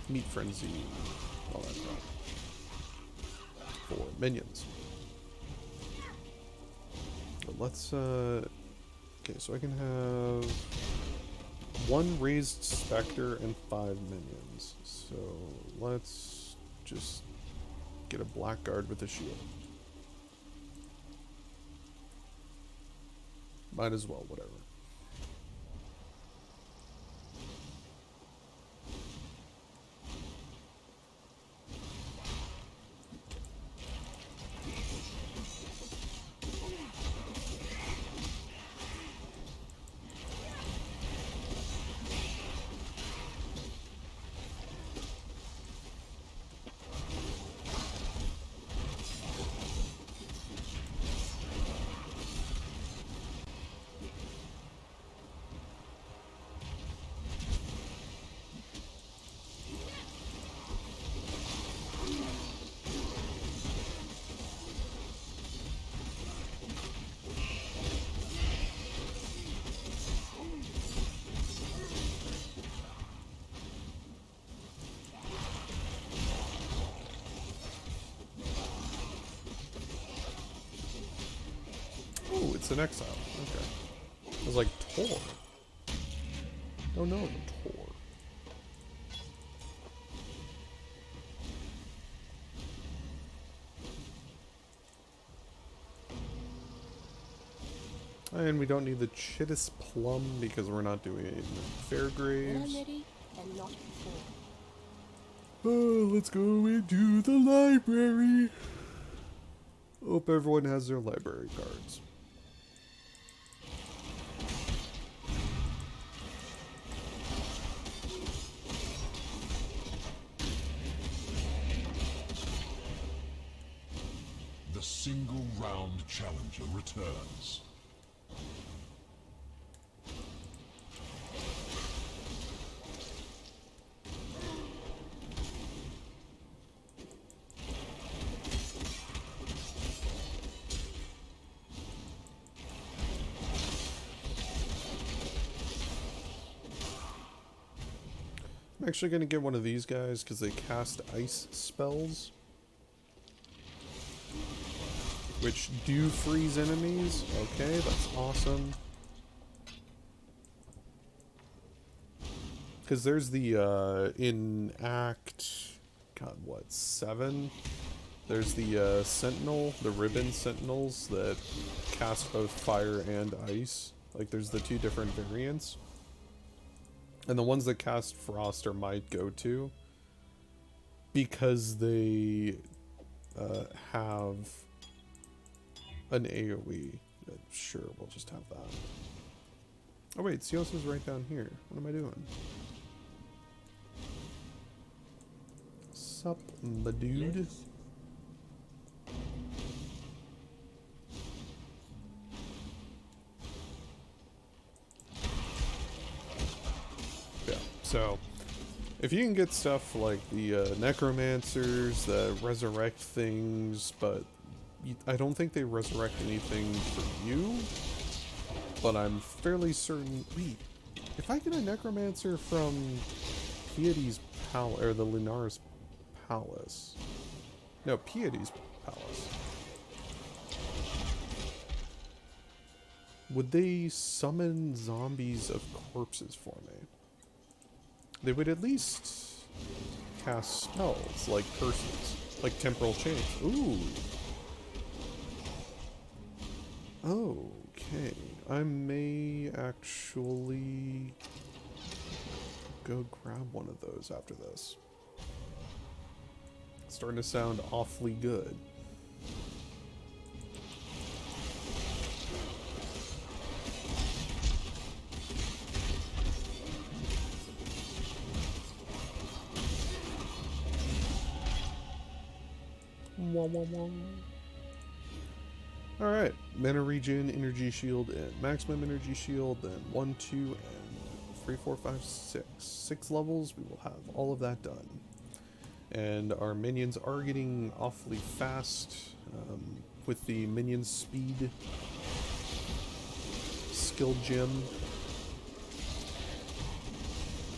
meat frenzy, all that crap, for minions. But let's, okay, so I can have 1 raised specter and 5 minions. So let's just get a blackguard with a shield. Might as well, whatever. Oh, it's an exile. Okay. I was like, Tor. Oh no, the Tor. And we don't need the Chittis Plum because we're not doing Fairgraves. When I'm ready, and not before. Oh, let's go into the library. Hope everyone has their library cards. The single round challenger returns. I'm actually going to get one of these guys because they cast ice spells, which do freeze enemies. Okay, that's awesome. Because there's the, in Act, God, what, 7? There's the Sentinel, the Ribbon Sentinels that cast both fire and ice. Like, there's the 2 different variants. And the ones that cast Frost are my go-to because they have an AoE. Sure, we'll just have that. Oh wait, Ciosa's right down here. What am I doing? Sup, my dude? Yeah, so if you can get stuff like the necromancers that resurrect things, but I don't think they resurrect anything for you, but I'm fairly certain. Wait, if I get a necromancer from Piety's or the Lunaris Palace. No, Piety's Palace. Would they summon zombies of corpses for me? They would at least cast spells like curses, like temporal chains. Ooh. Okay. I may actually go grab one of those after this. It's starting to sound awfully good. Alright, mana regen, energy shield, and maximum energy shield, then 1, 2, and 3, 4, 5, 6. 6 levels, we will have all of that done. And our minions are getting awfully fast with the minion speed skill gem.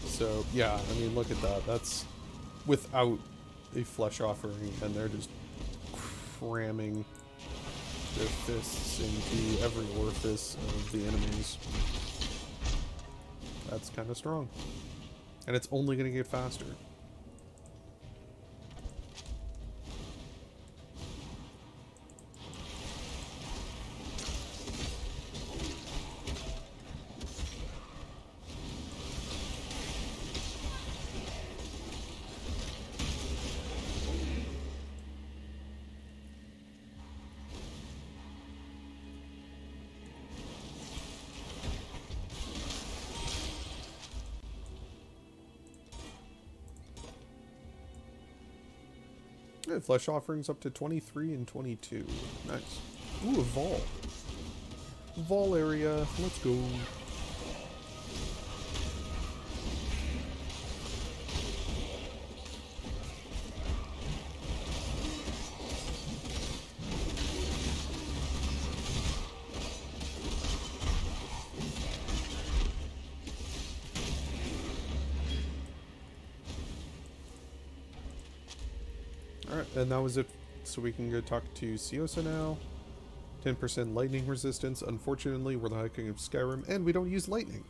So, yeah, I mean, look at that. That's without a flesh offering, and they're just cramming their fists into every orifice of the enemies. That's kind of strong. And it's only going to get faster. Yeah, flesh offerings up to 23 and 22. Nice. Ooh, a Vol. Vol area. Let's go. Alright, and that was it. So we can go talk to Siosa now. 10% lightning resistance. Unfortunately, we're the High King of Skyrim, and we don't use lightning.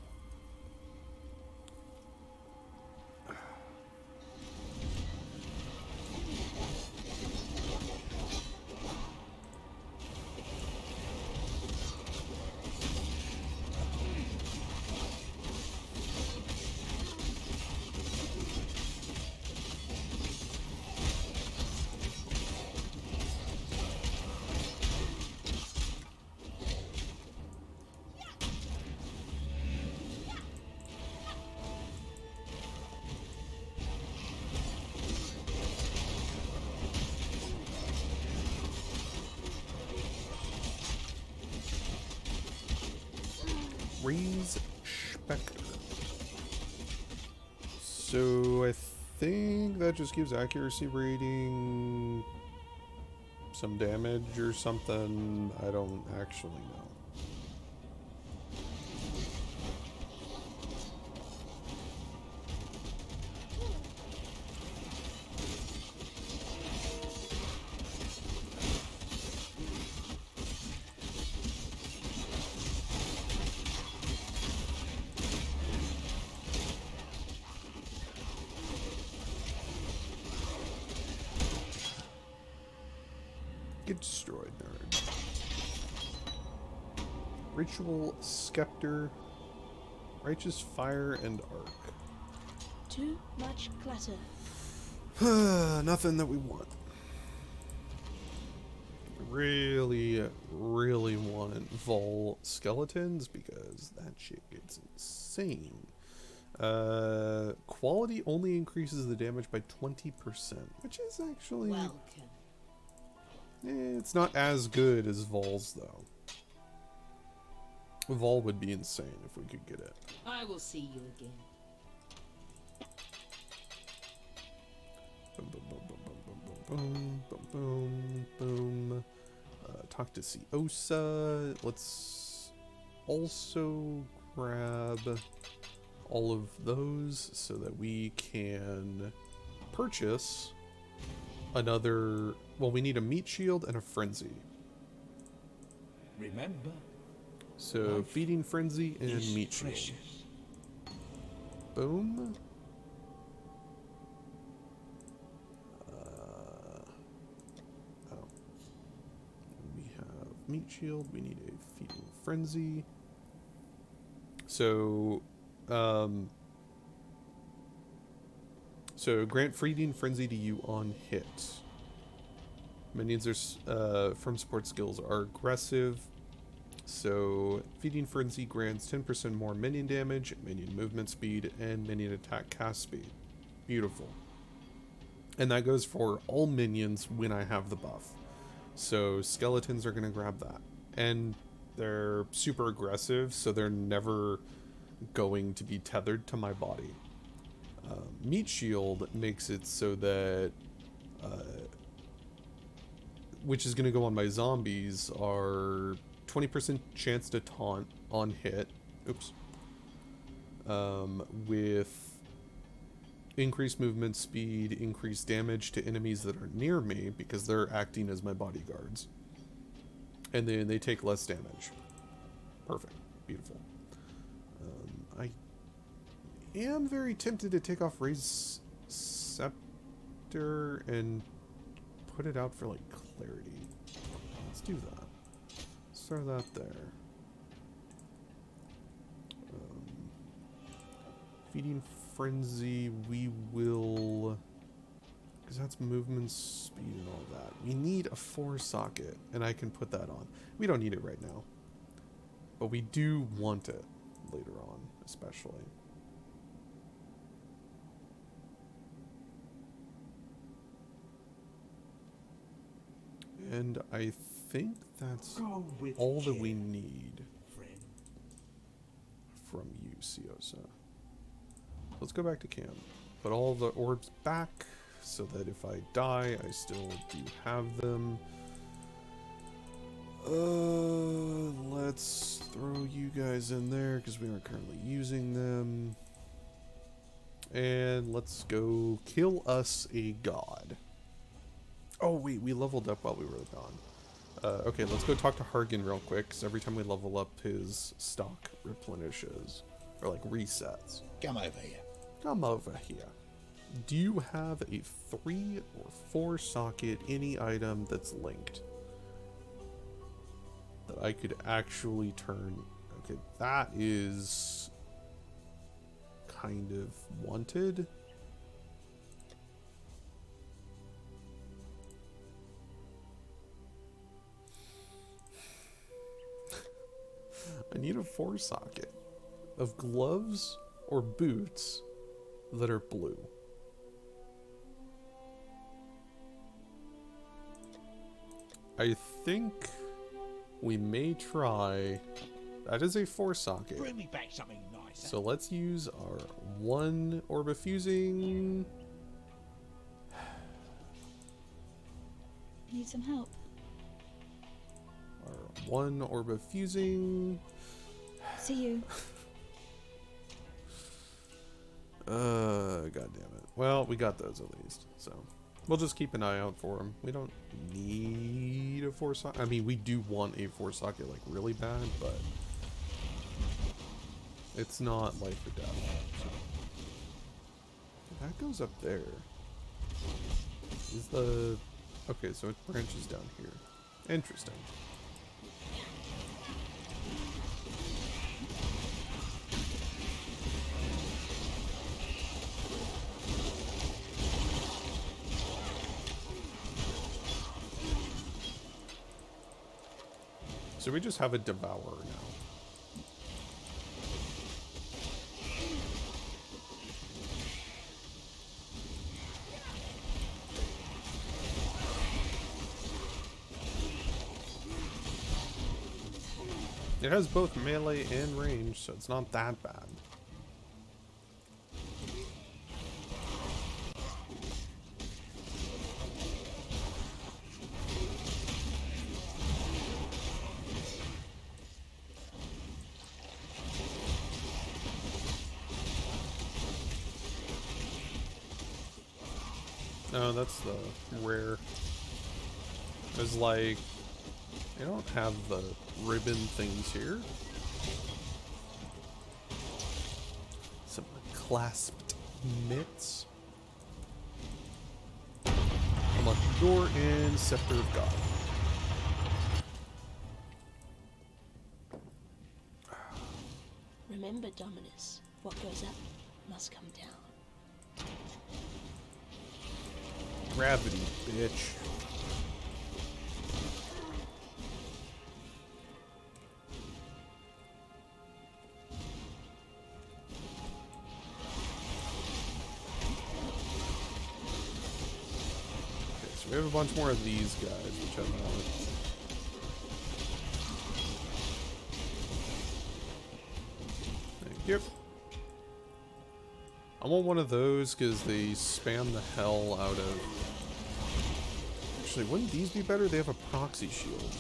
Raise Spectre. So I think that just gives accuracy rating, some damage or something. I don't actually know. Get destroyed, nerd. Ritual Scepter, Righteous Fire, and Arc. Too much clutter. Nothing that we want. Really, really want Vol skeletons because that shit gets insane. Quality only increases the damage by 20%, which is actually... Welcome. It's not as good as Vol's, though. Vol would be insane if we could get it. I will see you again. Boom, boom, boom, boom, boom, boom, boom, boom, boom. Talk to Siosa. Let's also grab all of those so that we can purchase another... Well, we need a meat shield and a frenzy. Remember, So feeding frenzy and is meat shield. precious. Boom. Oh. We have meat shield. We need a feeding frenzy. So, grant feeding frenzy to you on hit. Minions are from support skills are aggressive. So feeding frenzy grants 10% more minion damage, minion movement speed, and minion attack cast speed. Beautiful. And that goes for all minions when I have the buff. So skeletons are going to grab that. And they're super aggressive, so they're never going to be tethered to my body. Meat shield makes it so that which is going to go on my zombies, are 20% chance to taunt on hit. Oops. With increased movement speed, increased damage to enemies that are near me because they're acting as my bodyguards. And then they take less damage. Perfect. Beautiful. I am very tempted to take off Ray's Scepter and put it out for, like, clarity. Let's do that. Let's throw that there. Feeding Frenzy, we will... Because that's movement speed and all that. We need a 4-socket, and I can put that on. We don't need it right now. But we do want it later on, especially. And I think that's all that we need from you, Siosa. Let's go back to camp. Put all the orbs back so that if I die, I still do have them. Let's throw you guys in there because we aren't currently using them. And let's go kill us a god. Oh, wait, we leveled up while we were gone. Okay, let's go talk to Hargan real quick, because every time we level up, his stock replenishes. Or, like, resets. Come over here. Come over here. Do you have a 3 or 4-socket, any item that's linked? That I could actually turn... Okay, that is... kind of wanted. I need a 4-socket of gloves or boots that are blue. I think we may try... That is a 4-socket. Bring me back something nice. So let's use our 1 orb of fusing. Need some help. Our 1 orb of fusing. See you. God damn it. Well, we got those at least, so we'll just keep an eye out for them. We don't need a 4-socket. I mean, we do want a 4-socket like really bad, but it's not life or death. So. That goes up there. Is the... Okay, so it branches down here. Interesting. So we just have a devourer now. It has both melee and range, so it's not that bad. Oh, that's the rare. I was like, I don't have the ribbon things here. Some clasped mitts. Unlock the door and Scepter of God. Remember, Dominus, what goes up must come down. Gravity, bitch. Okay, so we have a bunch more of these guys, which I want. Thank you. I want one of those because they spam the hell out of... Actually, wouldn't these be better? They have a proxy shield.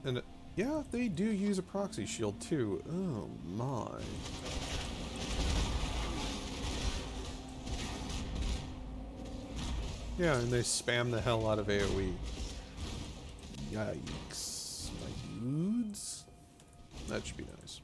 And, yeah, they do use a proxy shield, too. Oh, my. Yeah, and they spam the hell out of AoE. Yikes. My dudes? That should be nice.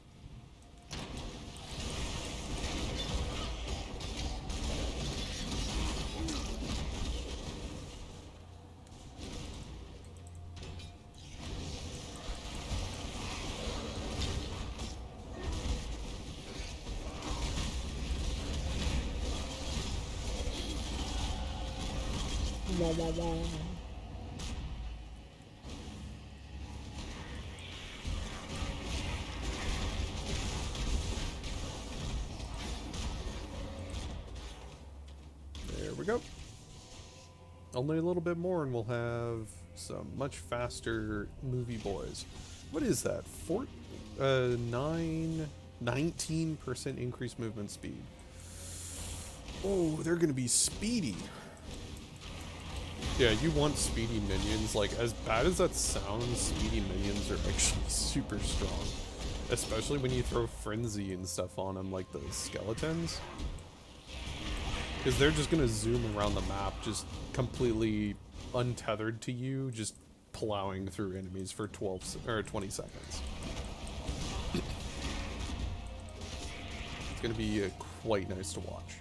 There we go. Only a little bit more and we'll have some much faster movie boys. What is that? 19% increased movement speed. Oh, they're gonna be speedy. Yeah, you want speedy minions. Like, as bad as that sounds, speedy minions are actually super strong. Especially when you throw frenzy and stuff on them, like the skeletons. Because they're just gonna zoom around the map, just completely untethered to you, just plowing through enemies for 20 seconds. It's gonna be quite nice to watch.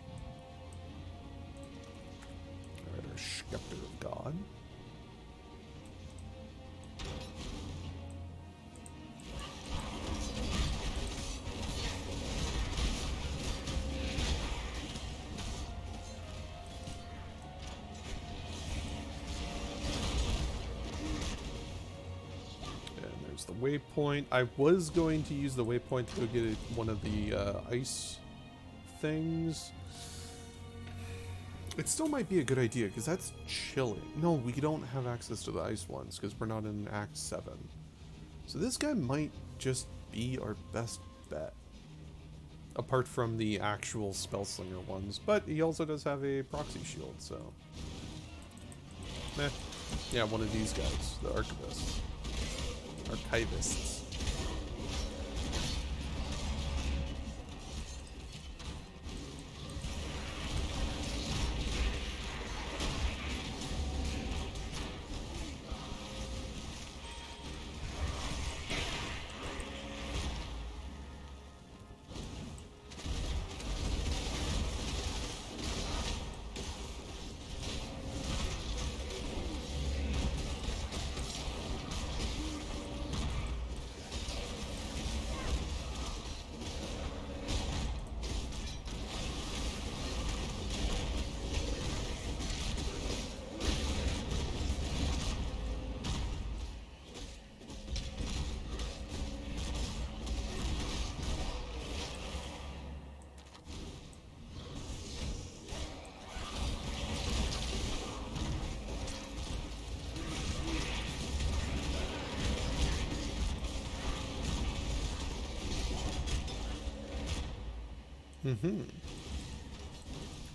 Alright, our Scepter of God. The waypoint. I was going to use the waypoint to go get one of the ice things. It still might be a good idea because that's chilling. No, we don't have access to the ice ones because we're not in Act 7. So this guy might just be our best bet. Apart from the actual Spellslinger ones. But he also does have a proxy shield, so... Meh. Yeah, one of these guys. The Archivists. Archivists.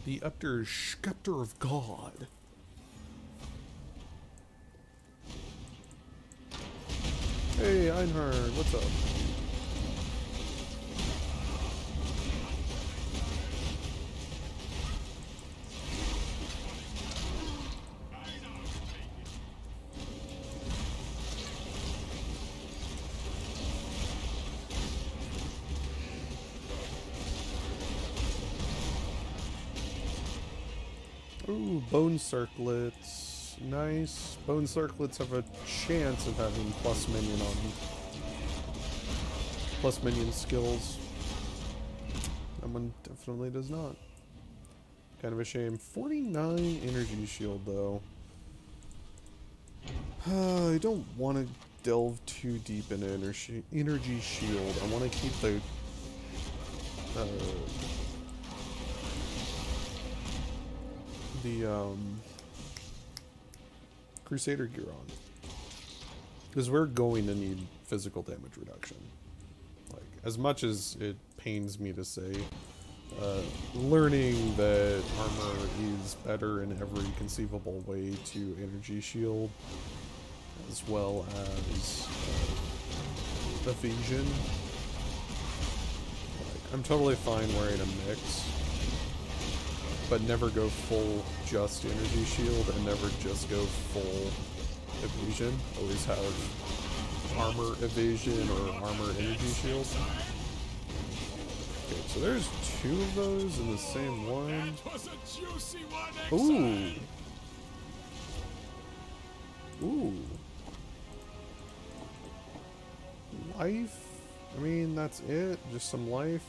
The Upter Scepter of God. Hey, Einhard, what's up? Ooh, bone circlets. Nice. Bone circlets have a chance of having plus minion on them. Plus minion skills. That one definitely does not. Kind of a shame. 49 energy shield though. I don't want to delve too deep into energy shield. I want to keep the Crusader gear on, because we're going to need physical damage reduction. Like, as much as it pains me to say, learning that armor is better in every conceivable way to energy shield, as well as evasion. Like, I'm totally fine wearing a mix, but never go full just energy shield and never just go full evasion. Always have armor evasion or armor energy shield. Okay, so there's 2 of those in the same one. That was a juicy one, Ooh. Exile. Ooh. Life? I mean, that's it. Just some life.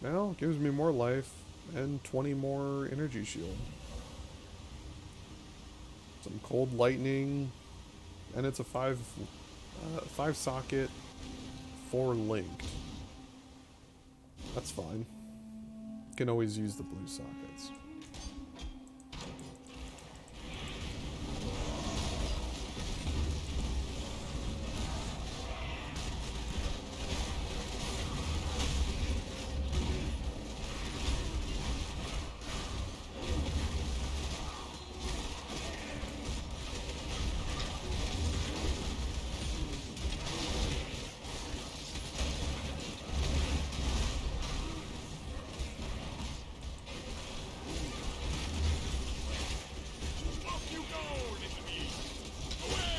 Now, gives me more life and 20 more energy shield. Some cold lightning, and it's a 5 socket, 4 linked. That's fine. Can always use the blue sockets. Off you go, little beast. Away!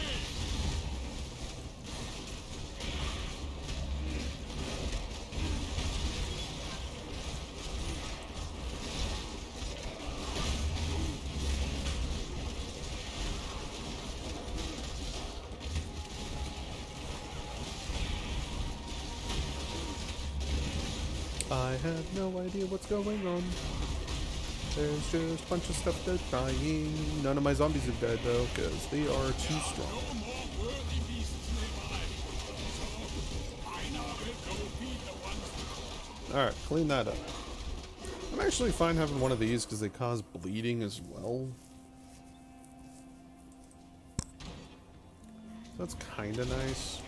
I have no idea what's going on. There's just a bunch of stuff that's dying. None of my zombies are dead though, because they are too strong. No more worthy beasts nearby. So, I now will go feed the ones. Alright, clean that up. I'm actually fine having one of these because they cause bleeding as well. That's kind of nice.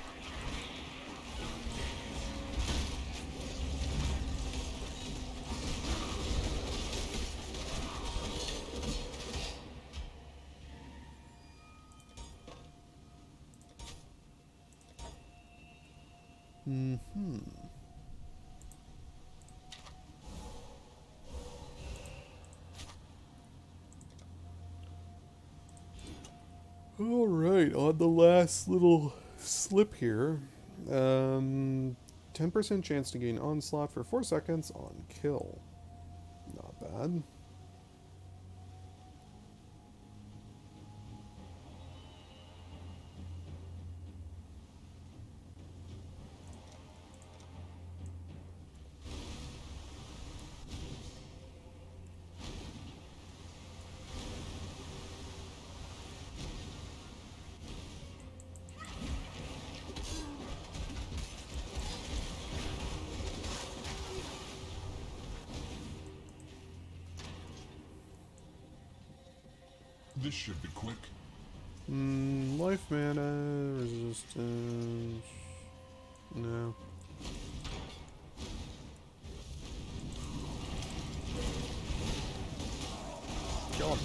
Alright, on the last little slip here. 10% chance to gain onslaught for 4 seconds on kill. Not bad. This should be quick. Life mana, resistance. No. Kill him.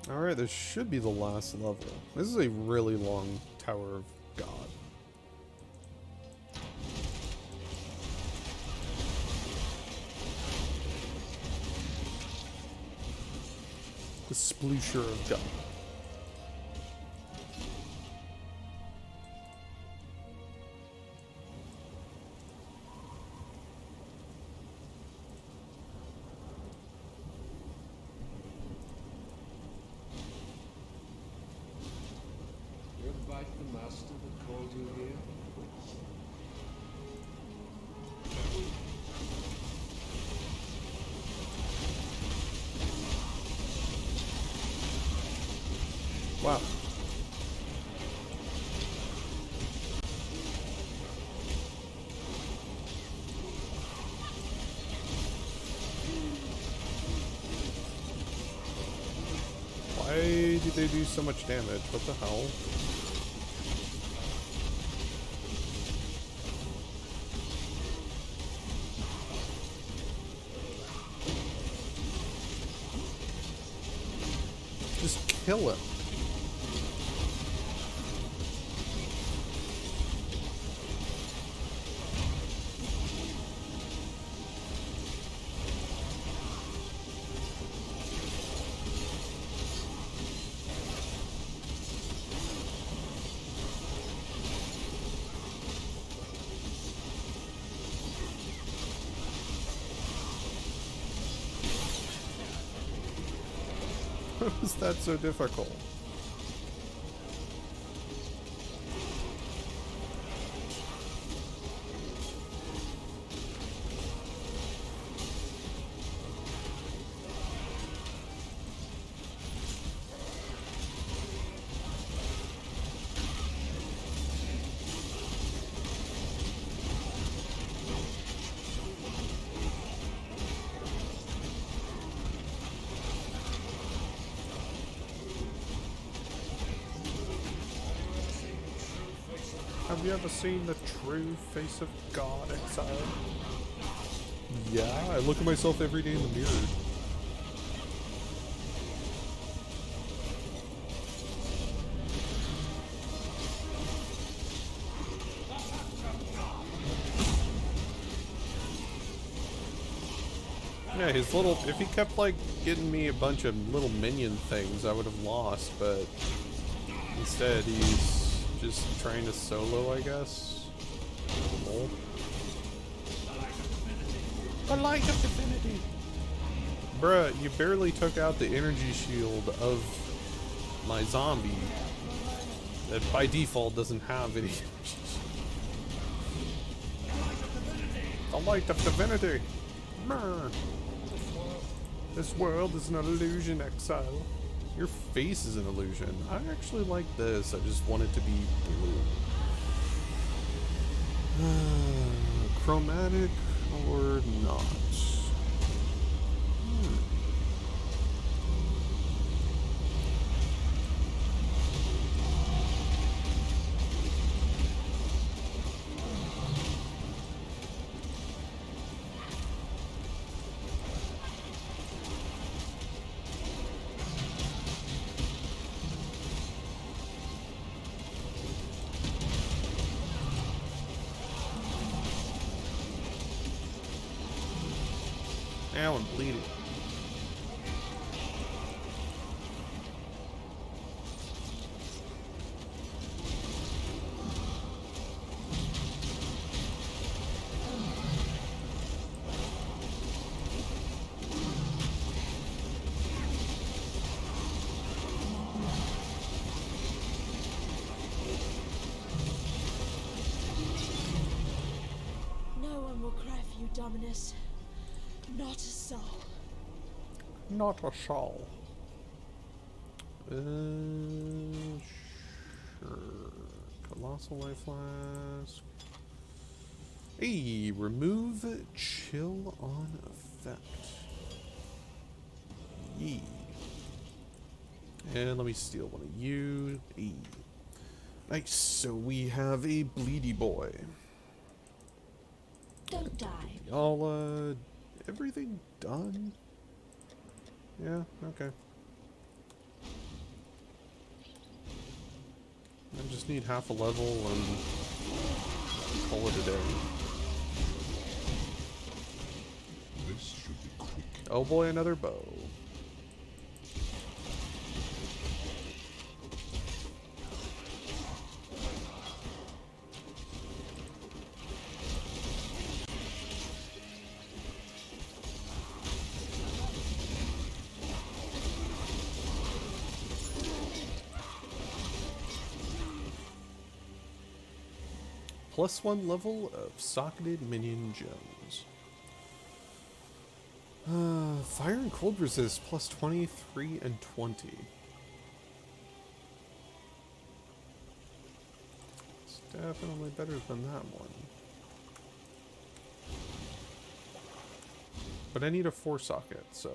Alright, this should be the last level. This is a really long Tower of God. The Sploosher of God. master that called you here? Wow. Why did they do so much damage? What the hell? Just kill him. How is that so difficult? Have you ever seen the true face of God, Exile? Yeah, I look at myself every day in the mirror. Yeah, his little... If he kept, like, getting me a bunch of little minion things, I would have lost, but... Instead, he's just trying to solo, I guess. Oh. The light of divinity! Bruh, you barely took out the energy shield of my zombie. That by default doesn't have any energy. The light of divinity! Brr. This world is an illusion, Exile. Your face is an illusion. I actually like this. I just want it to be blue. Chromatic or not? Ow, I'm bleeding. No one will cry for you, Dominus. Not a soul. Not a soul. Sure. Colossal Life Flask. Hey, remove chill on effect. Yee. And let me steal one of you. Hey. Nice. So we have a bleedy boy. Don't die. All, everything done? Yeah, okay. I just need half a level and call it a day. This should be quick. Oh boy, another bow. +1 level of socketed minion gems. Fire and cold resist +20, 3, and 20. It's definitely better than that one. But I need a 4 socket, so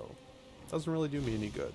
it doesn't really do me any good.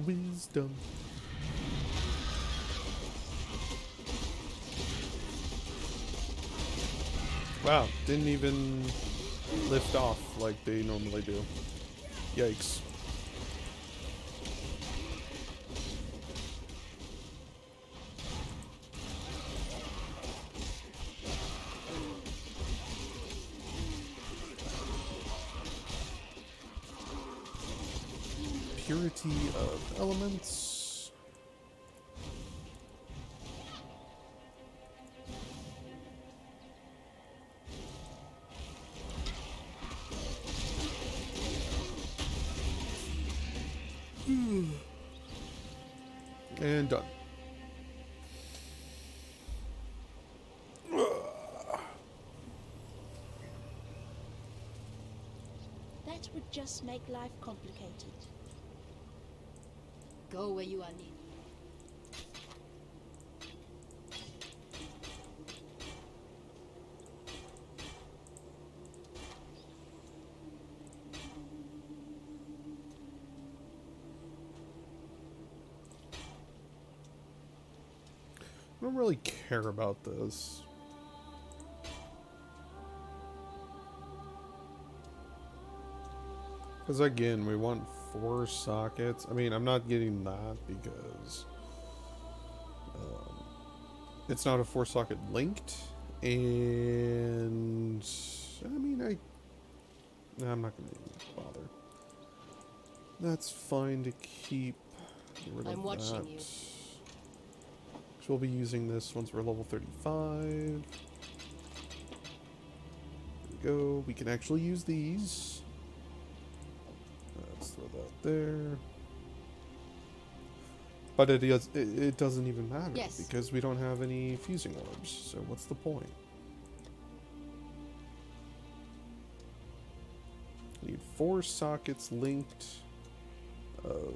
Wisdom. Wow, didn't even lift off like they normally do. Yikes. Purity of elements. And done. That would just make life complicated. Go where you are needed. I don't really care about this. Because again, we want 4 sockets. I mean, I'm not getting that because it's not a 4 socket linked. And I mean, I'm not going to bother. That's fine to keep. Get rid of I'm watching that. you. So we'll be using this once we're level 35. There we go. We can actually use these. Let's throw that there. But it doesn't even matter Yes. because we don't have any fusing orbs. So what's the point? I need 4 sockets linked of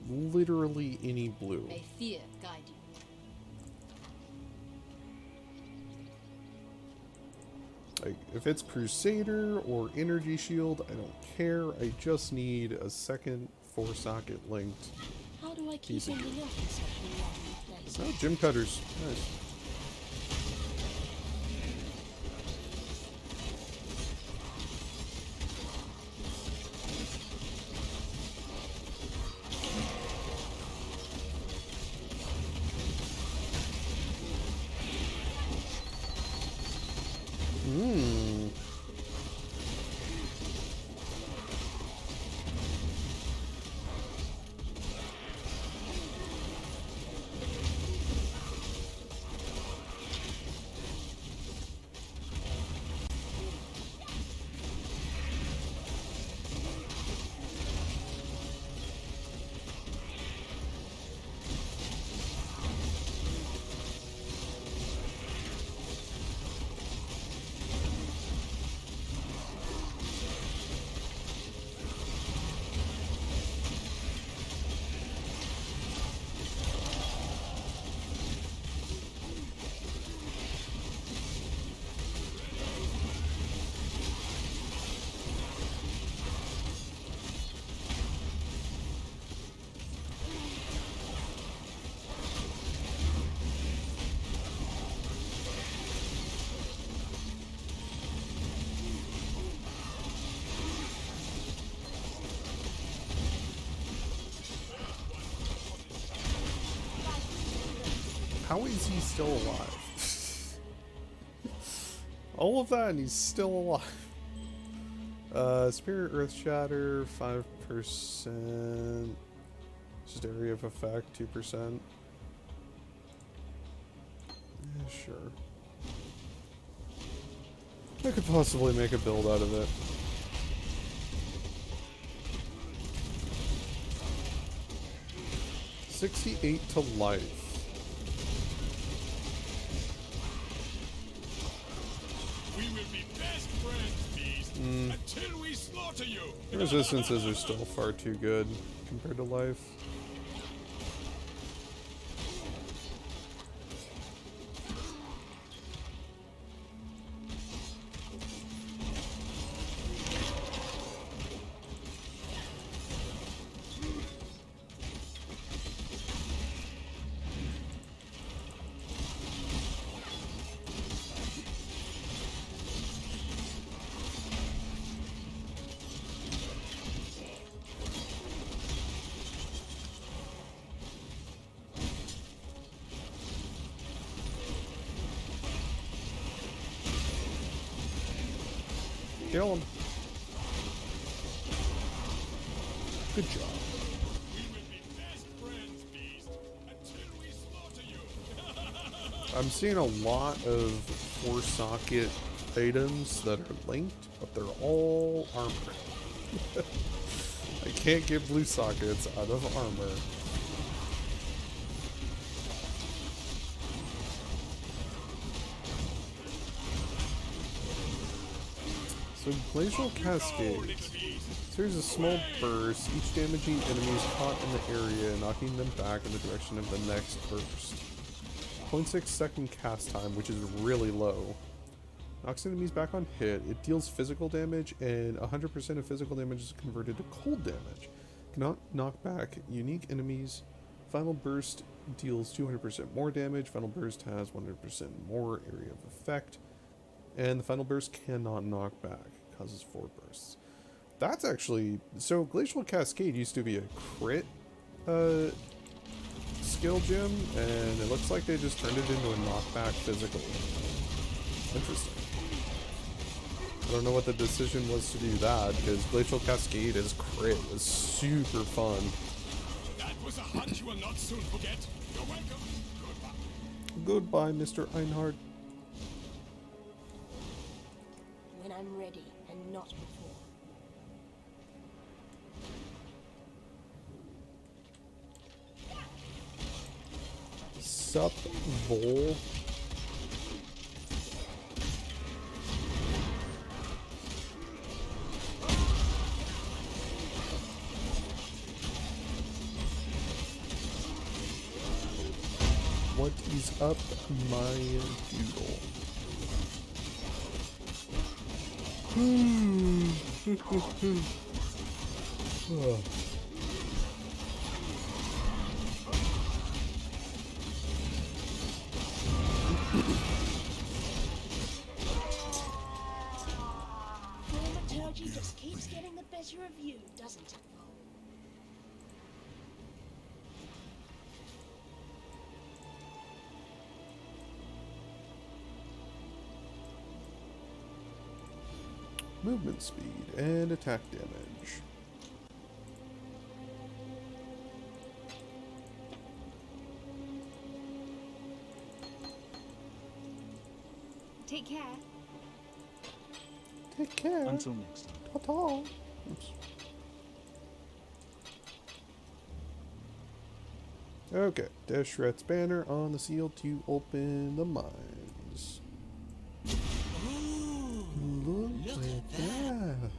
literally any blue. May fear guide you. Like, if it's Crusader or Energy Shield, I don't care. I just need a second 4 socket linked. How do I keep Easy. ending up in such a lonely place? Oh, gym cutters. Nice. How is he still alive? All of that and he's still alive. Spirit Earth Shatter, 5%. Just area of effect, 2%. Yeah, sure. I could possibly make a build out of it. $68 to life. We will be best friends, Beast, until we slaughter you. Resistances are still far too good compared to life. Kill him. Good job. We will be best friends, Beast, until we slaughter you. I'm seeing a lot of 4-socket items that are linked, but they're all armor. I can't get blue sockets out of armor. So Glacial Cascade. So here's a small burst, each damaging enemies caught in the area, knocking them back in the direction of the next burst. 0.6 second cast time, which is really low. Knocks enemies back on hit. It deals physical damage, and 100% of physical damage is converted to cold damage. Cannot knock back unique enemies. Final burst deals 200% more damage. Final burst has 100% more area of effect. And the final burst cannot knock back. Causes 4 bursts. That's actually... So, Glacial Cascade used to be a crit skill gem, and it looks like they just turned it into a knockback physical. Interesting. I don't know what the decision was to do that, because Glacial Cascade as crit was super fun. That was a hunt you will not soon forget. You're welcome. Goodbye, Goodbye. Mr. Einhard. When I'm ready, and not before. Sup, Vol. What is up, my doodle? Oh. Dramaturgy just keeps getting the better of you, doesn't it? Movement speed and attack damage. Take care. Take care. Until next time. Ta-ta. Oops. Okay, Deshret's banner on the seal to open the mines. Look at that.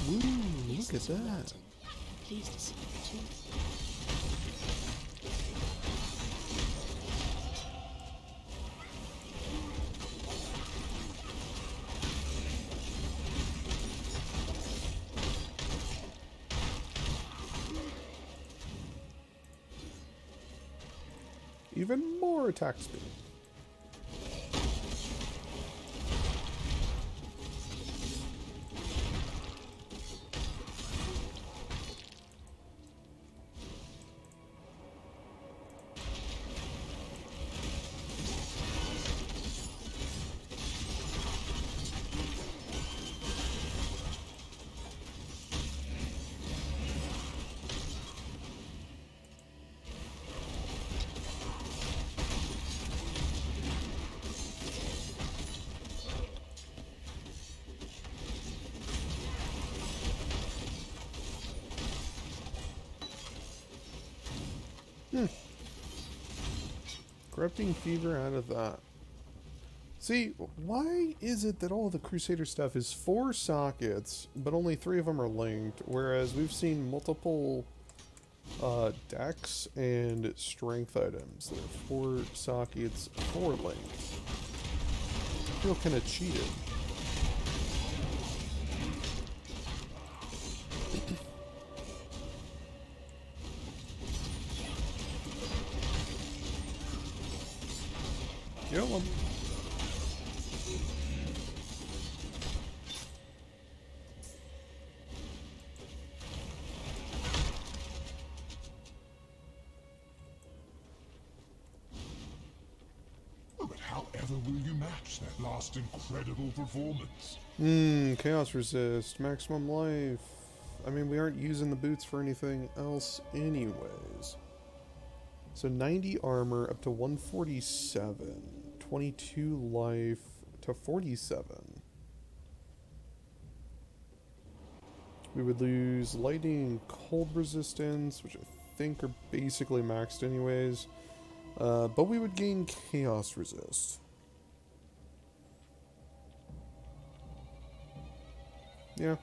Ooh, look at that. Pleased to see you too. Even more attack speed. Corrupting Fever out of that. See, why is it that all the Crusader stuff is 4 sockets, but only 3 of them are linked, whereas we've seen multiple dex and strength items that are 4 sockets, 4 links? I feel kind of cheated. Kill him. Oh, but however will you match that last incredible performance? Chaos resist, maximum life. I mean, we aren't using the boots for anything else anyways. So 90 armor up to 147. 22 life to 47. We would lose lightning and cold resistance, which I think are basically maxed anyways. But we would gain chaos resist. Yeah.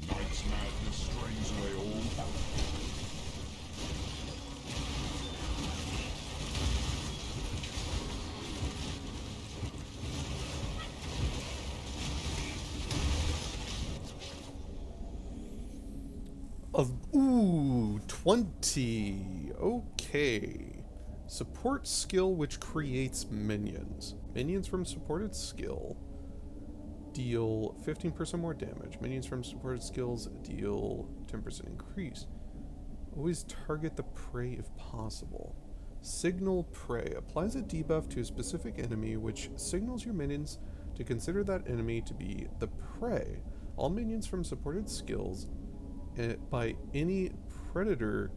Night's madness strains away all hope. Ooh, 20. Okay. Support skill which creates minions. Minions from supported skill deal 15% more damage. Minions from supported skills deal 10% increase. Always target the prey if possible. Signal prey applies a debuff to a specific enemy which signals your minions to consider that enemy to be the prey. All minions from supported skills by any predator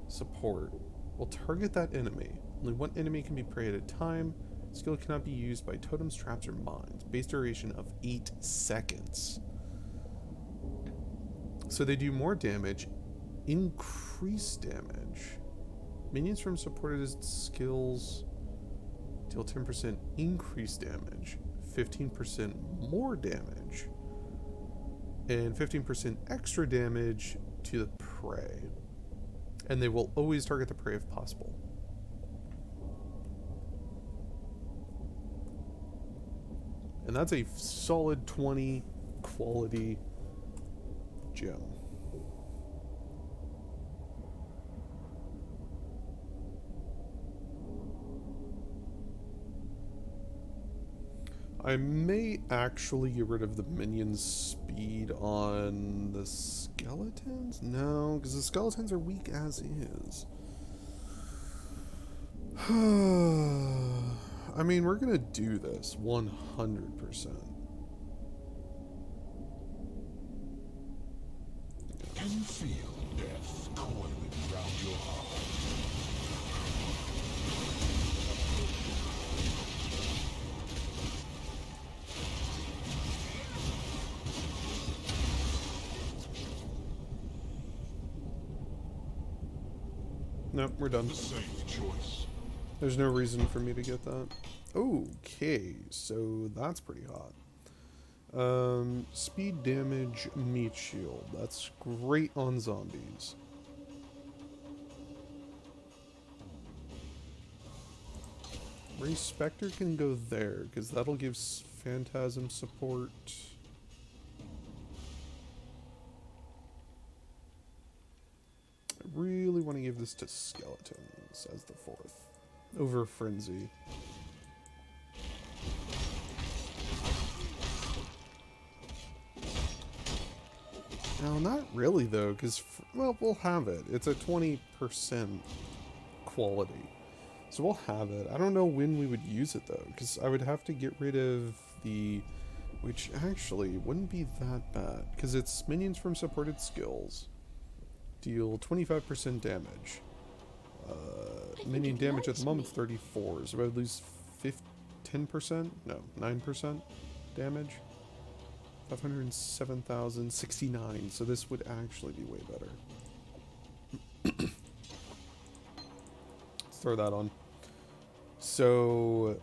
support will target that enemy. Only one enemy can be prey at a time. Skill cannot be used by totems, traps, or mines. Base duration of 8 seconds. So they do more damage, increased damage. Minions from supported skills deal 10% increased damage, 15% more damage, and 15% extra damage to the prey. And they will always target the prey if possible. And that's a solid 20 quality gem. I may actually get rid of the minions' speed on the skeletons? No, because the skeletons are weak as is. I mean, we're gonna do this 100%. Can you feel death coiling around your heart? Nope, we're done. The safe choice. There's no reason for me to get that. Okay, so that's pretty hot. Speed damage, meat shield. That's great on zombies. Ray Spectre can go there, because that'll give Phantasm support. I really want to give this to Skeletons as the 4th. Over Frenzy. No, not really though, because, well, we'll have it. It's a 20% quality. So we'll have it. I don't know when we would use it though, because I would have to get rid of the... Which actually wouldn't be that bad, because it's minions from supported skills. Deal 25% damage. Minion damage at the moment 34. So I would lose 10%? No, 9% damage. 507,069. So this would actually be way better. Let's throw that on. So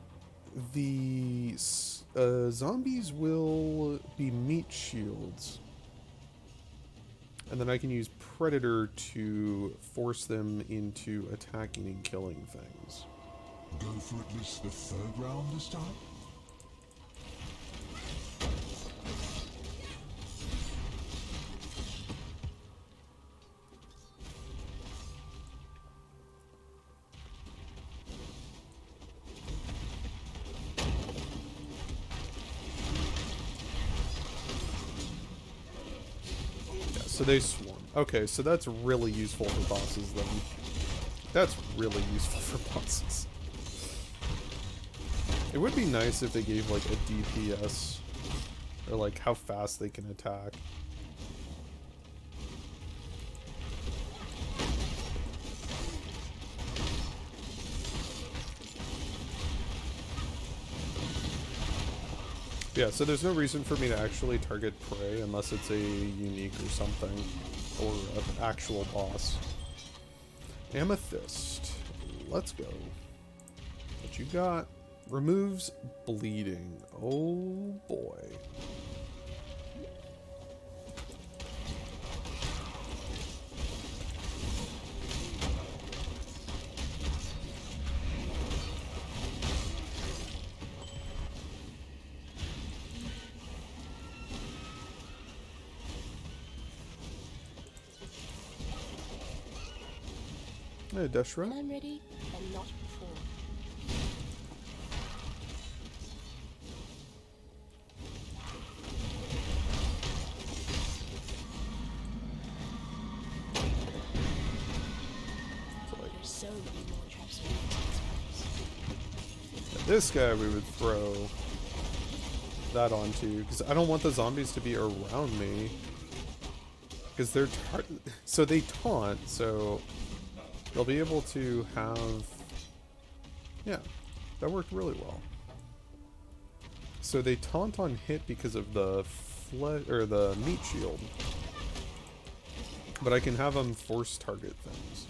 the zombies will be meat shields. And then I can use Predator to force them into attacking and killing things. Go for at least the third round this time? So they swarm. Okay, so that's really useful for bosses then. That's really useful for bosses. It would be nice if they gave like a DPS or like how fast they can attack. Yeah, so there's no reason for me to actually target prey unless it's a unique or something, or an actual boss. Amethyst. Let's go. What you got? Removes bleeding. Oh boy. Hey, Deshra. When I'm ready, and not before. There's so many more traps around this place. This guy we would throw that onto, because I don't want the zombies to be around me. Because they're so they taunt, so they'll be able to have, yeah, that worked really well. So they taunt on hit because of the the meat shield, but I can have them force target things.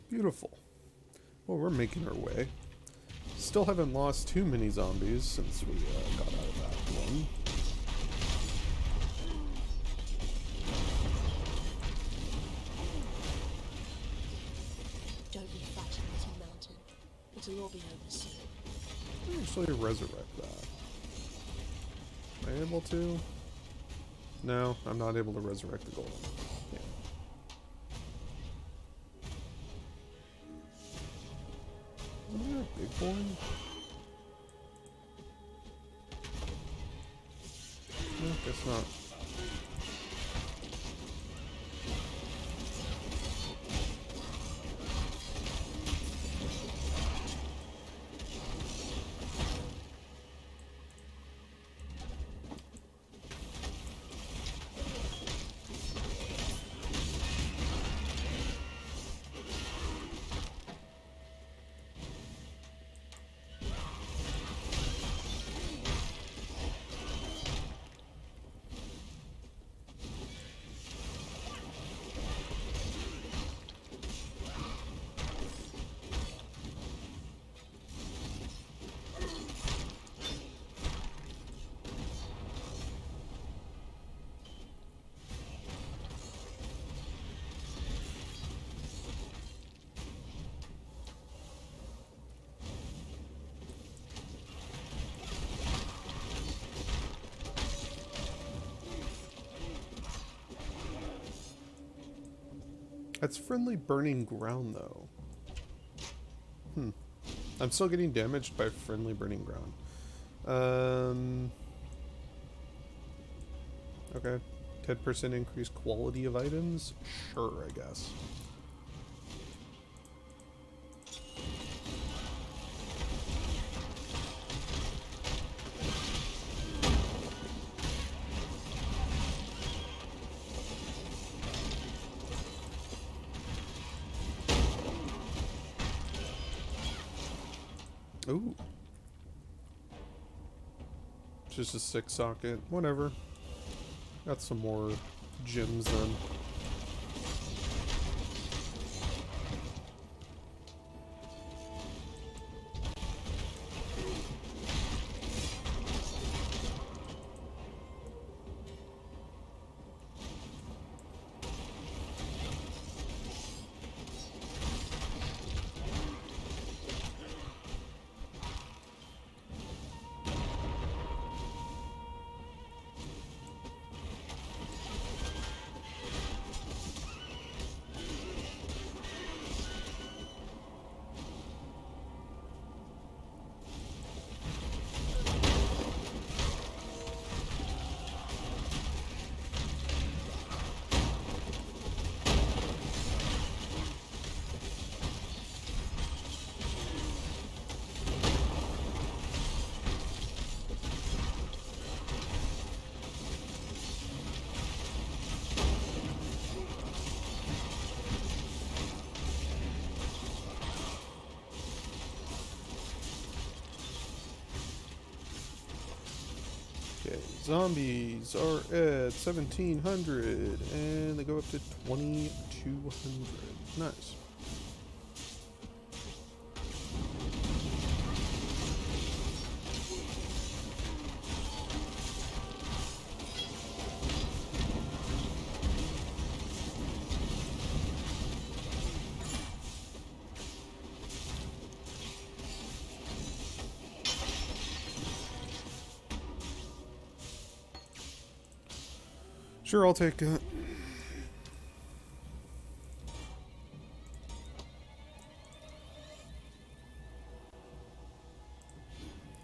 Beautiful. Well, we're making our way. Still haven't lost too many zombies since we got out of that one. Don't be fighting this mountain. It'll all be over soon. Actually resurrect that. Am I able to? No, I'm not able to resurrect the golem. Yeah. Isn't there a big one? No, guess not. That's friendly burning ground, though. I'm still getting damaged by friendly burning ground. Okay. 10% increased quality of items? Sure, I guess. Ooh. Just a 6-socket. Whatever. Got some more gems then. Okay, zombies are at 1700 and they go up to 2200. Nice. Sure, I'll take that.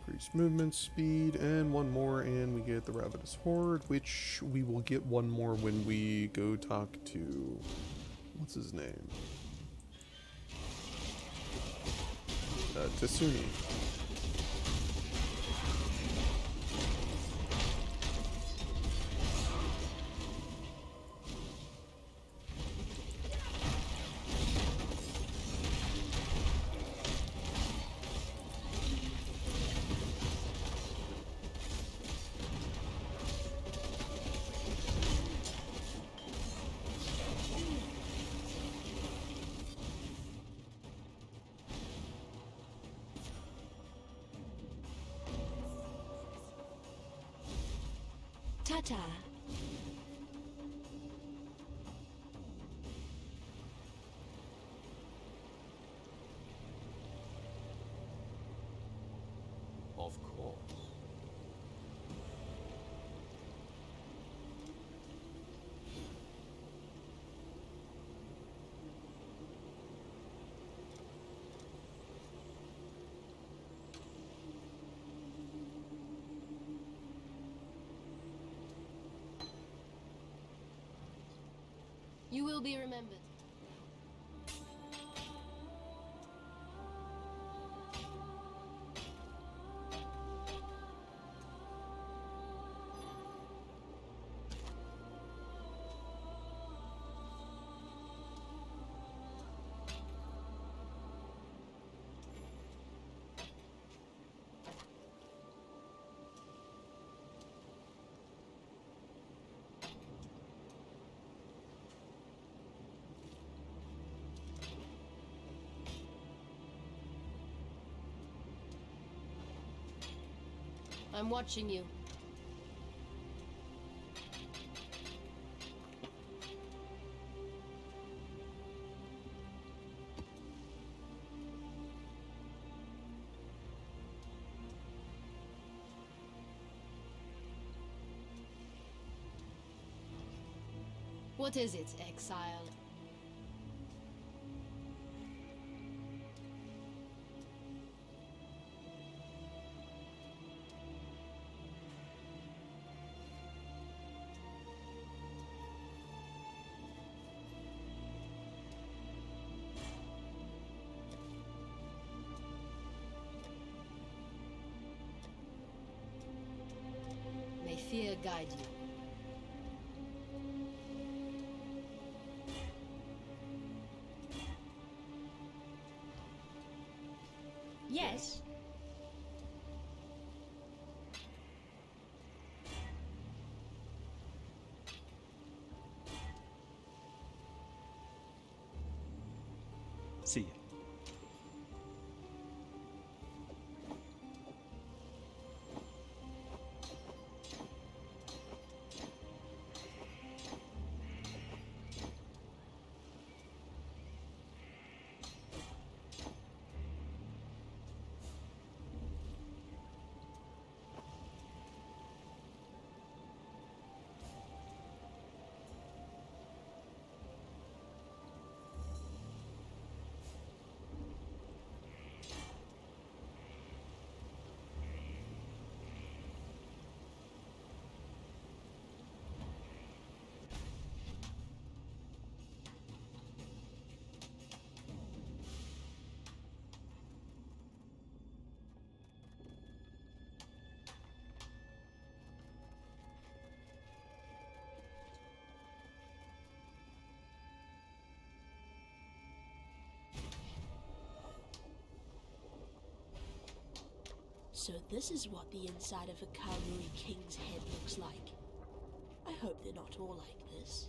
Increased movement speed, and one more, and we get the Ravenous Horde, which we will get one more when we go talk to... what's his name? Tasuni. Ta-ta. Of course. You will be remembered. I'm watching you. What is it, exile? fear guide you. Yes. See ya. So this is what the inside of a Kaluri king's head looks like. I hope they're not all like this.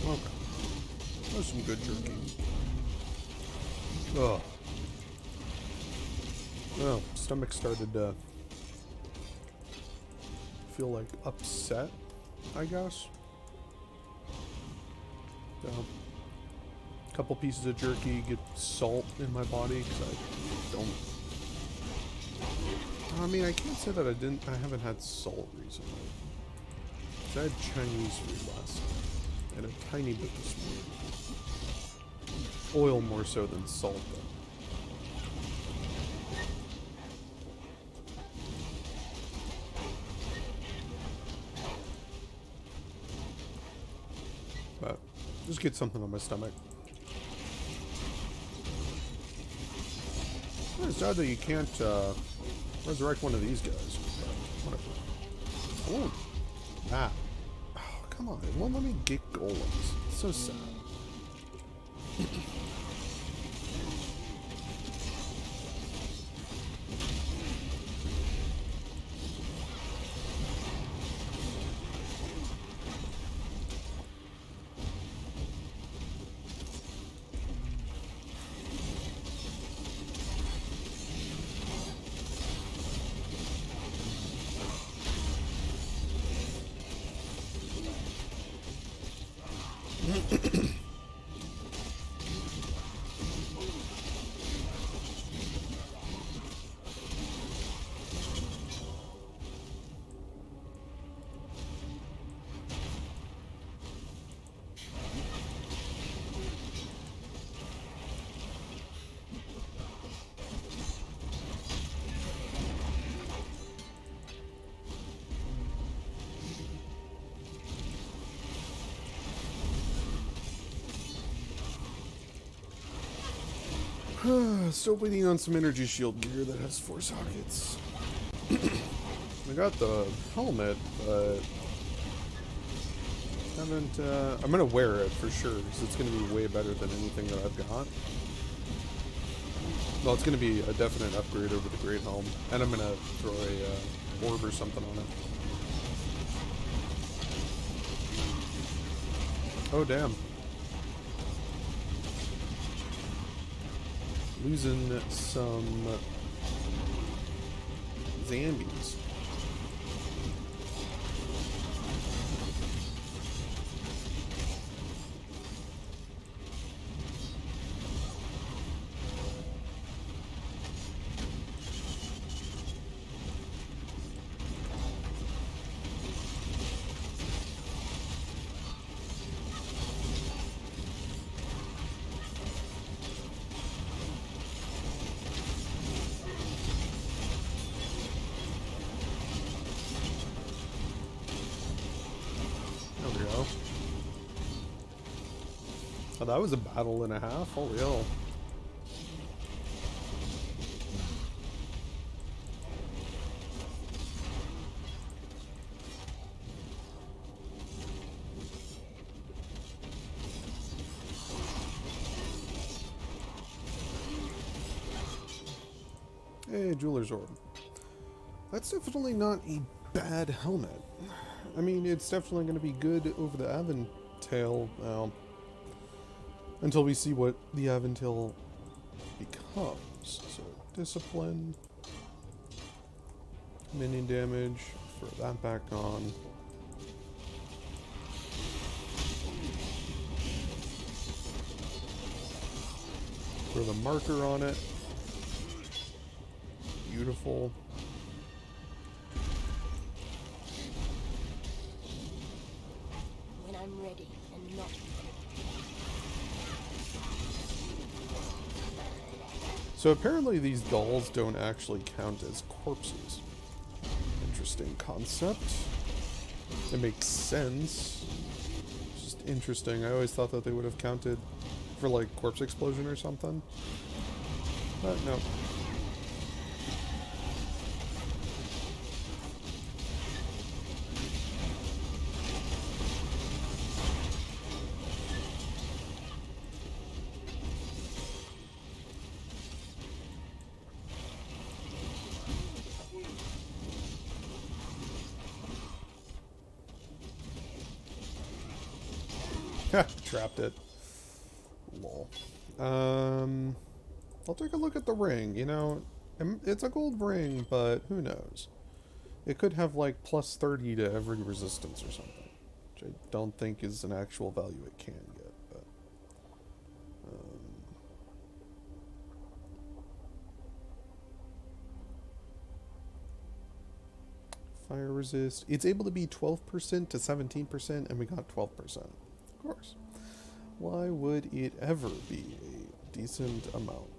Okay. That was some good jerky. Oh. Oh, stomach started to feel like upset, I guess. So, couple pieces of jerky, get salt in my body because I don't. I mean, I can't say that I haven't had salt recently. I had Chinese food last night. And a tiny bit this morning. Oil more so than salt, though. But just get something on my stomach. It's sad that you can't resurrect one of these guys. But whatever. Oh, that. Come on, it won't let me get golems. It's so sad. Still waiting on some energy shield gear that has 4 sockets. I got the helmet, but Haven't, I'm gonna wear it for sure, because it's gonna be way better than anything that I've got. Well, it's gonna be a definite upgrade over the Great Helm, and I'm gonna throw a orb or something on it. Oh, damn. Losing some zombies. Oh, that was a battle and a half. Holy hell. Hey, Jeweler's Orb. That's definitely not a bad helmet. I mean, it's definitely going to be good over the Aventail. Until we see what the Aventail becomes. So, discipline, minion damage, throw that back on. Throw the marker on it. Beautiful. When I'm ready and not. So apparently these dolls don't actually count as corpses. Interesting concept. It makes sense. It's just interesting. I always thought that they would have counted for like corpse explosion or something. But no. Trapped it. Lol. I'll take a look at the ring. You know, it's a gold ring, but who knows? It could have like plus 30 to every resistance or something, which I don't think is an actual value it can get. But fire resist. It's able to be 12% to 17%, and we got 12%. Of course. Why would it ever be a decent amount?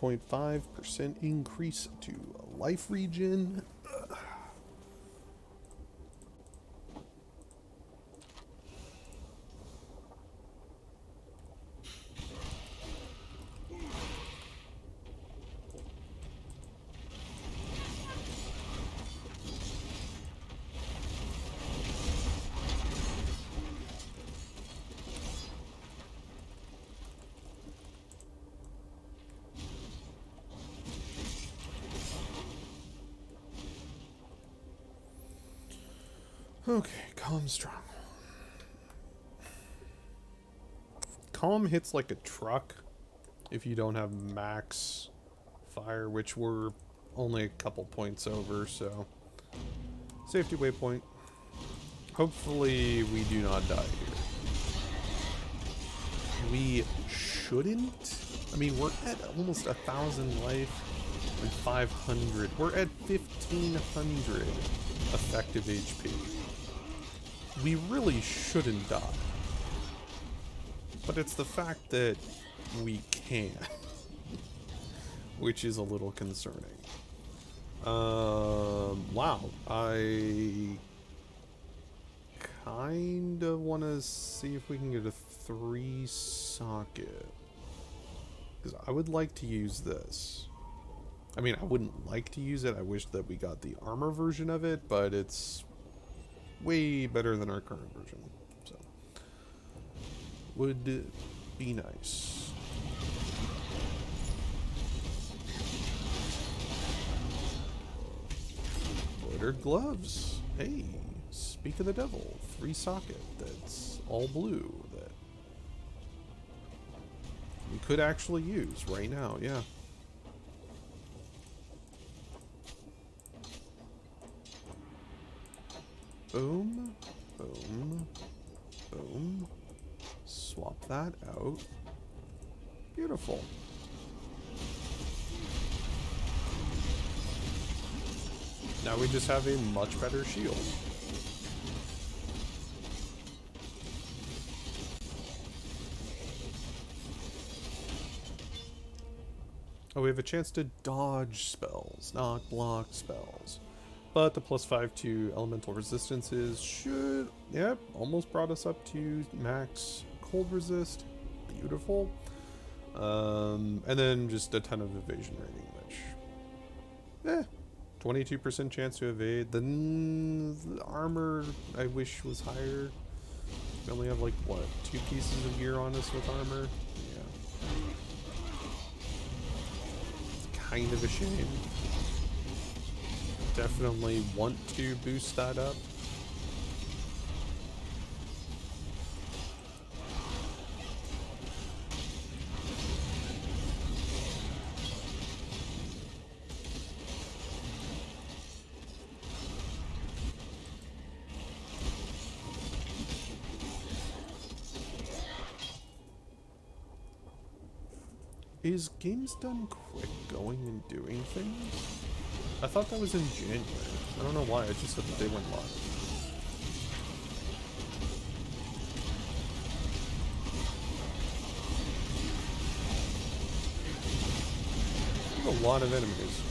.5% increase to life regen. Okay, calm strong. Calm hits like a truck if you don't have max fire, which we're only a couple points over, so safety waypoint. Hopefully we do not die here. We shouldn't. I mean, we're at almost 1,000 life and 500. We're at 1,500. effective HP. We really shouldn't die. But it's the fact that we can, which is a little concerning. Wow, I kind of want to see if we can get a 3-socket. Because I would like to use this. I mean, I wouldn't like to use it. I wish that we got the armor version of it, but it's way better than our current version. So, would be nice. Embroidered gloves. Hey, speak of the devil. 3-socket that's all blue that we could actually use right now, yeah. Boom, boom, boom. Swap that out. Beautiful. Now we just have a much better shield. Oh, we have a chance to dodge spells, not block spells. But the +5 to elemental resistances should, yep, almost brought us up to max cold resist. Beautiful. And then just a ton of evasion rating, which, 22% chance to evade. Then the armor, I wish was higher. We only have like, what, 2 pieces of gear on us with armor? Yeah. It's kind of a shame. Definitely want to boost that up. Is Games Done Quick going and doing things? I thought that was in January. I don't know why, I just said that they went live. There's a lot of enemies.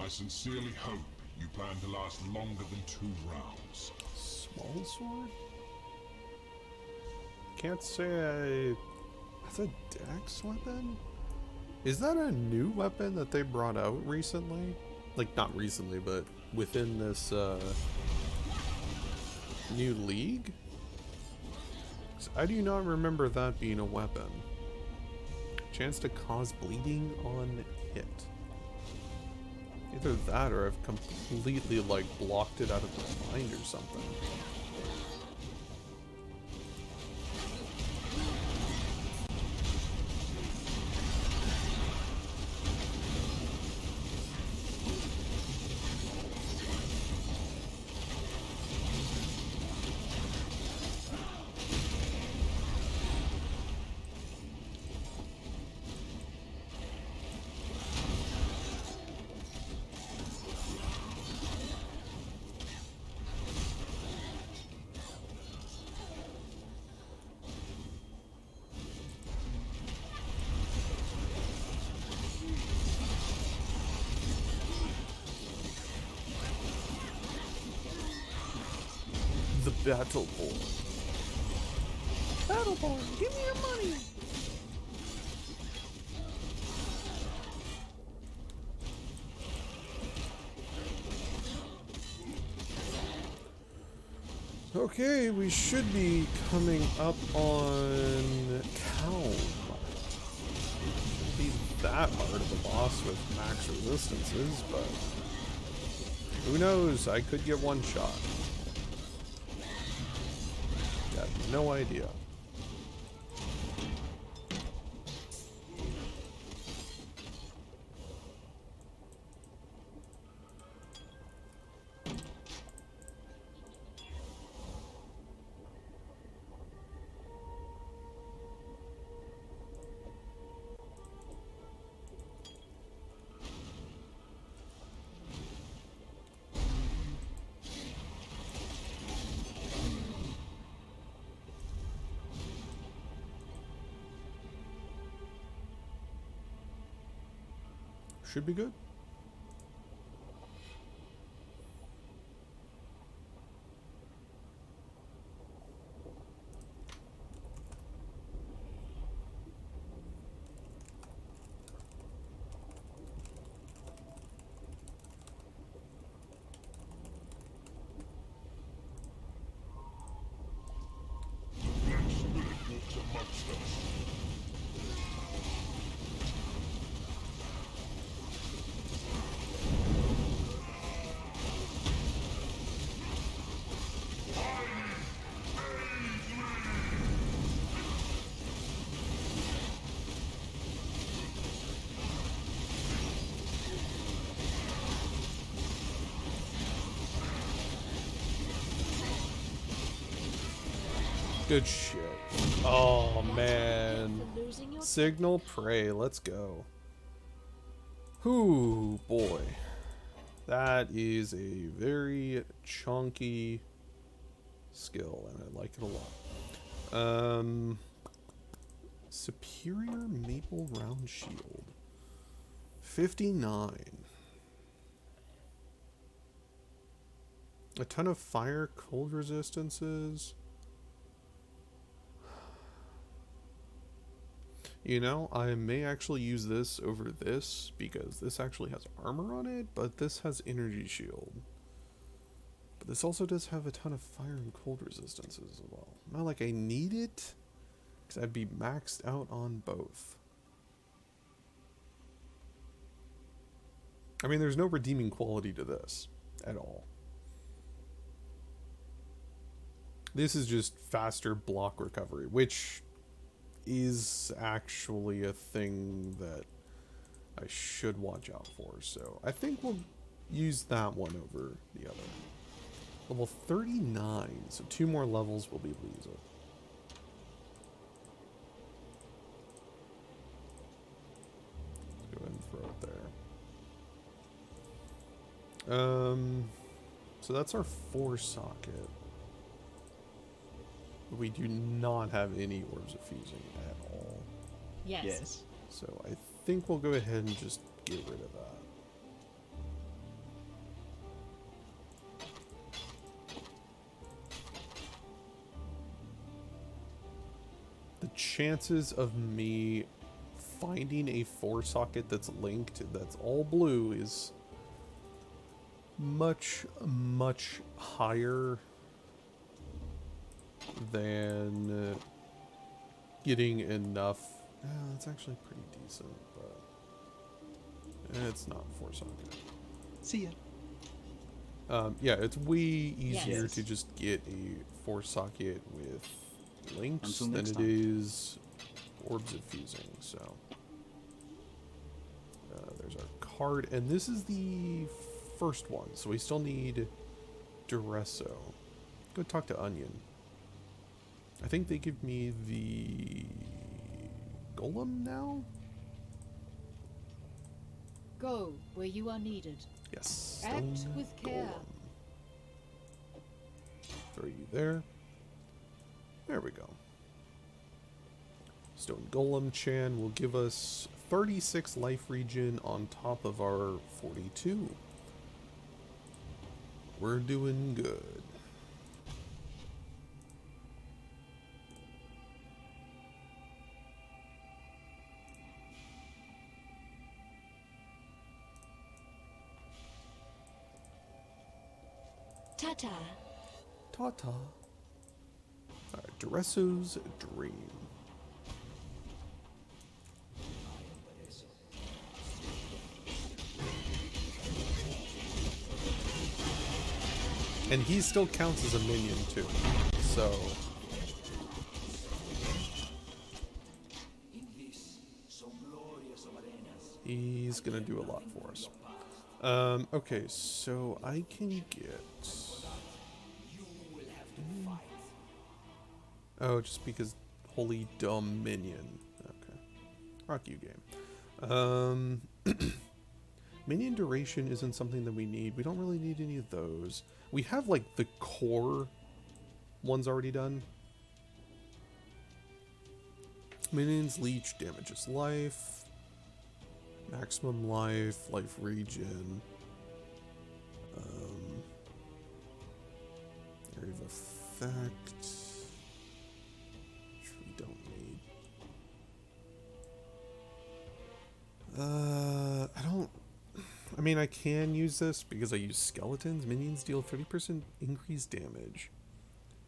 I sincerely hope you plan to last longer than 2 rounds. Small sword? Can't say that's a dex weapon? Is that a new weapon that they brought out recently? Like, not recently, but within this new league? 'Cause I do not remember that being a weapon. Chance to cause bleeding on hit. Either that or I've completely, like, blocked it out of my mind or something. the Battleborn. Battleborn, give me your money! Okay, we should be coming up on Calm. Shouldn't be that hard of a boss with max resistances, but who knows? I could get one shot. Got no idea. Should be good. Good shit. Oh man. Signal prey, let's go. Whoo, boy. That is a very chunky skill, and I like it a lot. Superior Maple Round Shield. 59. A ton of fire, cold resistances. You know, I may actually use this over this because this actually has armor on it, but this has energy shield. But this also does have a ton of fire and cold resistances as well. Not like I need it, because I'd be maxed out on both. I mean, there's no redeeming quality to this at all. This is just faster block recovery, which is actually a thing that I should watch out for. So I think we'll use that one over the other. Level 39, so 2 more levels will be able to use it. Let's go ahead and throw it there. So that's our 4 socket. We do not have any orbs of fusing at all. Yes. So I think we'll go ahead and just get rid of that. The chances of me finding a 4 socket that's linked, that's all blue, is much, much higher than getting enough. It's actually pretty decent, but it's not 4 socket. See ya. Yeah, it's way easier Yes. to just get a 4 socket with links Until than next it time. is orbs of fusing. So there's our card, and this is the first one, so we still need Duresso. Go talk to Onion. I think they give me the golem now? Go where you are needed. Yes. Act Stone with care. golem. Throw you there. There we go. Stone Golem Chan will give us 36 life regen on top of our 42. We're doing good. Ta-ta. Ta-ta. Alright, Duresso's Dream. And he still counts as a minion too, so... He's gonna do a lot for us. Okay, so I can get... Oh, just because Holy Dominion. Okay. Rock you game. Minion duration isn't something that we need. We don't really need any of those. We have, like, the core ones already done. Minions leech damages life. Maximum life, life regen. Area of effect. Which we don't need. I mean, I can use this because I use skeletons. Minions deal 30% increased damage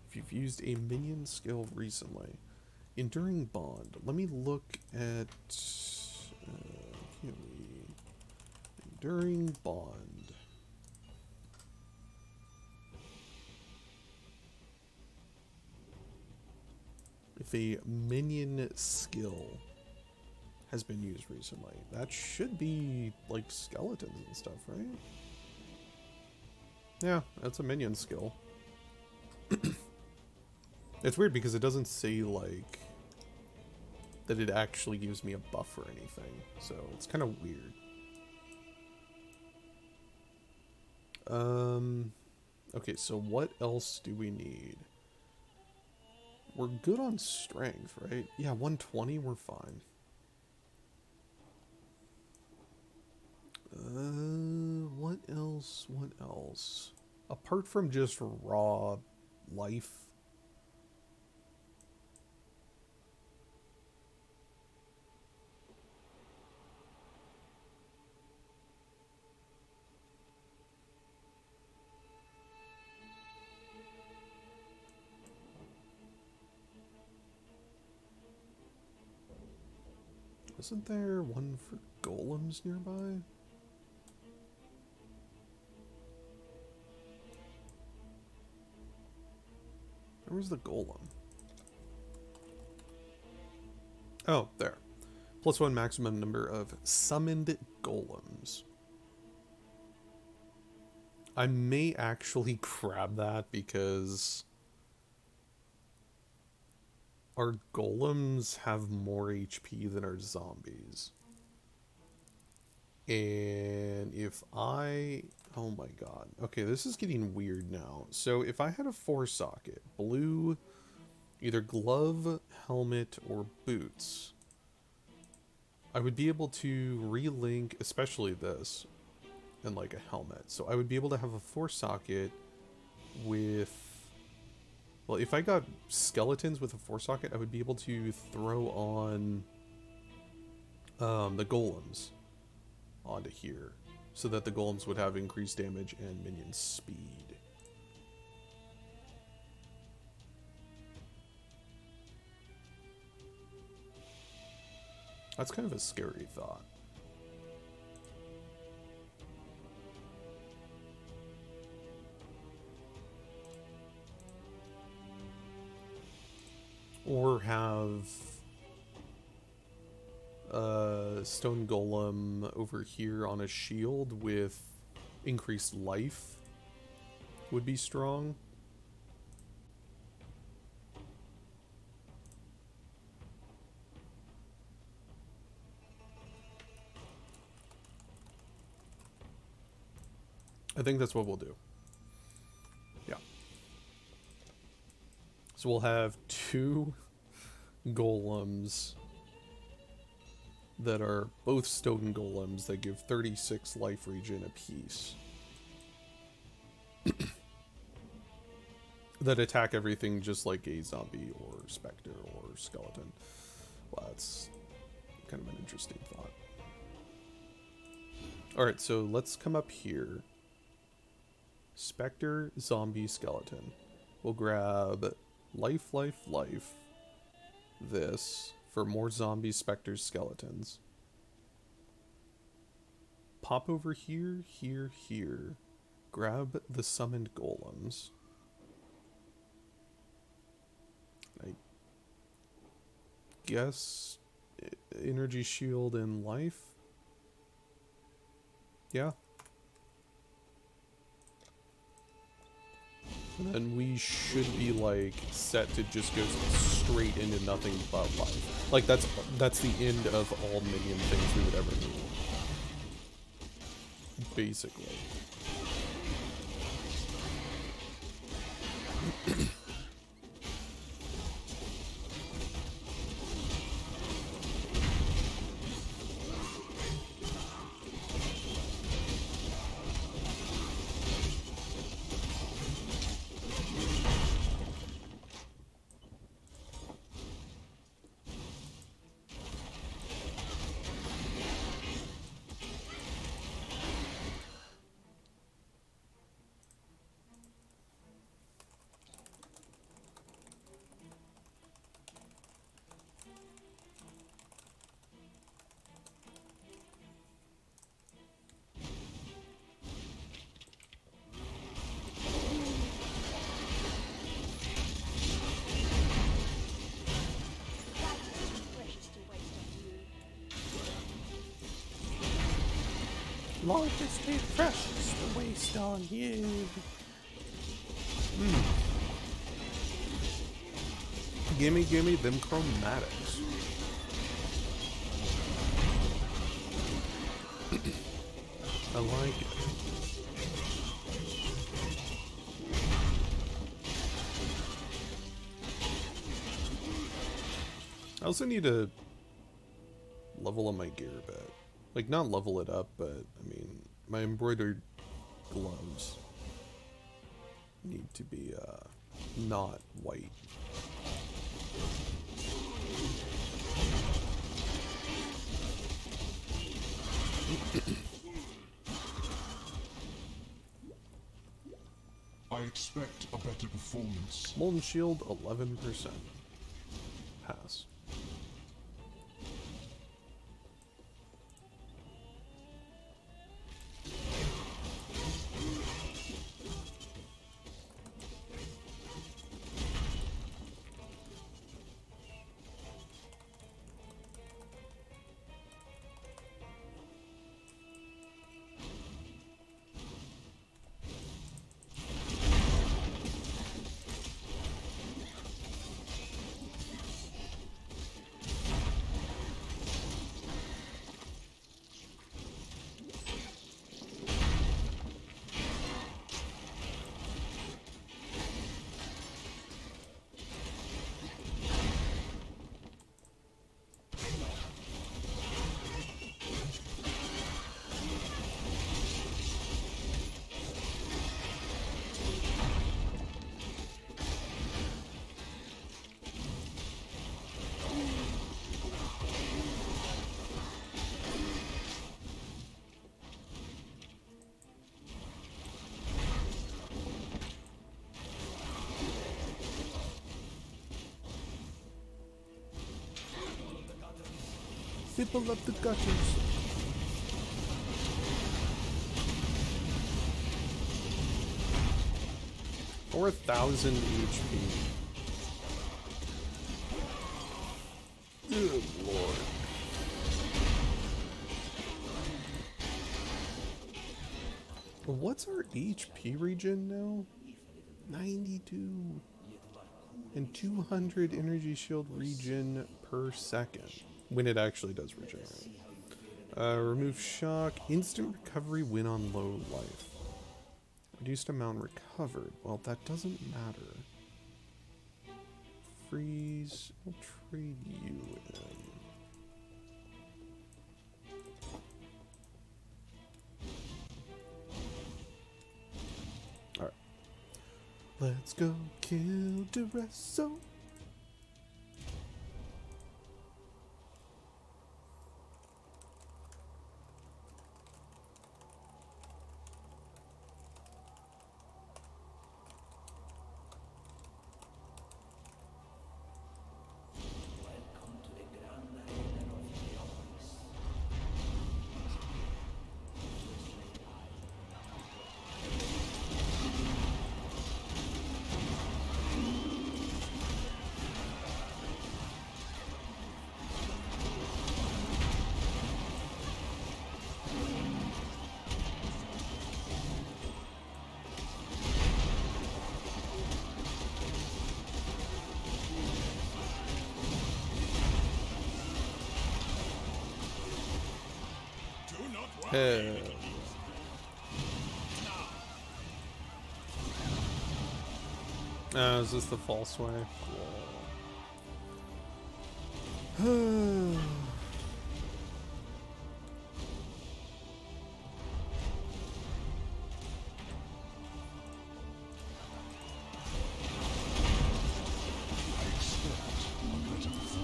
if you've used a minion skill recently. Enduring Bond. Let me look at... can we... Enduring Bond. If a minion skill has been used recently, that should be like skeletons and stuff, right? Yeah, that's a minion skill. It's weird because it doesn't say like that it actually gives me a buff or anything, so it's kind of weird. Okay, so what else do we need? We're good on strength, right? Yeah, 120, we're fine. What else? What else? Apart from just raw life. Isn't there one for golems nearby? Where's the golem? Oh, there. +1 maximum number of summoned golems. I may actually grab that because our golems have more HP than our zombies. And if I... Oh my god. Okay, this is getting weird now. So if I had a 4-socket, blue, either glove, helmet, or boots, I would be able to relink, especially this, and like a helmet. So I would be able to have a 4-socket with... Well, if I got skeletons with a 4-socket, I would be able to throw on the golems onto here, so that the golems would have increased damage and minion speed. That's kind of a scary thought. Or have stone golem over here on a shield with increased life would be strong. I think that's what we'll do. Yeah. So we'll have 2 golems that are both stone golems that give 36 life regen apiece. That attack everything just like a zombie or specter or skeleton. Well, that's kind of an interesting thought. Alright, so let's come up here. Spectre, Zombie, Skeleton. We'll grab life, life, life. This for more zombies, specters, skeletons. Pop over here, here, here. Grab the summoned golems. I guess energy shield and life. Yeah. And then we should be like set to just go straight into nothing but life. Like that's the end of all minion things we would ever need. Basically. Life is too precious to waste on you. Gimme, gimme them chromatics. I like it. I also need to level up my gear a bit. Like, not level it up, but, I mean, my embroidered gloves need to be, not white. I expect a better performance. Molten Shield, 11%. Pass. People up the gutters. Or 1,000 HP. Good lord. What's our HP regen now? 92. And 200 energy shield regen per second. When it actually does regenerate. Remove shock. Instant recovery when on low life. Reduced amount recovered. Well, that doesn't matter. Freeze. We'll trade you in. Alright. Let's go kill Duresso. Hell. Is this the false way? Cool.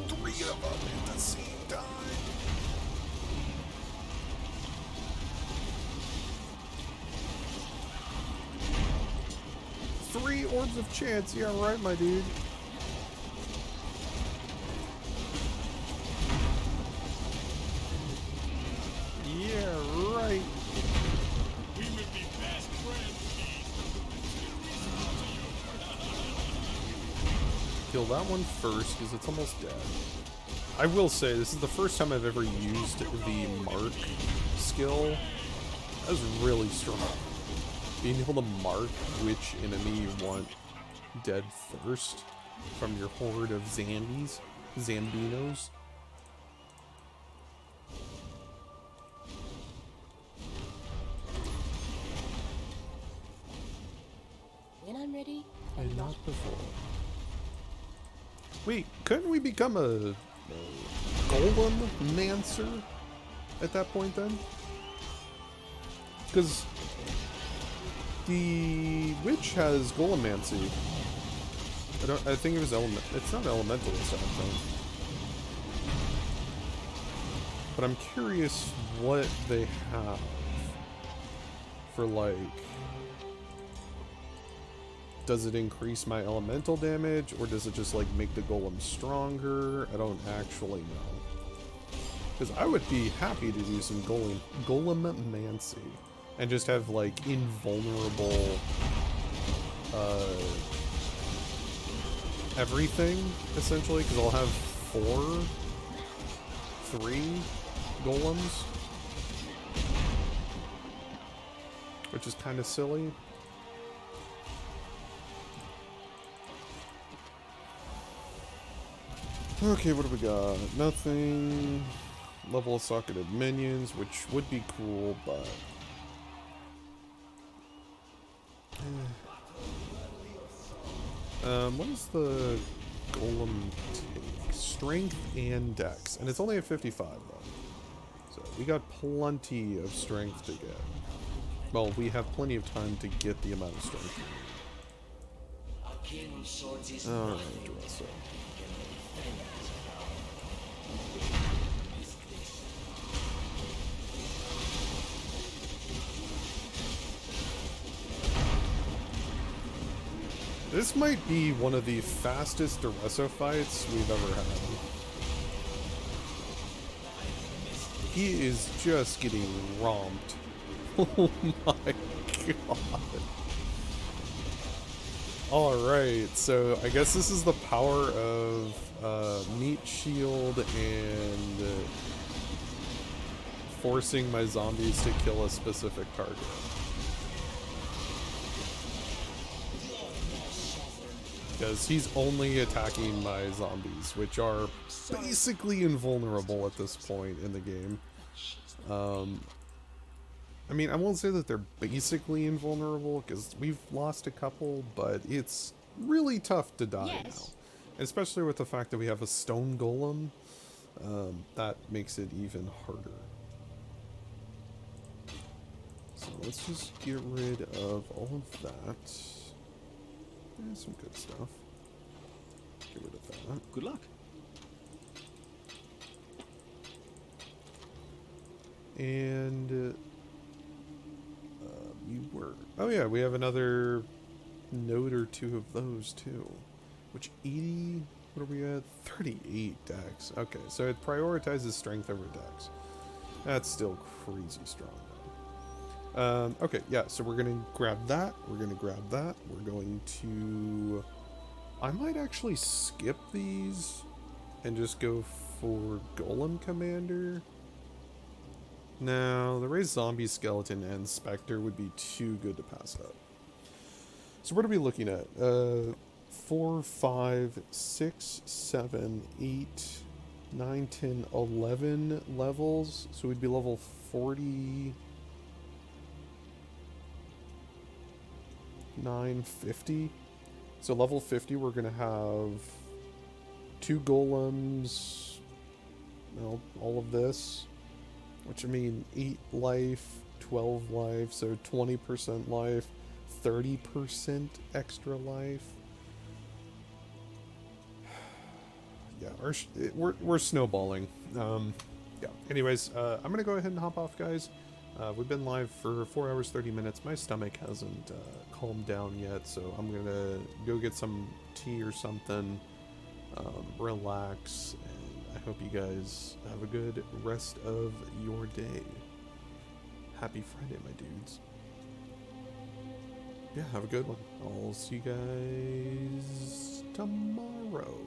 3 of them at the same time. Three orbs of chance. Yeah, right, my dude. Yeah, right. We will be best friends, Keith. Kill that one first, because it's almost dead. I will say, this is the first time I've ever used the mark skill. That was really strong. Being able to mark which enemy you want dead first from your horde of Zambinos. When I'm ready, And not before. Wait, couldn't we become a golem mancer at that point then? Because the witch has golemancy. I think it was element. It's not elemental this time, though. But I'm curious what they have for, like, does it increase my elemental damage, or does it just, like, make the golem stronger? I don't actually know. Because I would be happy to do some golemancy and just have, like, invulnerable everything, essentially, because I'll have 3 golems, which is kind of silly. Okay, what do we got? Nothing. Level of socketed minions, which would be cool, but what is the golem take? Strength and dex, and it's only at 55 though. So we got plenty of strength to get. Well, we have plenty of time to get the amount of strength. Alright, Dressa. This might be one of the fastest Dressa fights we've ever had. He is just getting romped. Oh my god. Alright, so I guess this is the power of Meat Shield and forcing my zombies to kill a specific target. Because he's only attacking my zombies, which are basically invulnerable at this point in the game. I mean, I won't say that they're basically invulnerable, because we've lost a couple, but it's really tough to die now. Especially with the fact that we have a stone golem, that makes it even harder. So let's just get rid of all of that. Some good stuff. Get rid of that. Good luck. And we were. Oh yeah, we have another node or 2 of those too. Which 80? What are we at? 38 dex. Okay, so it prioritizes strength over dex. That's still crazy strong though. Okay, yeah, so we're gonna grab that. We're gonna grab that. We're going to. I might actually skip these and just go for Golem Commander. No, the raised zombie, skeleton, and specter would be too good to pass up. So what are we looking at? 4, 5, 6, 7, 8, 9, 10, 11 levels. So we'd be level 40... 950. So level 50 we're gonna have 2 golems, well, all of this, which I mean 8 life, 12 life, so 20% life, 30% extra life. Yeah, we're snowballing. Yeah, anyways, I'm gonna go ahead and hop off, guys. We've been live for 4 hours 30 minutes. My stomach hasn't calmed down yet, so I'm gonna go get some tea or something, relax, and I hope you guys have a good rest of your day. Happy Friday, my dudes. Yeah, have a good one. I'll see you guys tomorrow.